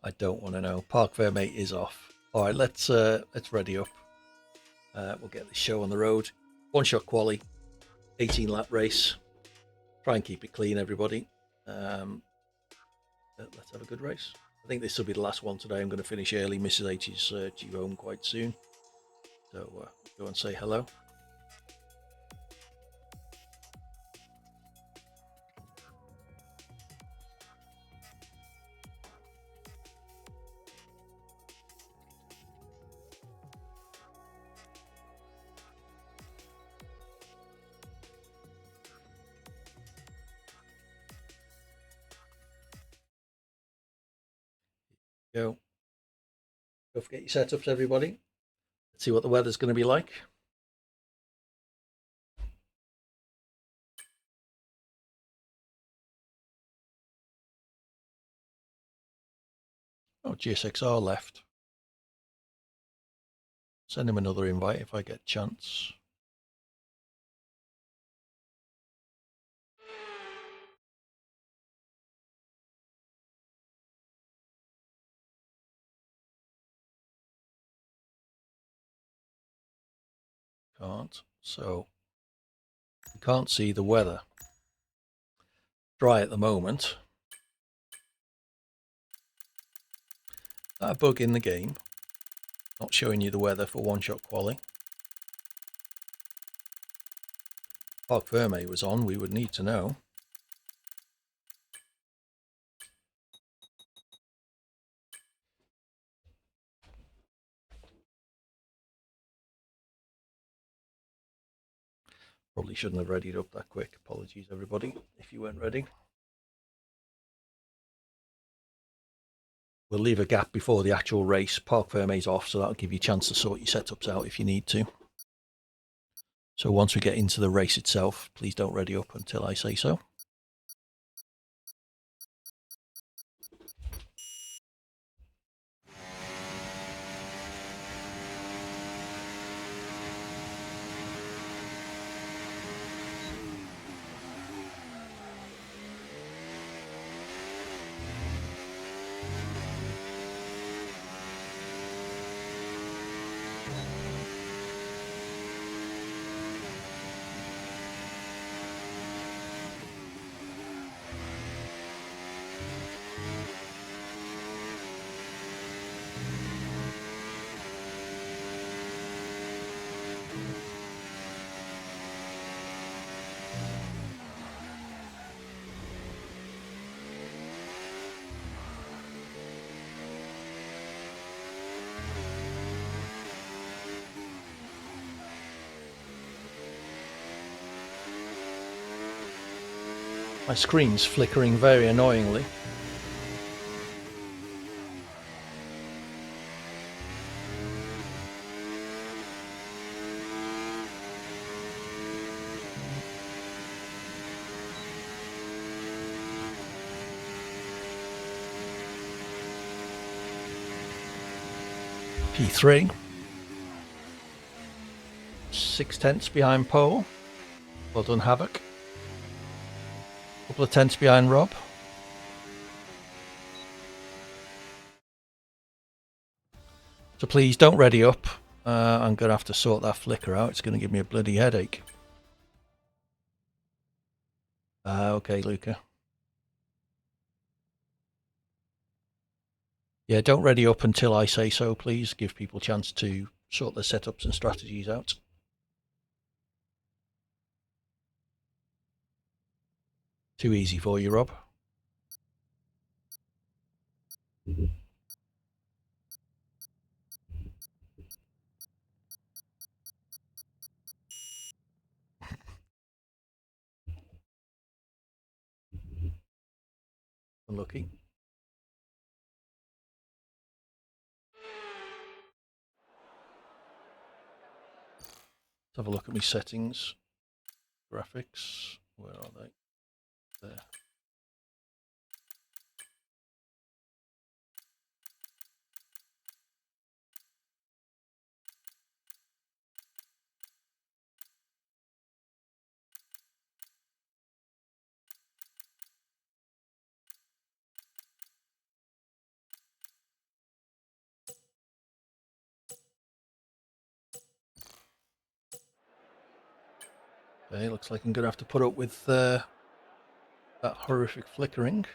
I don't want to know. Parc Ferme is off. All right, let's ready up. We'll get the show on the road. One shot quali, 18 lap race. Try and keep it clean, everybody. Let's have a good race. I think this will be the last one today. I'm going to finish early. Mrs. H is due home quite soon. So go and say hello. Go. Don't forget your setups, everybody. Let's see what the weather's going to be like. Oh, GSXR left. Send him another invite if I get a chance. Can't. So you can't see the weather. Dry at the moment. That bug in the game. Not showing you the weather for one shot quali. Parc Ferme was on, we would need to know. Probably shouldn't have readied up that quick. Apologies, everybody, if you weren't ready. We'll leave a gap before the actual race. Parc Ferme's off, so that'll give you a chance to sort your setups out if you need to. So once we get into the race itself, please don't ready up until I say so. My screen's flickering very annoyingly. P3. 6/10 behind pole. Well done, Havoc. Couple of tenths behind Rob. So please don't ready up. I'm going to have to sort that flicker out. It's going to give me a bloody headache. Okay, Luca. Yeah, don't ready up until I say so, please. Give people a chance to sort their setups and strategies out. Too easy for you, Rob. Unlucky. Let's have a look at my settings. Graphics. Where are they? There. Okay, looks like I'm going to have to put up with that horrific flickering.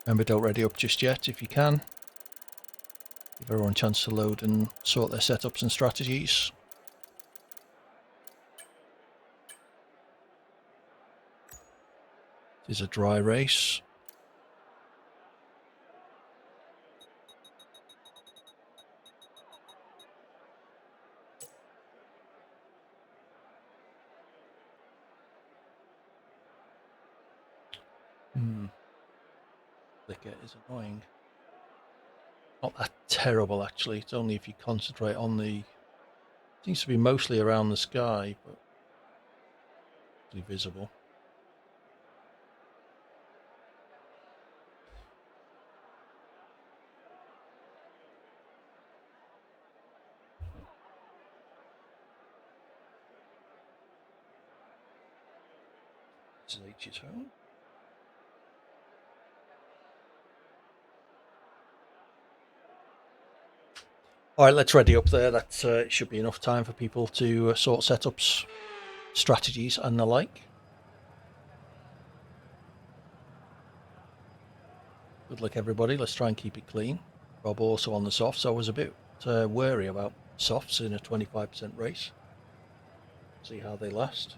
Remember, don't ready up just yet if you can. Give everyone a chance to load and sort their setups and strategies. It is a dry race. Flicker is annoying. Not that terrible actually, it's only if you concentrate on the... Seems to be mostly around the sky, but really visible. This is H's home. Alright, let's ready up there. That should be enough time for people to sort setups, strategies and the like. Good luck everybody, let's try and keep it clean. Rob also on the softs. I was a bit wary about softs in a 25% race. See how they last.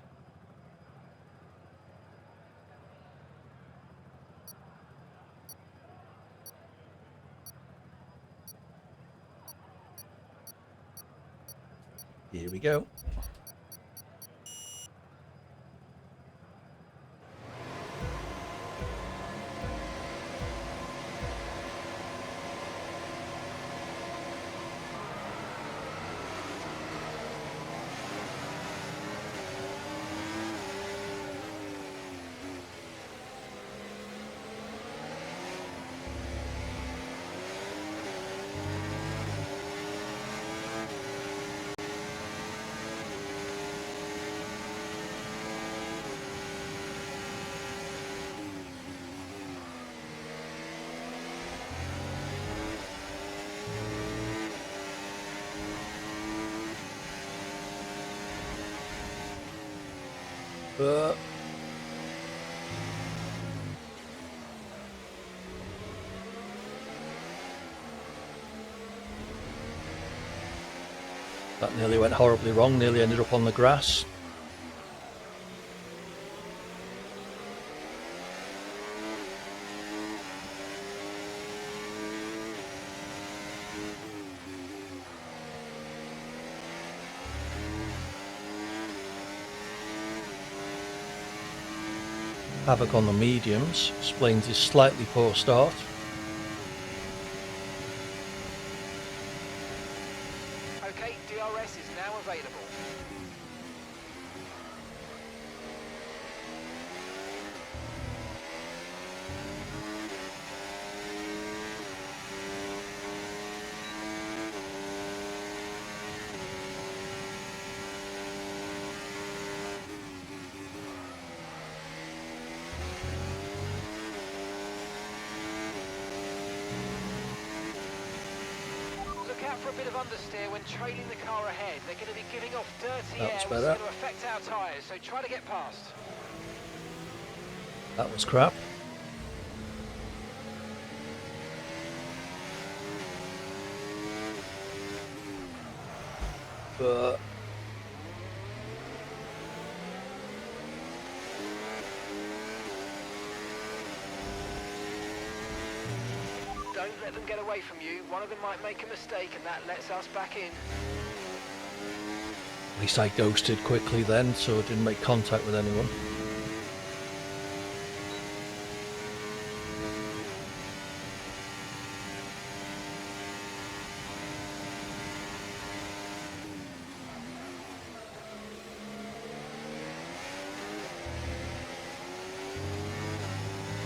Here we go. That nearly went horribly wrong, nearly ended up on the grass. Havoc on the mediums explains his slightly poor start. Okay, DRS is now available. Look out for a bit of understeer when trailing the car ahead. They're going to be giving off dirty air, That's which is better. going to affect our tyres, so try to get past. That was crap. But Don't let them get away from you. One of them might make a mistake and that lets us back in. at least I ghosted quickly then, so I didn't make contact with anyone.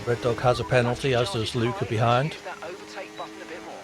Red Dog has a penalty, as does Luca behind. Use that overtake button a bit more.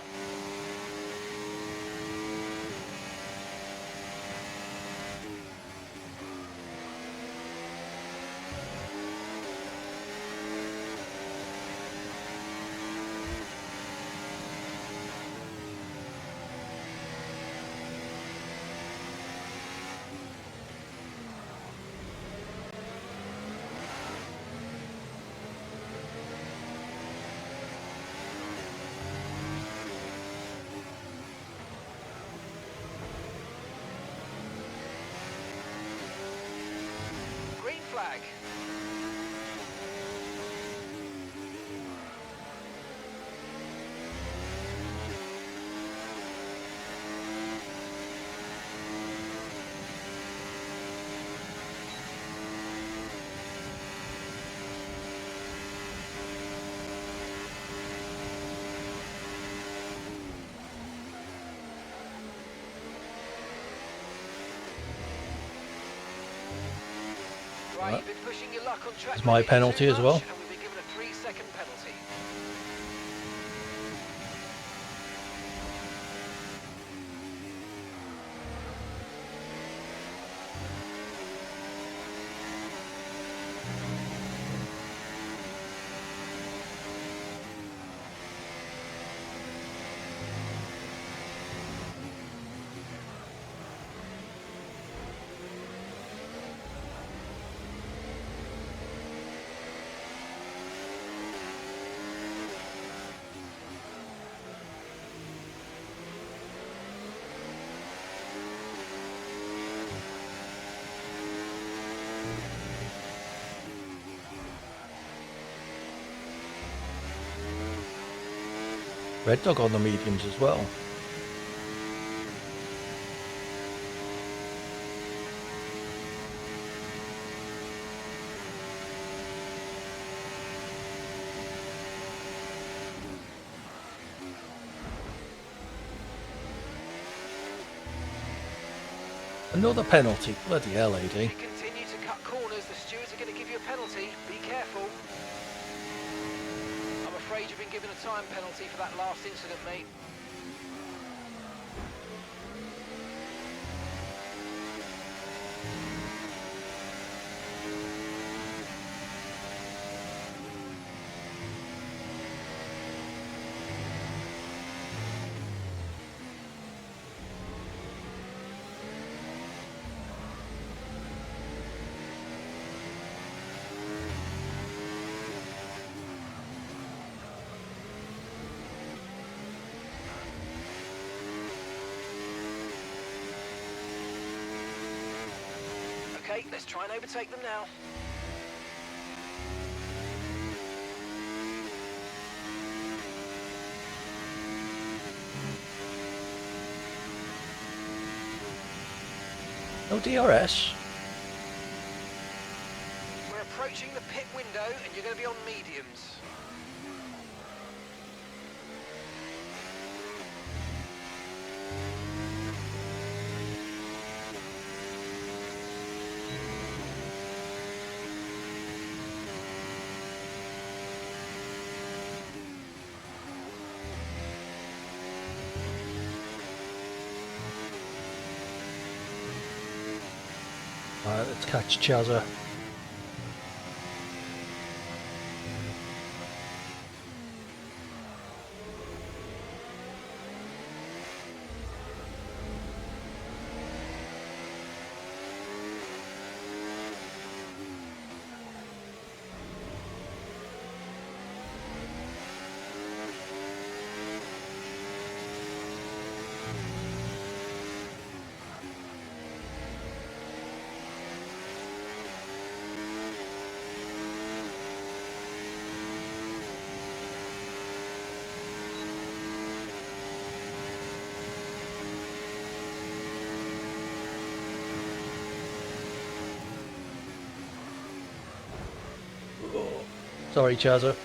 Green flag. Right, you've been pushing your luck on track. It's my penalty as well. And we'll be given a 3-second penalty. Red Dog on the mediums as well. Another penalty. Bloody hell, AD. If you continue to cut corners, the stewards are going to give you a penalty. Be careful. I'm afraid you've been given a time penalty for that last incident, mate. Okay, let's try and overtake them now. No DRS. We're approaching approaching the pit window and you're going to be on mediums. Alright, let's catch Chazza. Sorry, Chazza.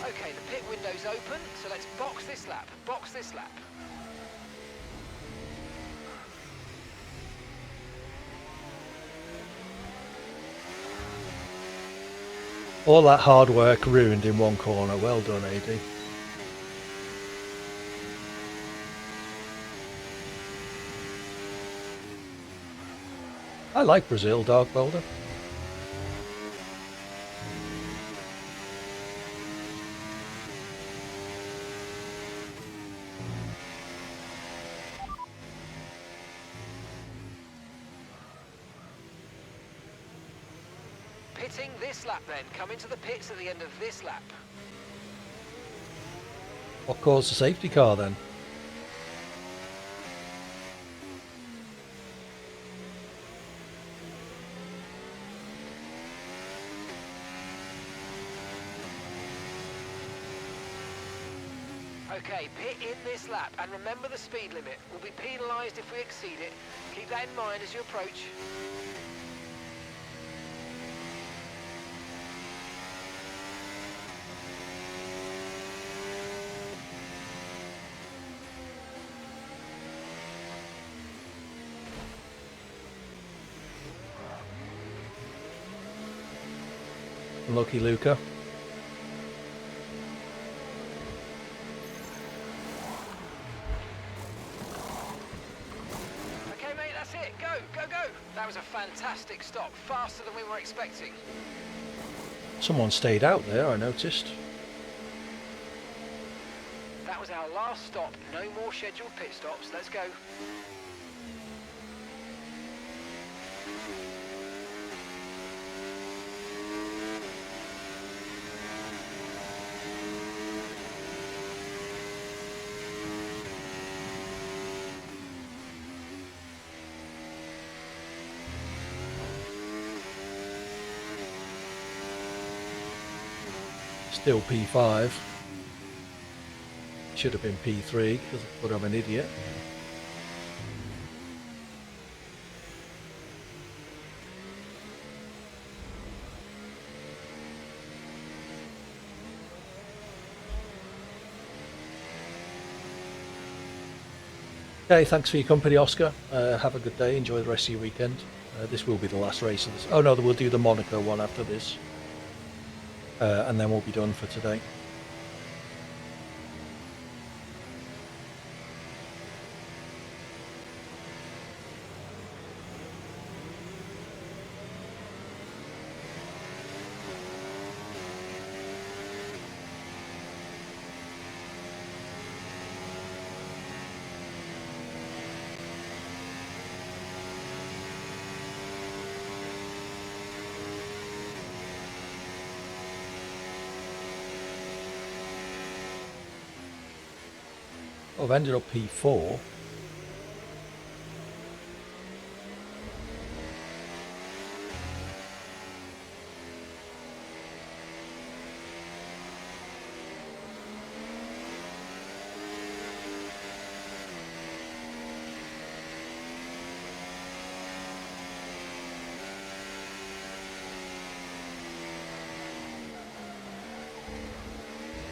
Okay, the pit window's open, so let's box this lap. Box this lap. All that hard work ruined in one corner. Well done, AD. I like Brazil, Dark Boulder. Pitting this lap then. Come into the pits at the end of this lap. What caused the safety car then? Okay, pit in this lap, and remember the speed limit. We'll be penalised if we exceed it. Keep that in mind as you approach. Lucky Luca. Okay, mate, that's it. Go, go, go. That was a fantastic stop. Faster than we were expecting. Someone stayed out there, I noticed. That was our last stop. No more scheduled pit stops. Let's go. Still P5. Should have been P3 because I'm an idiot. Okay, thanks for your company, Oscar. Have a good day. Enjoy the rest of your weekend. This will be the last race of this. Oh no, we'll do the Monaco one after this, and then we'll be done for today. Oh, I've ended up P4.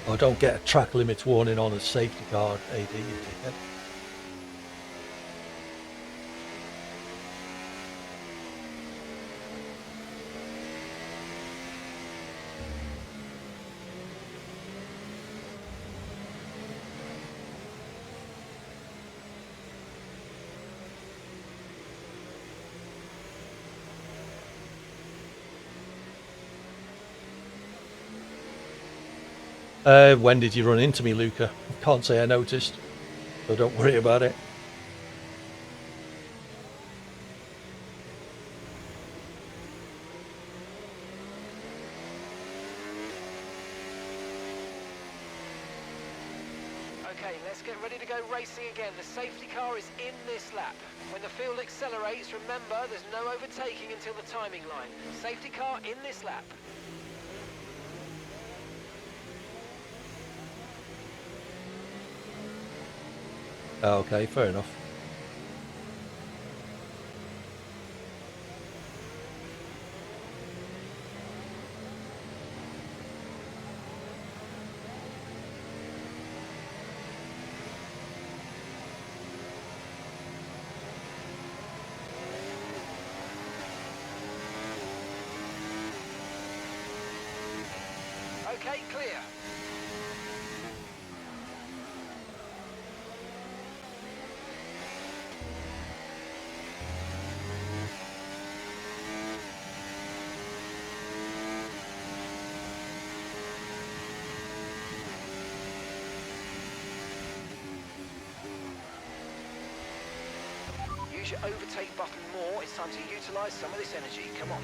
Oh, don't get a track limits warning on a safety car, AD, you dickhead. When did you run into me, Luca? Can't say I noticed, so don't worry about it. Okay, let's get ready to go racing again. The safety car is in this lap. When the field accelerates, remember there's no overtaking until the timing line. Safety car in this lap. Okay, fair enough. Okay, clear. Use your overtake button more. It's time to utilize some of this energy. Come on.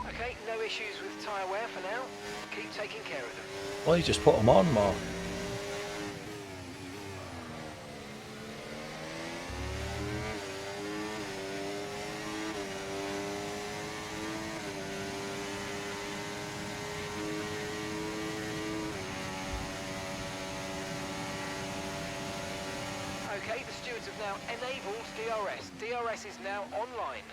Okay, no issues with tyre wear for now. Keep taking care of them. Well, you just put them on, Mark. Okay, the stewards have now enabled DRS. DRS is now online.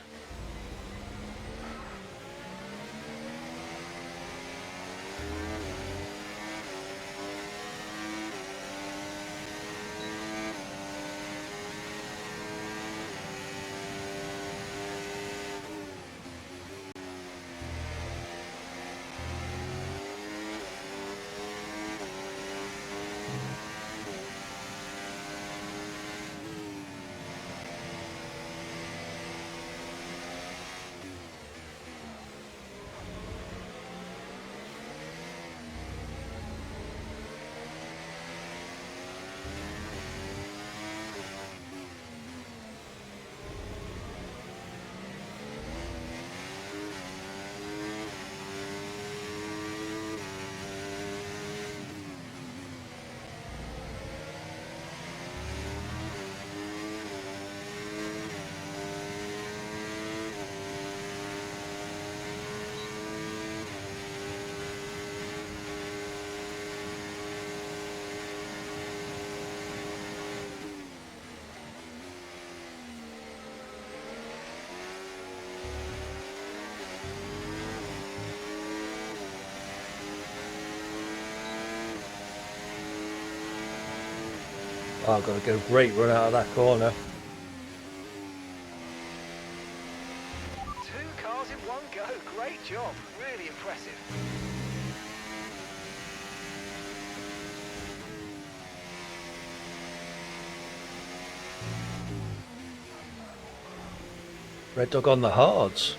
Oh, I've got to get a great run out of that corner. 2 cars in one go. Great job. Really impressive. Red Dog on the hards.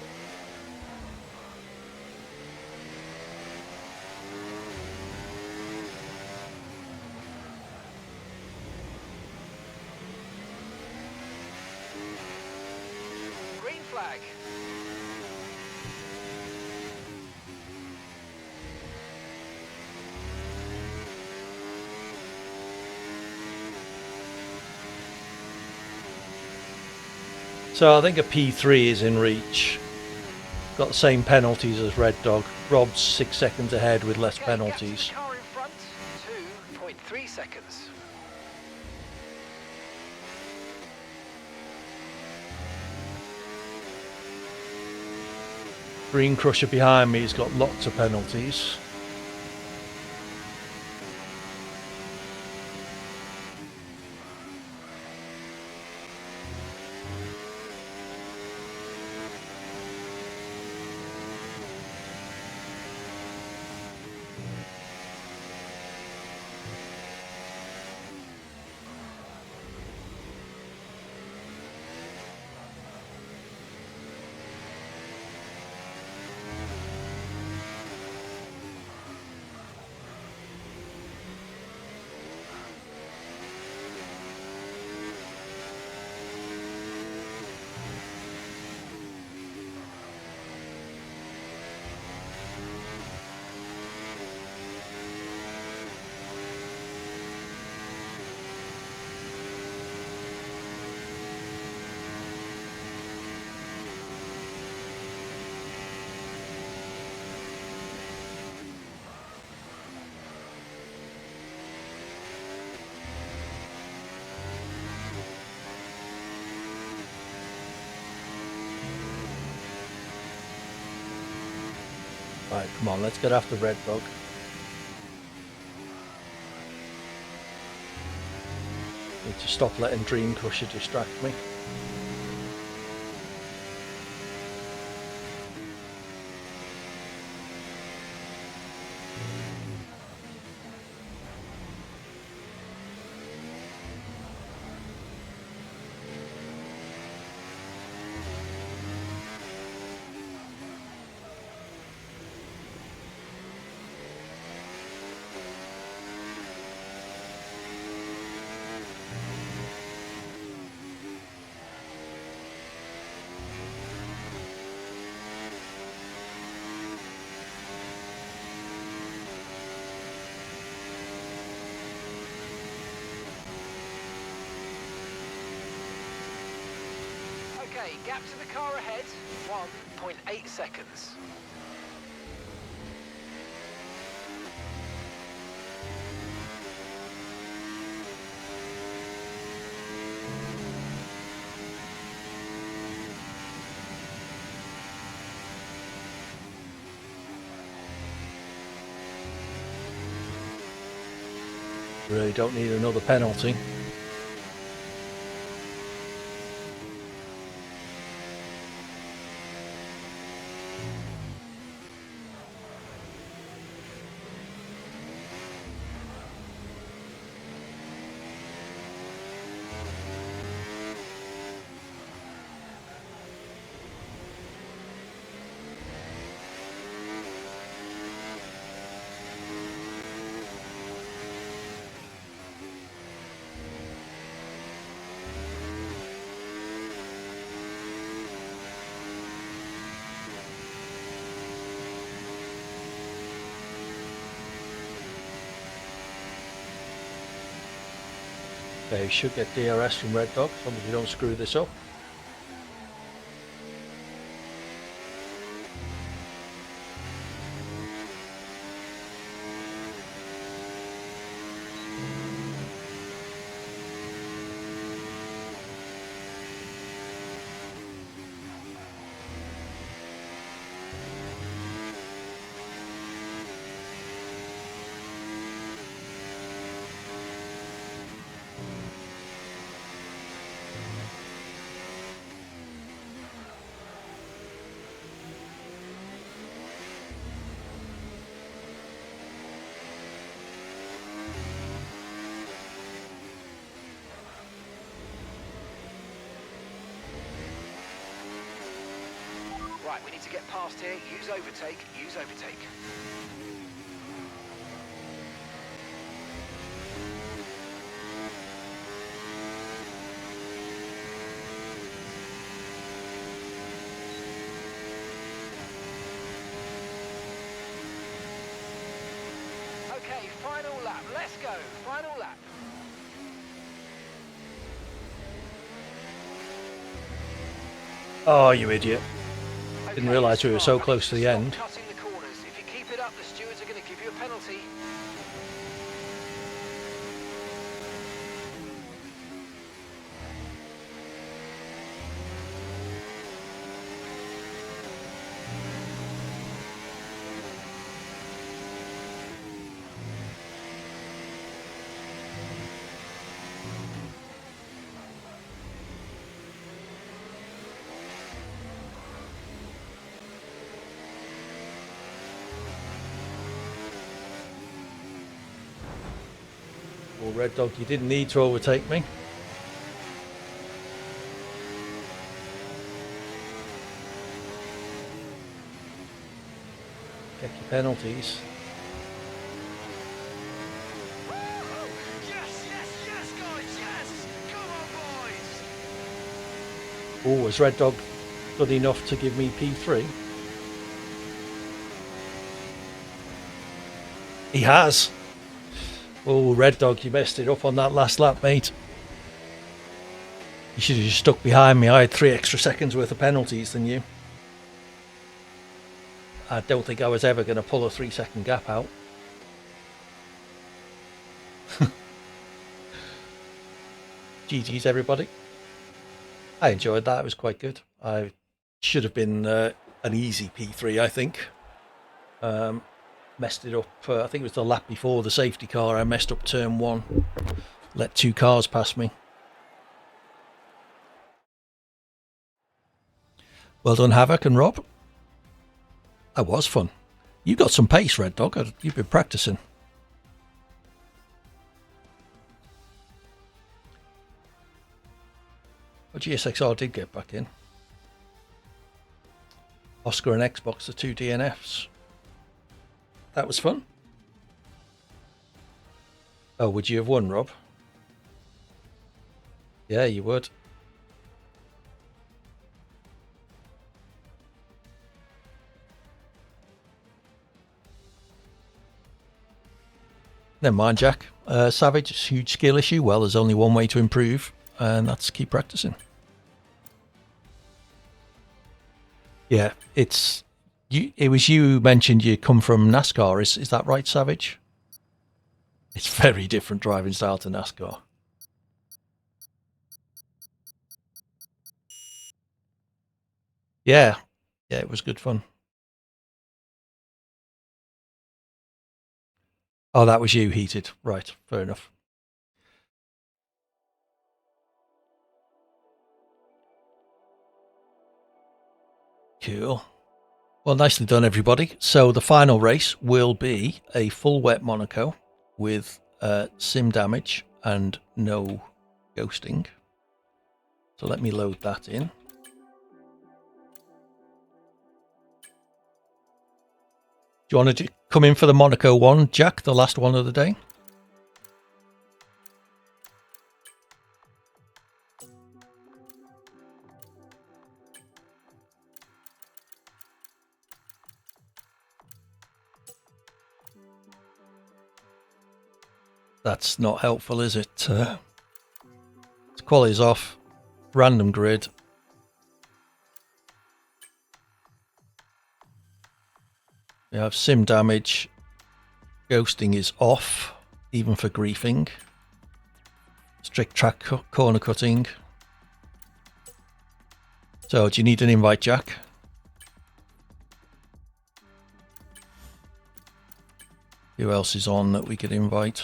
Green flag. So I think a P3 is in reach. Got the same penalties as Red Dog. Rob's 6 seconds ahead with less penalties. Car in front, 2.3 seconds. Green Crusher behind me has got lots of penalties. Right, come on, let's get after Red Dog. Need to stop letting Dream Crusher distract me. Okay, gap to the car ahead, 1.8 seconds. Really don't need another penalty. They should get DRS from Red Dog as long as we don't screw this up. Right, we need to get past here. Use overtake, use overtake. Okay, final lap. Let's go. Final lap. Oh, you idiot. Didn't Okay, realise we were so smart. close to the Stop end. cutting the corners. If you keep it up, the stewards are going to give you a penalty. Well, Red Dog, you didn't need to overtake me. Get your penalties. Yes, yes, yes, guys, yes! Come on, boys! Oh, was Red Dog good enough to give me P3? He has. Oh, Red Dog, you messed it up on that last lap, mate. You should have just stuck behind me. I had 3 extra seconds worth of penalties than you. I don't think I was ever going to pull a 3-second gap out. GG's, everybody. I enjoyed that. It was quite good. I should have been an easy P3, I think. Messed it up. I think it was the lap before the safety car. I messed up turn 1. Let 2 cars pass me. Well done, Havoc and Rob. That was fun. You got some pace, Red Dog. You've been practicing. Well, GSXR did get back in. Oscar and Xbox, the 2 DNFs. That was fun. Oh, would you have won, Rob? Yeah, you would. Never mind, Jack. Savage, huge skill issue. Well, there's only one way to improve, and that's keep practicing. Yeah, it's you. It was you who mentioned you come from NASCAR. Is that right, Savage? It's very different driving style to NASCAR. Yeah, yeah, it was good fun. Oh, that was you, Heated. Right, fair enough. Cool. Well, nicely done, everybody. So the final race will be a full wet Monaco with sim damage and no ghosting. So let me load that in. Do you want to come in for the Monaco one, Jack, the last one of the day? That's not helpful, is it? Quality's off. Random grid. We have sim damage. Ghosting is off, even for griefing. Strict track corner cutting. So, do you need an invite, Jack? Who else is on that we could invite?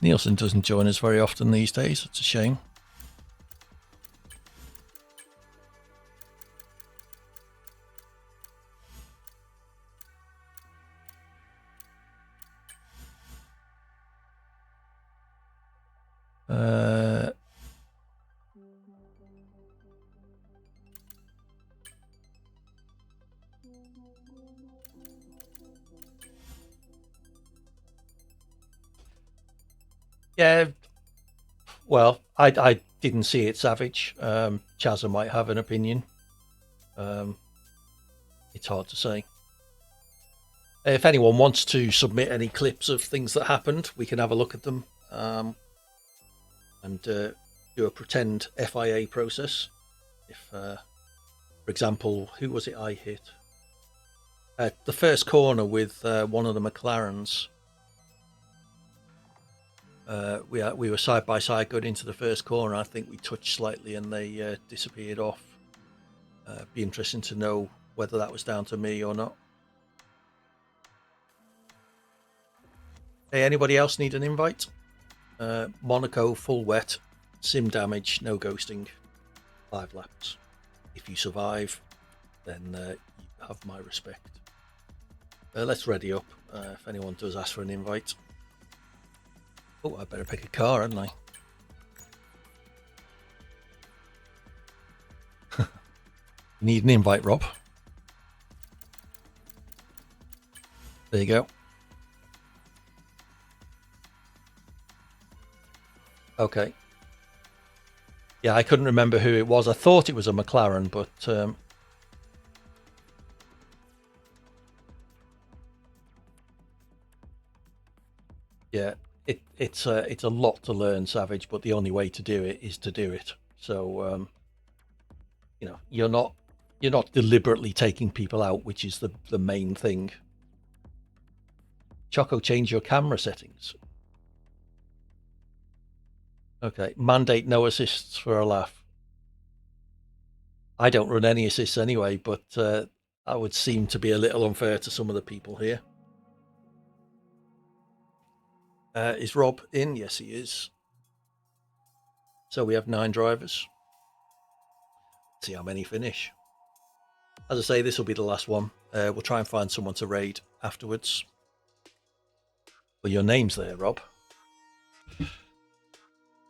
Nielsen doesn't join us very often these days. It's a shame. Yeah, well, I didn't see it, Savage. Chazza might have an opinion. Um, it's hard to say. If anyone wants to submit any clips of things that happened, we can have a look at them and do a pretend FIA process. If, for example, who was it I hit? The first corner with one of the McLarens. We were side by side going into the first corner. I think we touched slightly and they disappeared off. Be interesting to know whether that was down to me or not. Hey, anybody else need an invite? Monaco, full wet, sim damage, no ghosting, 5 laps. If you survive, then you have my respect. Let's ready up if anyone does ask for an invite. Oh, I better pick a car, hadn't I? Need an invite, Rob. There you go. Okay. Yeah, I couldn't remember who it was. I thought it was a McLaren, but yeah, it's a lot to learn, Savage. But the only way to do it is to do it. So you know, you're not deliberately taking people out, which is the main thing. Choco, change your camera settings. Okay, mandate no assists for a laugh. I don't run any assists anyway, but that would seem to be a little unfair to some of the people here. Is Rob in? Yes, he is. So we have 9 drivers. Let's see how many finish. As I say, this will be the last one. We'll try and find someone to raid afterwards. Well, your name's there, Rob.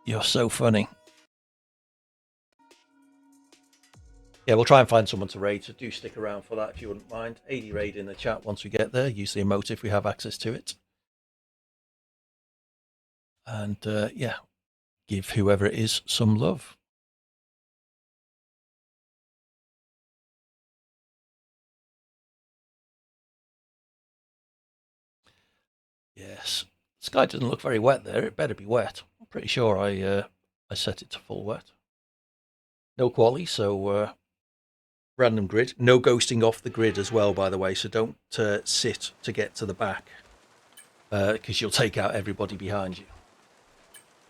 You're so funny. Yeah, we'll try and find someone to raid, so do stick around for that if you wouldn't mind. 80 raid in the chat once we get there. Use the emote if we have access to it. And yeah, give whoever it is some love. Yes. Sky doesn't look very wet there. It better be wet. I'm pretty sure I set it to full wet. No quali, so random grid. No ghosting off the grid as well, by the way. So don't sit to get to the back because you'll take out everybody behind you.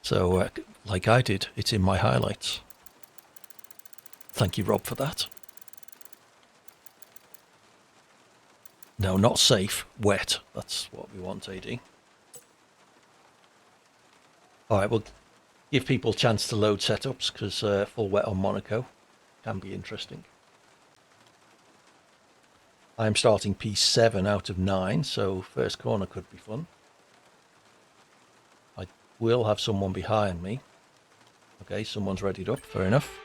So like I did, it's in my highlights. Thank you, Rob, for that. No, not safe. Wet. That's what we want, AD. All right, we'll give people a chance to load setups because full wet on Monaco can be interesting. I'm starting P7 out of 9, so first corner could be fun. I will have someone behind me. Okay, someone's readied up. Fair enough.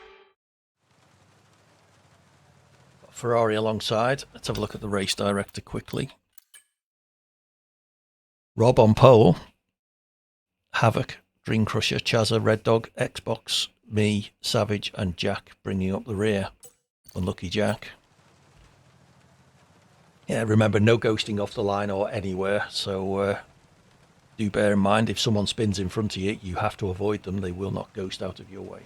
Got Ferrari alongside. Let's have a look at the race director quickly. Rob on pole. Havoc, Dream Crusher, Chazza, Red Dog, Xbox, me, Savage, and Jack bringing up the rear. Unlucky Jack. Yeah, remember, no ghosting off the line or anywhere, so do bear in mind if someone spins in front of you, you have to avoid them. They will not ghost out of your way.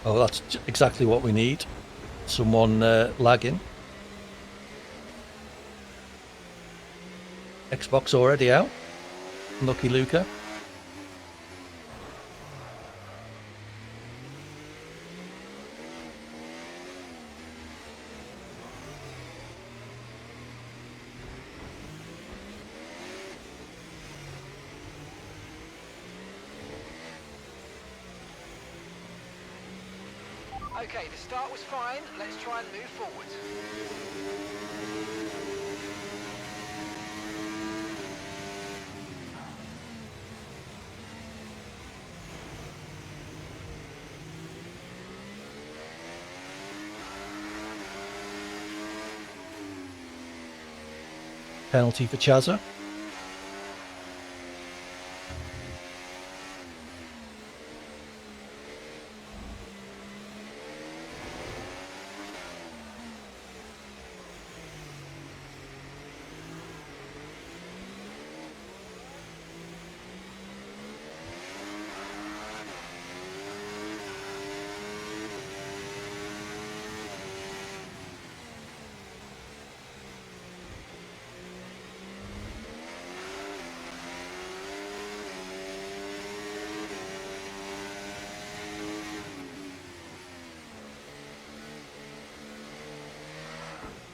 Oh, that's exactly what we need. Someone lagging. Xbox already out. Lucky Luca. Okay, the start was fine. Let's try and move forward. Penalty for Chazza.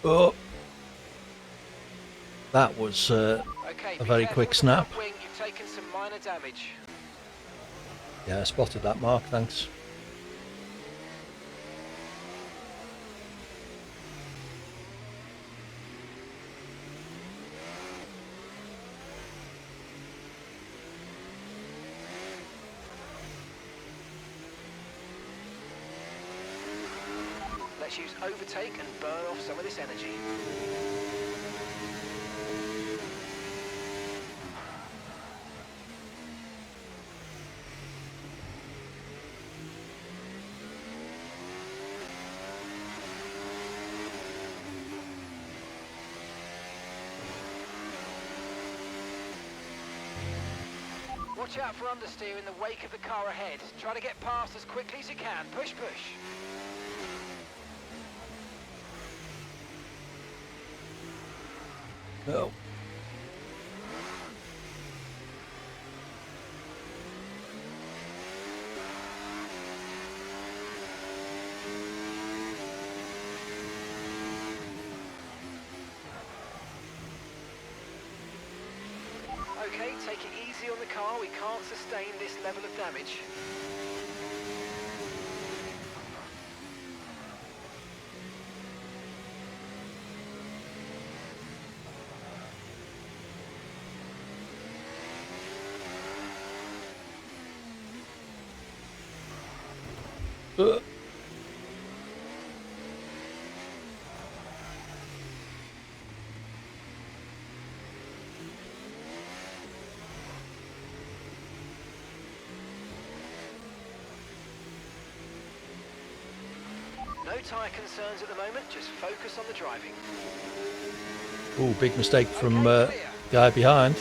Oh, that was Okay, a be very careful quick with the snap. front wing. You've taken some minor damage. Yeah, I spotted that, Mark, thanks. Let's use overtake and burn off some of this energy. Watch out for understeer in the wake of the car ahead. Try to get past as quickly as you can. Push, push. Oh. Okay, take it easy on the car. We can't sustain this level of damage. Uh. No tyre concerns at the moment. Just focus on the driving. Oh, big mistake from Okay, clear. guy behind.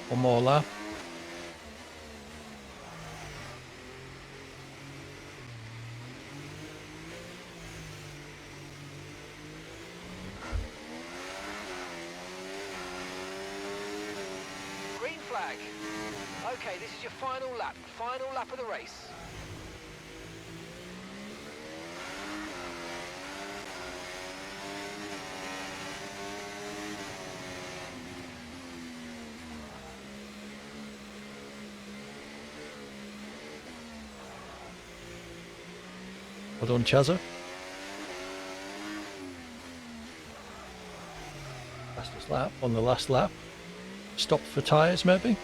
One more lap. Green flag. Okay, this is your final lap of the race. Well done, Chazza. Fastest lap on the last lap. Stopped for tyres, maybe?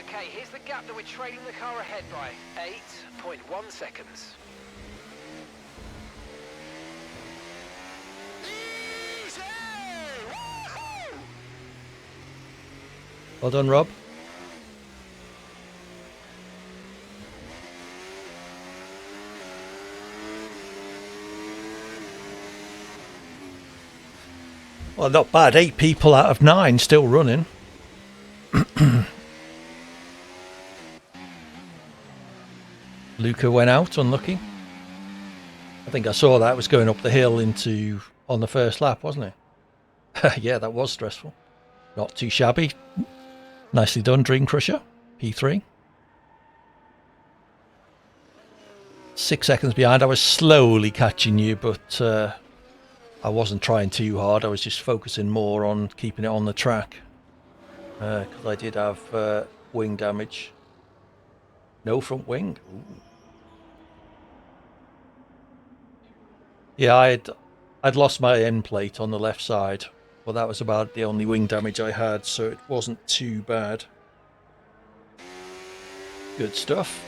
Okay, here's the gap that we're trailing the car ahead by. 8.1 seconds. Easy! Woohoo! Well done, Rob. Well, not bad. 8 people out of 9 still running. Luca went out, unlucky. I think I saw that. It was going up the hill on the first lap, wasn't it? Yeah, that was stressful. Not too shabby. Nicely done, Dream Crusher. P3. 6 seconds behind. I was slowly catching you, but I wasn't trying too hard. I was just focusing more on keeping it on the track. Because I did have wing damage. No front wing. Ooh. Yeah, I'd lost my end plate on the left side. Well, that was about the only wing damage I had, so it wasn't too bad. Good stuff.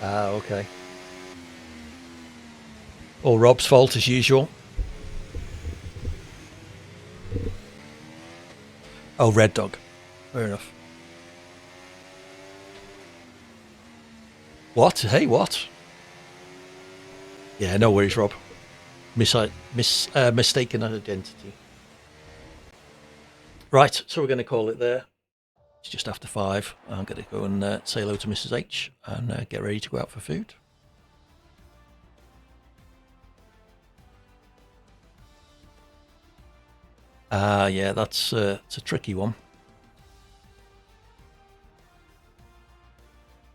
Ah, okay. All Rob's fault as usual. Oh, Red Dog. Fair enough. What? Hey, what? Yeah, no worries, Rob. Mistaken identity. Right, so we're going to call it there. It's just after 5. I'm going to go and say hello to Mrs. H and get ready to go out for food. Yeah, it's a tricky one.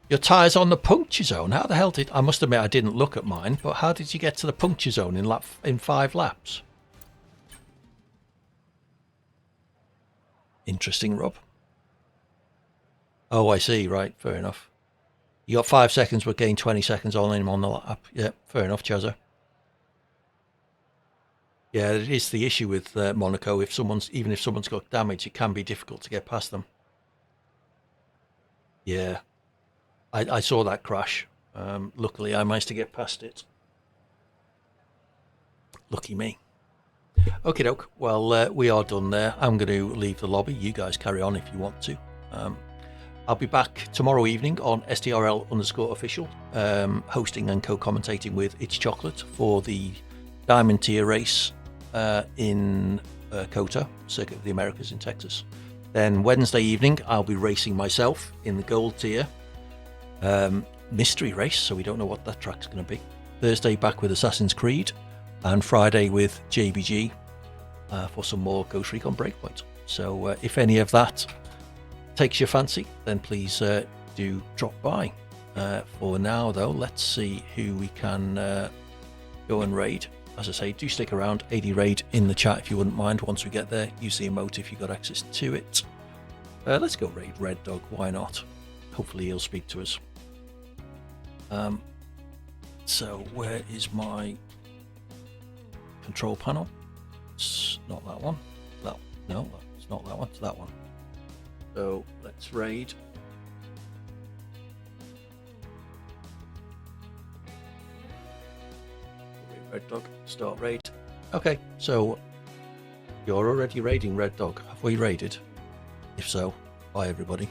Your tyre's on the puncture zone. How the hell I must admit I didn't look at mine, but how did you get to the puncture zone in 5 laps? Interesting, Rob. Oh, I see. Right, fair enough. You got 5 seconds, but gained 20 seconds on him on the lap. Yeah, fair enough, Chazza. Yeah, it is the issue with Monaco. Even if someone's got damage, it can be difficult to get past them. Yeah, I saw that crash. Luckily, I managed to get past it. Lucky me. Okie doke. Well, we are done there. I'm going to leave the lobby. You guys carry on if you want to. I'll be back tomorrow evening on STRL_official, hosting and co-commentating with It's Chocolate for the Diamond Tier race in COTA, Circuit of the Americas in Texas. Then Wednesday evening, I'll be racing myself in the Gold Tier mystery race, so we don't know what that track's going to be. Thursday back with Assassin's Creed, and Friday with JBG for some more Ghost Recon Breakpoint. So if any of that takes your fancy, then please do drop by. For now, though, let's see who we can go and raid. As I say, do stick around. AD raid in the chat if you wouldn't mind. Once we get there, use the emote if you've got access to it. Let's go raid Red Dog. Why not? Hopefully he'll speak to us. So where is my control panel? It's not that one. No, it's not that one. It's that one. So let's raid. Red Dog, start raid. Okay, so you're already raiding Red Dog. Have we raided? If so, bye everybody.